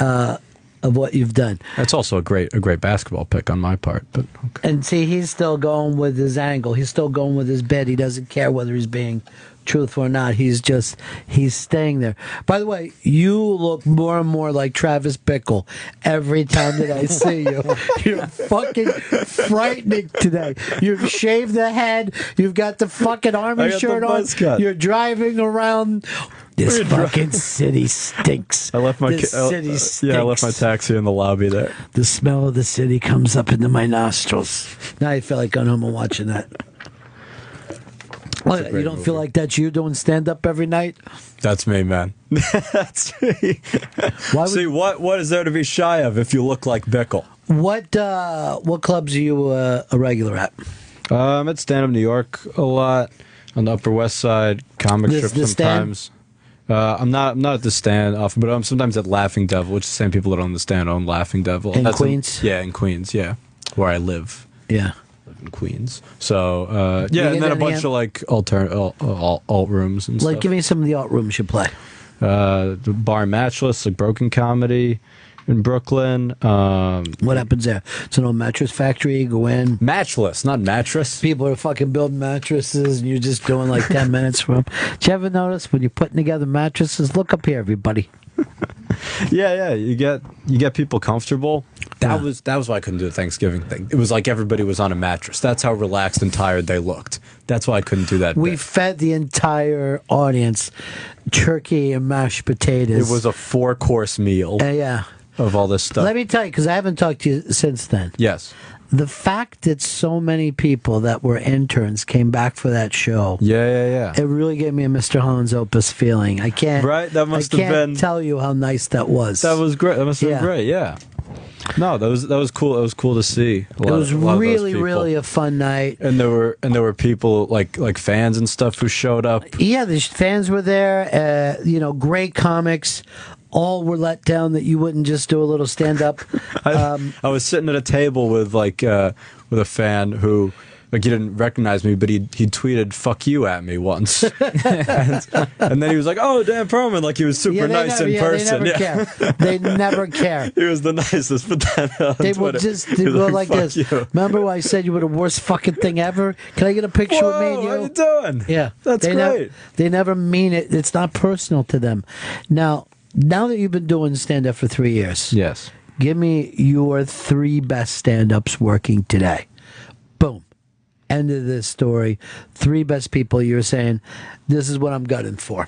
of what you've done. That's also a great basketball pick on my part. But okay. And see, he's still going with his angle. He's still going with his bet. He doesn't care whether he's being truthful or not. He's staying there. By the way, you look more and more like Travis Bickle every time that I see you. You're fucking frightening today. You've shaved the head. You've got the fucking army shirt on. You're driving around. This fucking city stinks. I left my city stinks. I left my taxi in the lobby there. The smell of the city comes up into my nostrils. Now I feel like going home and watching that. What, you don't feel like that's you doing stand up every night? That's me, man. That's me. What is there to be shy of if you look like Bickle? What clubs are you a regular at? I'm at Stand Up New York a lot on the Upper West Side. Comic strip sometimes. I'm not at the Stand often, but I'm sometimes at Laughing Devil, which is the same people that own the Stand own Laughing Devil. In Queens? In Queens, yeah, where I live. Yeah. In Queens. So, and then a bunch of like alt rooms and stuff. Like, give me some of the alt rooms you play. The Bar and Matchless, like Broken Comedy in Brooklyn. What happens there? It's an old mattress factory. You go in. Matchless, not mattress. People are fucking building mattresses, and you're just doing like 10 minutes for them. Did you ever notice when you're putting together mattresses? Look up here, everybody. Yeah. You get people comfortable. That was why I couldn't do the Thanksgiving thing. It was like everybody was on a mattress. That's how relaxed and tired they looked. That's why I couldn't do that. We fed the entire audience turkey and mashed potatoes. It was a 4-course meal. Yeah. Of all this stuff. Let me tell you, because I haven't talked to you since then. Yes. The fact that so many people that were interns came back for that show. Yeah. It really gave me a Mr. Holland's Opus feeling. I can't. Right? That must have been. I can't tell you how nice that was. That was great. That must have been great. Yeah. No, that was cool. It was cool to see. It was really a fun night. And there were people like fans and stuff who showed up. Yeah, the fans were there. Great comics. All were let down that you wouldn't just do a little stand up. I was sitting at a table with a fan who. Like, he didn't recognize me, but he tweeted "fuck you" at me once, and then he was like, "Oh, Dan Perlman," like he was super nice in person. They never care. They never care. He was the nicest, but then they will just go like this. You. Remember when I said you were the worst fucking thing ever? Can I get a picture with me and you? How you doing? Yeah, that's great. They never mean it. It's not personal to them. Now that you've been doing stand up for 3 years, yes, give me your 3 best stand ups working today. Boom. End of this story. 3 best people you're saying, this is what I'm gutting for.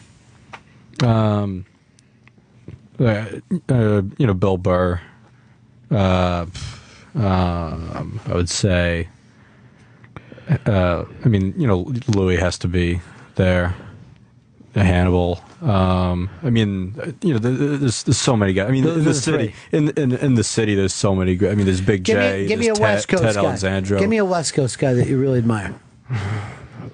Bill Burr. I would say. Louis has to be there. Hannibal. There's so many guys. I mean, in the city, in the city, there's so many. There's Big J. Give me a West Coast Ted guy. Alexandro. Give me a West Coast guy that you really admire.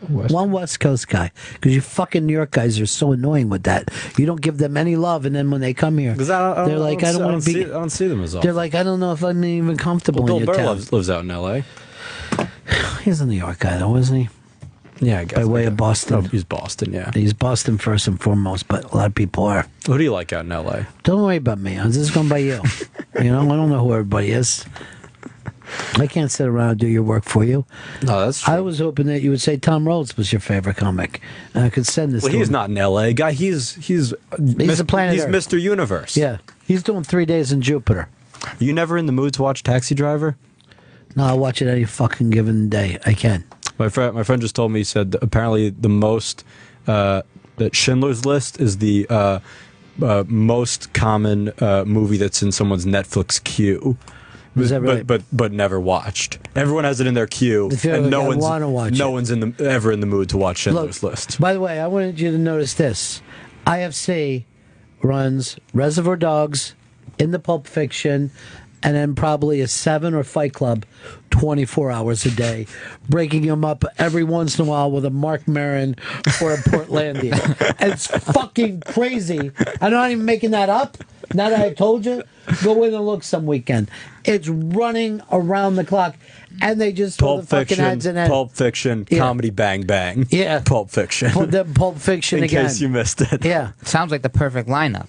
One West Coast guy, because you fucking New York guys are so annoying with that. You don't give them any love, and then when they come here, they're like, I don't want to be. I don't see them as often. They're like, I don't know if I'm even comfortable in your Bill Burr town. lives out in L.A. He's a New York guy, though, isn't he? Yeah, I guess. By way of Boston. Oh, he's Boston, yeah. He's Boston first and foremost, but a lot of people are. Who do you like out in L.A.? Don't worry about me. I'm just going by you. I don't know who everybody is. I can't sit around and do your work for you. No, that's true. I was hoping that you would say Tom Rhodes was your favorite comic. And I could send this to him. He's not an L.A. guy. He's a planet He's Earth. Mr. Universe. Yeah. He's doing 3 days in Jupiter. Are you never in the mood to watch Taxi Driver? No, I watch it any fucking given day. I can. My friend just told me, he said that apparently the most that Schindler's List is the most common movie that's in someone's Netflix queue. Is that right? But never watched. Everyone has it in their queue, and no one's ever in the mood to watch Schindler's List. By the way, I wanted you to notice this: IFC runs Reservoir Dogs, In the Pulp Fiction, and then probably a 7 or Fight Club 24 hours a day, breaking them up every once in a while with a Mark Maron or a Portlandia. It's fucking crazy. I'm not even making that up. Now that I've told you, go in and look some weekend. It's running around the clock, and they just throw the fucking ads in it. Pulp Fiction, Comedy Bang Bang. Yeah. Pulp Fiction. Pulp Fiction again. In case you missed it. Yeah. Sounds like the perfect lineup.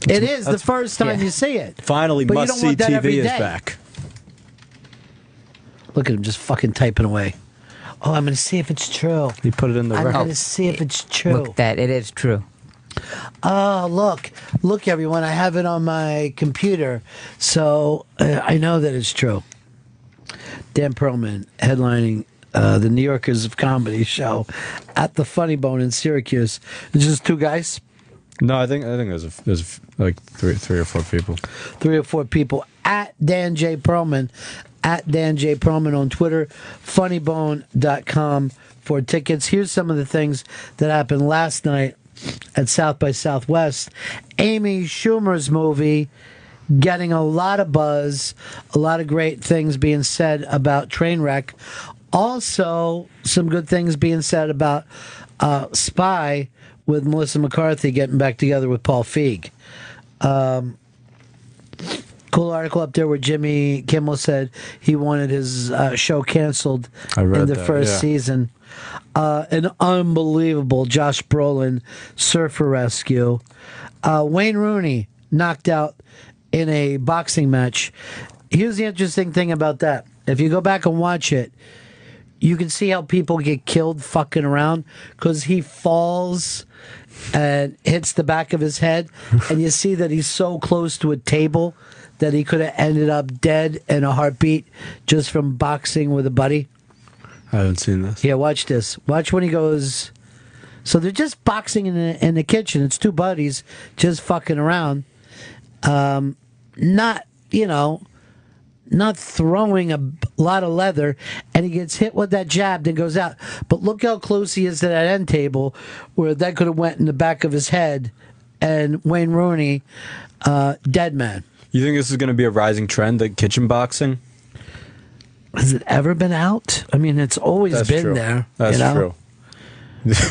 It is the first time you see it. Finally, But you Must don't See want that TV every is day. back. Look at him just fucking typing away. Oh, I'm going to see if it's true. You put it in the I'm record. going to see if it's true. Look, that it is true. Oh, look, everyone! I have it on my computer, so I know that it's true. Dan Perlman headlining the New Yorkers of Comedy show at the Funny Bone in Syracuse. It's just two guys. No, I think there's like three or four people. 3 or 4 people at Dan J. Perlman, at Dan J. Perlman on Twitter, funnybone.com for tickets. Here's some of the things that happened last night at South by Southwest. Amy Schumer's movie getting a lot of buzz, a lot of great things being said about Trainwreck. Also, some good things being said about Spy with Melissa McCarthy getting back together with Paul Feig. Cool article up there where Jimmy Kimmel said he wanted his show canceled in the first season. An unbelievable Josh Brolin surfer rescue. Wayne Rooney knocked out in a boxing match. Here's the interesting thing about that. If you go back and watch it, you can see how people get killed fucking around because he falls and hits the back of his head, and you see that he's so close to a table that he could have ended up dead in a heartbeat just from boxing with a buddy. I haven't seen this. Yeah, watch this. Watch when he goes. So they're just boxing in the kitchen. It's two buddies just fucking around. Not throwing a lot of leather, and he gets hit with that jab and goes out. But look how close he is to that end table where that could have went in the back of his head, and Wayne Rooney, dead man. You think this is going to be a rising trend, like kitchen boxing? Has it ever been out? I mean, it's always been true. there. That's true.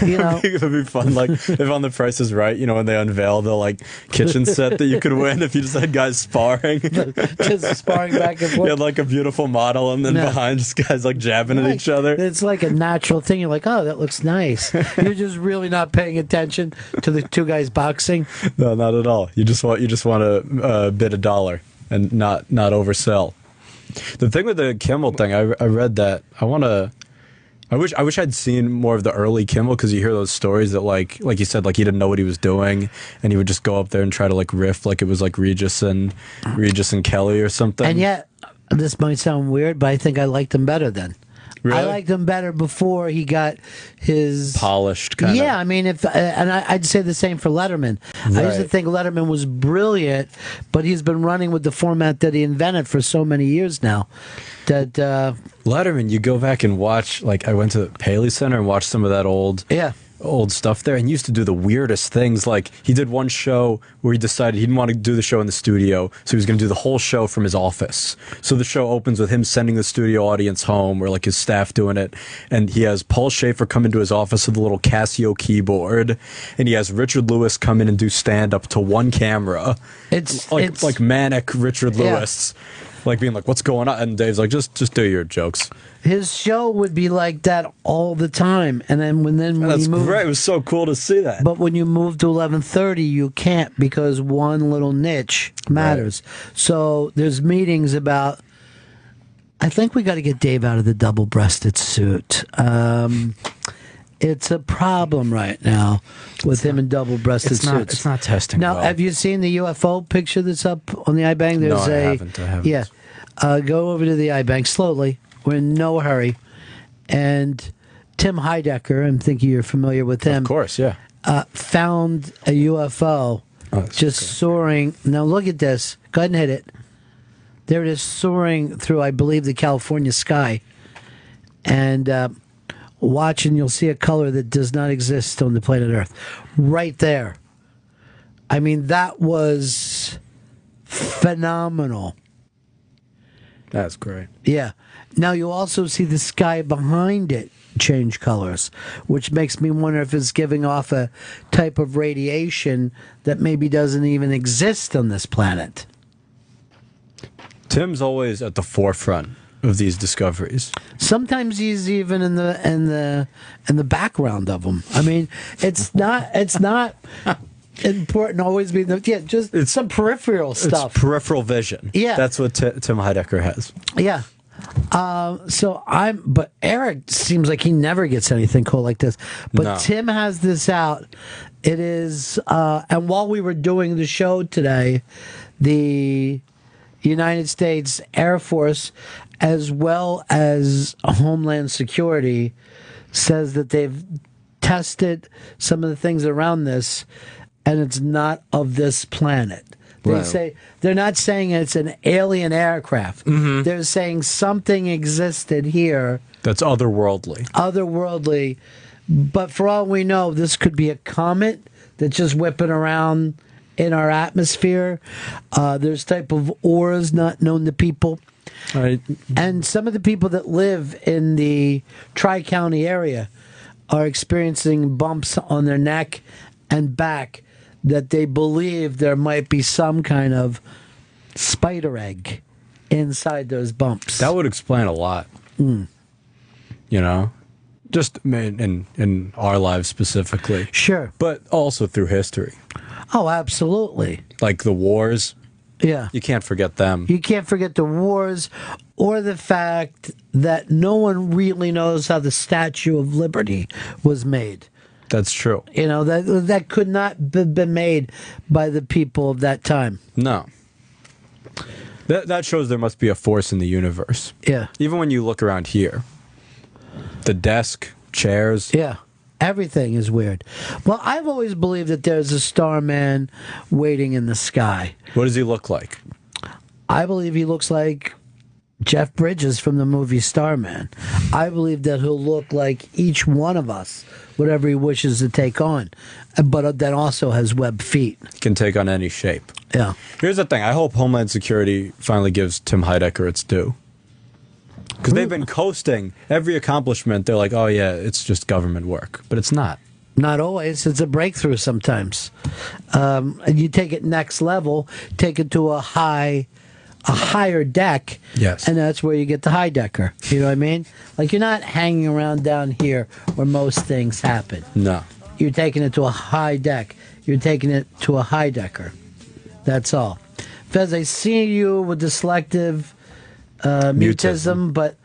You know, I think it would be fun, like if on The Price is Right, when they unveil the like kitchen set that you could win if you just had guys sparring, just sparring back and forth. You had like a beautiful model, and then behind just guys like jabbing at each other. It's like a natural thing. You're like, oh, that looks nice. You're just really not paying attention to the two guys boxing. No, not at all. You just want to bid $1 and not oversell. The thing with the Kimmel thing, I read that I wish I'd seen more of the early Kimmel, because you hear those stories that like you said, like he didn't know what he was doing, and he would just go up there and try to like riff like it was like Regis and Kelly or something. And yet, this might sound weird, but I think I liked him better then. Really? I liked him better before he got his polished kind of. Yeah, I mean, I'd say the same for Letterman. I used to think Letterman was brilliant, but he's been running with the format that he invented for so many years now. That Letterman, you go back and watch. Like I went to the Paley Center and watched some of that old stuff there, and he used to do the weirdest things. Like he did one show where he decided he didn't want to do the show in the studio, so he was going to do the whole show from his office. So the show opens with him sending the studio audience home, or like his staff doing it, and he has Paul Schaefer come into his office with a little Casio keyboard, and he has Richard Lewis come in and do stand up to one camera. It's like manic Richard Lewis. Like being like, what's going on? And Dave's like, just do your jokes. His show would be like that all the time, and then when that's you moved, great. It was so cool to see that. But when you move to 11:30, you can't, because one little niche matters. Right. So there's meetings about. I think we got to get Dave out of the double-breasted suit. It's a problem right now with him in double-breasted suits. It's not testing. Now, well. have you seen the UFO picture that's up on the iBank? No, I haven't. Yeah. Go over to the iBank slowly. We're in no hurry. And Tim Heidecker, I'm thinking you're familiar with him. Of course, yeah. Found a UFO just soaring. Now, look at this. Go ahead and hit it. There it is, soaring through, I believe, the California sky. And watch, and you'll see a color that does not exist on the planet Earth. Right there. I mean, that was phenomenal. That's great. Yeah. Now you also see the sky behind it change colors, which makes me wonder if it's giving off a type of radiation that maybe doesn't even exist on this planet. Tim's always at the forefront of these discoveries. Sometimes he's even in the background of them. I mean, it's not important to always be it's some peripheral stuff. It's peripheral vision. Yeah, that's what Tim Heidecker has. Yeah, But Eric seems like he never gets anything cool like this. But No. Tim has this out. It is, and while we were doing the show today, the United States Air Force, as well as Homeland Security, says that they've tested some of the things around this, and it's not of this planet. They Right. say they're not saying it's an alien aircraft. They're saying something existed here, That's otherworldly. otherworldly. But for all we know, this could be a comet that's just whipping around in our atmosphere. There's type of auras not known to people. Right. And some of the people that live in the Tri-County area are experiencing bumps on their neck and back that they believe there might be some kind of spider egg inside those bumps. That would explain a lot. Mm. You know? Just in our lives specifically. Sure. But also through history. Oh, absolutely. Like the wars. Yeah. You can't forget them. You can't forget the wars or the fact that no one really knows how the Statue of Liberty was made. That's true. You know, that could not have been made by the people of that time. No. That shows there must be a force in the universe. Yeah. Even when you look around here. The desk, chairs. Yeah. Everything is weird. Well, I've always believed that there's a starman waiting in the sky. What does he look like? I believe he looks like Jeff Bridges from the movie Starman. I believe that he'll look like each one of us, whatever he wishes to take on, but that also has webbed feet. Can take on any shape. Yeah. Here's the thing. I hope Homeland Security finally gives Tim Heidecker its due. Because they've been coasting every accomplishment. They're like, oh, yeah, it's just government work. But it's not. Not always. It's a breakthrough sometimes. And you take it next level, take it to a higher deck. Yes. And that's where you get the high decker. You know what I mean? Like you're not hanging around down here where most things happen. No. You're taking it to a high deck. You're taking it to a high decker. That's all. Fez, I see you with the selective mutism, but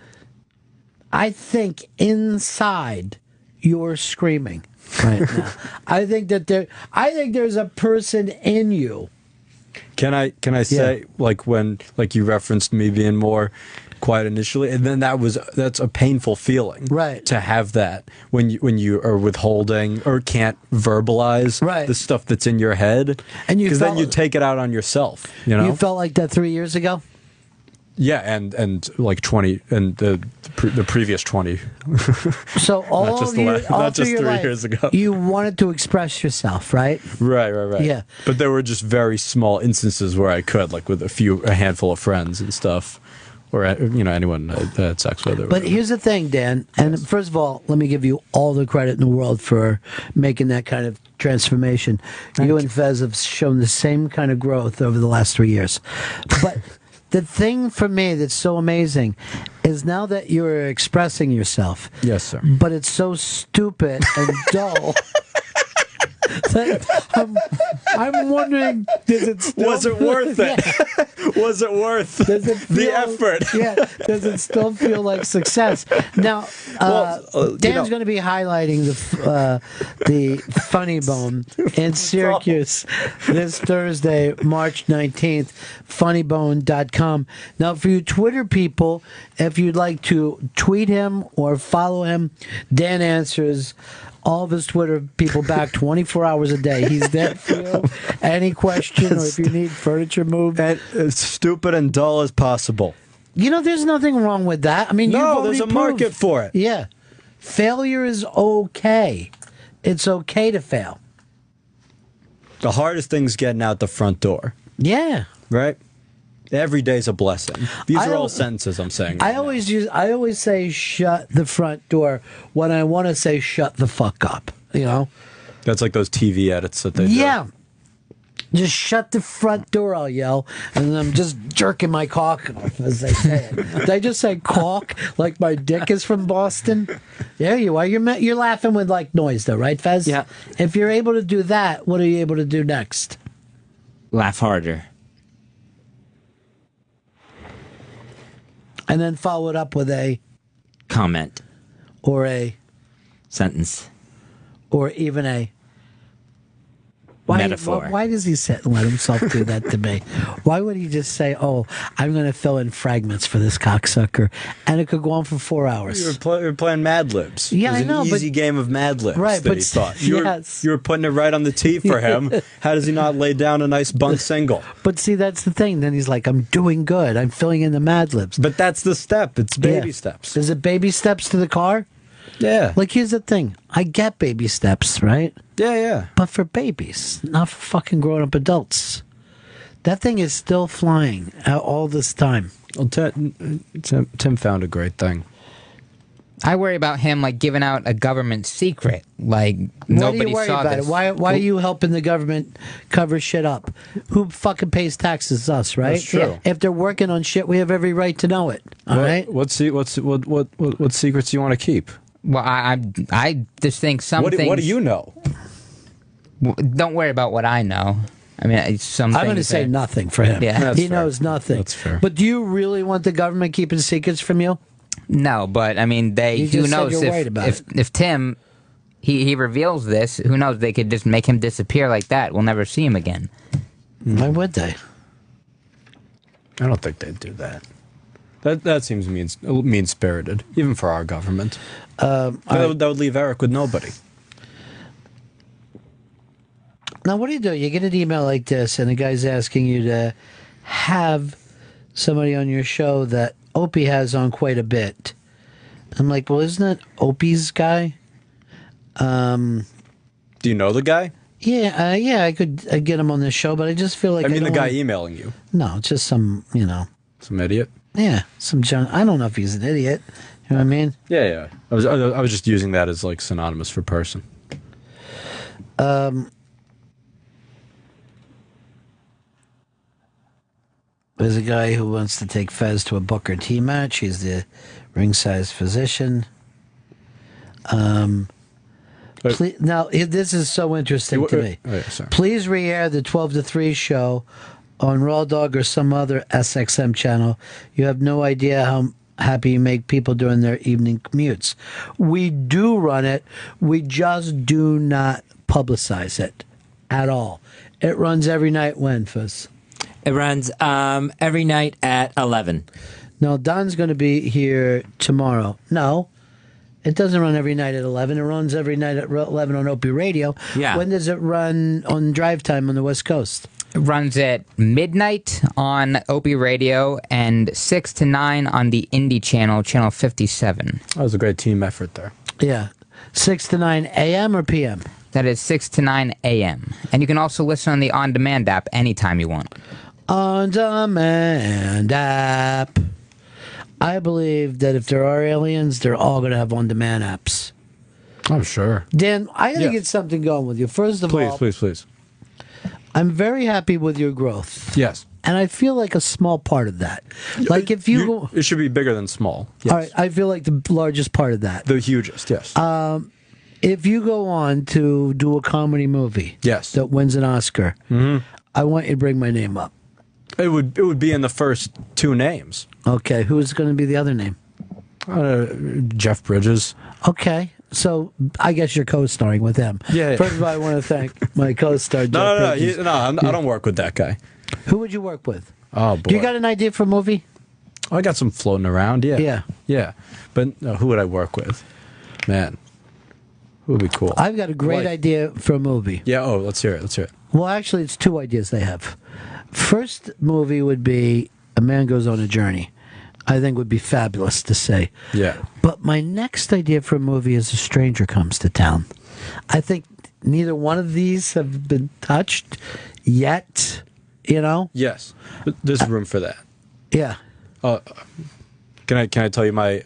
I think inside you're screaming right now. I think there's a person in you. Can I say like you referenced me being more quiet initially, and then that's a painful feeling, right? To have that when you are withholding or can't verbalize the stuff that's in your head, and because then you take it out on yourself. You know, you felt like that 3 years ago. Yeah, and like 20 and the previous 20. So all not just, not just 3 years ago. You wanted to express yourself, right? Right. Yeah. But there were just very small instances where I could, like with a handful of friends and stuff, or anyone I had sex with. But here's the thing, Dan. And first of all, let me give you all the credit in the world for making that kind of transformation. You and Fez have shown the same kind of growth over the last 3 years. But the thing for me that's so amazing is now that you're expressing yourself. Yes, sir. But it's so stupid and dull. I'm wondering, was it worth it? Yeah. Was it worth the effort? Yeah. Does it still feel like success? Now, Dan's going to be highlighting the Funny Bone in Syracuse this Thursday, March 19th, funnybone.com. Now, for you Twitter people, if you'd like to tweet him or follow him, Dan answers all of his Twitter people back 24 hours a day. He's there for you. Any question, or if you need furniture moved. As stupid and dull as possible. You know, there's nothing wrong with that. I mean, no, there's a market for it. Yeah. Failure is okay. It's okay to fail. The hardest thing's getting out the front door. Yeah. Right? Every day's a blessing. These are all sentences I'm saying. I always say shut the front door when I want to say shut the fuck up. You know? That's like those TV edits that they do. Yeah. Just shut the front door, I'll yell, and I'm just jerking my cock off as they say it. Did I just say cock like my dick is from Boston? There you are. You're laughing with like noise though, right, Fez? Yeah. If you're able to do that, what are you able to do next? Laugh harder. and then follow it up with a comment or a sentence or even a metaphor. Why does he let himself do that to me? Why would he just say, "Oh, I'm going to fill in fragments for this cocksucker," and it could go on for 4 hours? You were playing Mad Libs. Yeah, it was I know, an easy but- game of Mad Libs Right, that but he thought. yes. You were putting it right on the tee for him. How does he not lay down a nice bunt single? But see, that's the thing. Then he's like, "I'm doing good. I'm filling in the Mad Libs." But that's the step. It's baby steps. Is it baby steps to the car? Yeah. Like, here's the thing. I get baby steps, right? Yeah, yeah. But for babies, not for fucking grown-up adults. That thing is still flying all this time. Well, Tim found a great thing. I worry about him like giving out a government secret. Like What do nobody you worry saw about this. it? Why are you helping the government cover shit up? Who fucking pays taxes? Us, right? That's true. If they're working on shit, we have every right to know it. All right. What secrets do you want to keep? Well, I just think some What things. do you know? Don't worry about what I know. I mean, it's some. I'm going to things say that- nothing for him. Yeah, he knows nothing. That's fair. But do you really want the government keeping secrets from you? No, but I mean, You who just said knows you're worried about if Tim he reveals this? Who knows? They could just make him disappear like that. We'll never see him again. Why would they? I don't think they'd do that. That seems mean spirited, even for our government. That would leave Eric with nobody. Now, what do? You get an email like this, and the guy's asking you to have somebody on your show that Opie has on quite a bit. I'm like, well, isn't that Opie's guy? Do you know the guy? Yeah, I could get him on this show, but I just feel like I mean, the don't guy wanna- emailing you. No, it's just some, Some idiot. yeah, some John. I don't know if he's an idiot. You know what I mean? Yeah, yeah. I was just using that as like synonymous for person. There's a guy who wants to take Fez to a Booker T match. He's the ringside physician. Now, this is so interesting to me. Oh, yeah, sorry. Please re-air the 12 to 3 show on Raw Dog or some other SXM channel. You have no idea how happy you make people during their evening commutes. We do run it. We just do not publicize it at all. It runs every night when, Fizz? It runs every night at 11. No, Don's going to be here tomorrow. No, it doesn't run every night at 11. It runs every night at 11 on Opie Radio. Yeah. When does it run on drive time on the West Coast? It runs at midnight on Opie Radio and 6 to 9 on the Indie channel, channel 57. That was a great team effort there. Yeah. 6 to 9 a.m. or p.m.? That is 6 to 9 a.m. And you can also listen on the On Demand app anytime you want. On Demand app. I believe that if there are aliens, they're all going to have On Demand apps. I'm sure. Dan, I got to Yeah. get something going with you. First of all, Please. I'm very happy with your growth. Yes. And I feel like a small part of that. Like if you go... It should be bigger than small. Yes. All right, I feel like the largest part of that. The hugest, yes. If you go on to do a comedy movie Yes. that wins an Oscar, I want you to bring my name up. It would be in the first 2 names. Okay, who's going to be the other name? Jeff Bridges. Okay, so I guess you're co-starring with him. Yeah. First of all, I want to thank my co-star, Jeff No, Bridges. I don't work with that guy. Who would you work with? Oh boy. Do you got an idea for a movie? I got some floating around. Yeah. Yeah. But who would I work with? Man, who would be cool? I've got a great idea for a movie. Yeah. Oh, let's hear it. Well, actually, it's 2 ideas they have. First movie would be A Man Goes on a Journey. I think would be fabulous to say. Yeah. But my next idea for a movie is A Stranger Comes to Town. I think neither one of these have been touched yet, Yes. But there's room for that. Yeah. Can I tell you my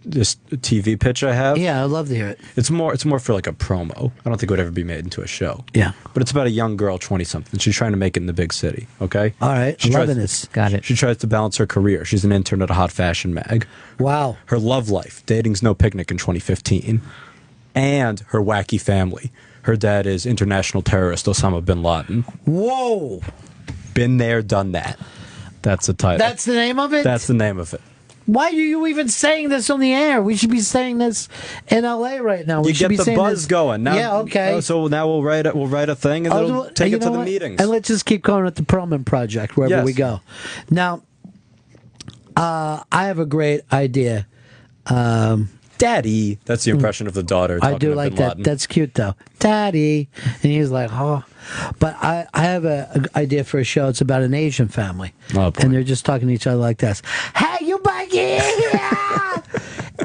this TV pitch I have? Yeah, I'd love to hear it. It's more for like a promo. I don't think it would ever be made into a show. Yeah. But it's about a young girl, 20-something. She's trying to make it in the big city, okay? All right, She loving tries, this. Got it. She tries to balance her career. She's an intern at a hot fashion mag. Wow. Her love life, dating's no picnic in 2015. And her wacky family. Her dad is international terrorist Osama bin Laden. Whoa. Been there, done that. That's the title. That's the name of it? That's the name of it. Why are you even saying this on the air? We should be saying this in L.A. right now. We You should be get the saying buzz this. going. Now, yeah, okay. So now we'll write a thing and then take it to the meetings. And let's just keep calling it the Perlman Project wherever we go. Now, I have a great idea. Daddy. That's the impression of the daughter. I do like that. That's cute, though. Daddy. And he's like, oh. But I have an idea for a show. It's about an Asian family. Oh, boy. And they're just talking to each other like this. Hey, you back in here!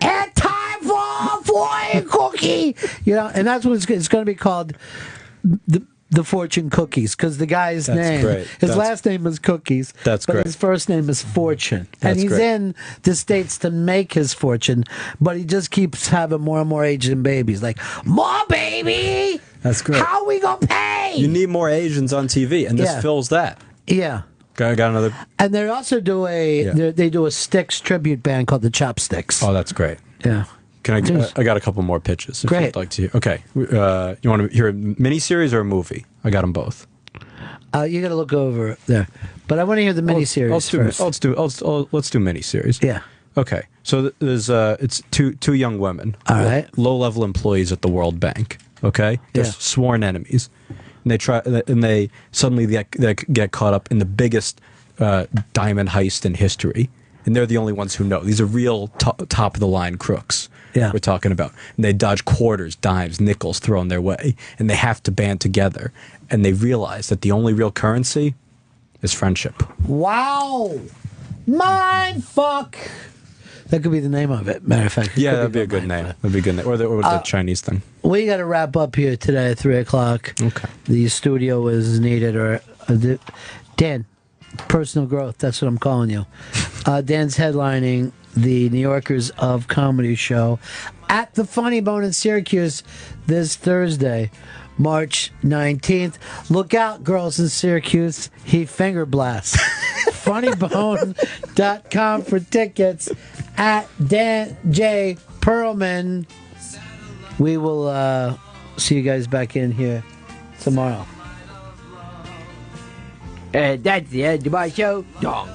It's time for a cookie! You know, and that's what it's going to be called. The Fortune Cookies, because the guy's name, his last name is Cookies. That's but great. his first name is Fortune. That's and he's great. in the States to make his fortune, but he just keeps having more and more Asian babies. Like, more baby! That's great. How we gonna pay? You need more Asians on TV, and this fills that. Yeah. Got another. And they also do they do a Styx tribute band called the Chopsticks. Oh, that's great. Yeah. Can I got a couple more pitches. If Great. You'd like to hear. Okay. You want to hear a miniseries or a movie? I got them both. You got to look over there, but I want to hear the miniseries first. Let's do miniseries. Yeah. Okay. So there's it's two young women. All right. Low level employees at the World Bank. Okay. They're sworn enemies, and they suddenly get caught up in the biggest diamond heist in history, and they're the only ones who know. These are real top of the line crooks. Yeah. We're talking about. And they dodge quarters, dimes, nickels thrown their way, and they have to band together. And they realize that the only real currency is friendship. Wow. Mind fuck. That could be the name of it. Matter of fact. Yeah, that'd be a good name. That'd be a good name. Or the Chinese thing. We got to wrap up here today at 3 o'clock. Okay. The studio is needed. Dan, personal growth. That's what I'm calling you. Dan's headlining the New Yorkers of Comedy show at the Funny Bone in Syracuse this Thursday, March 19th. Look out, girls in Syracuse. He finger blasts. Funnybone.com for tickets at Dan J. Perlman. We will see you guys back in here tomorrow. That's the end of my show. Dong.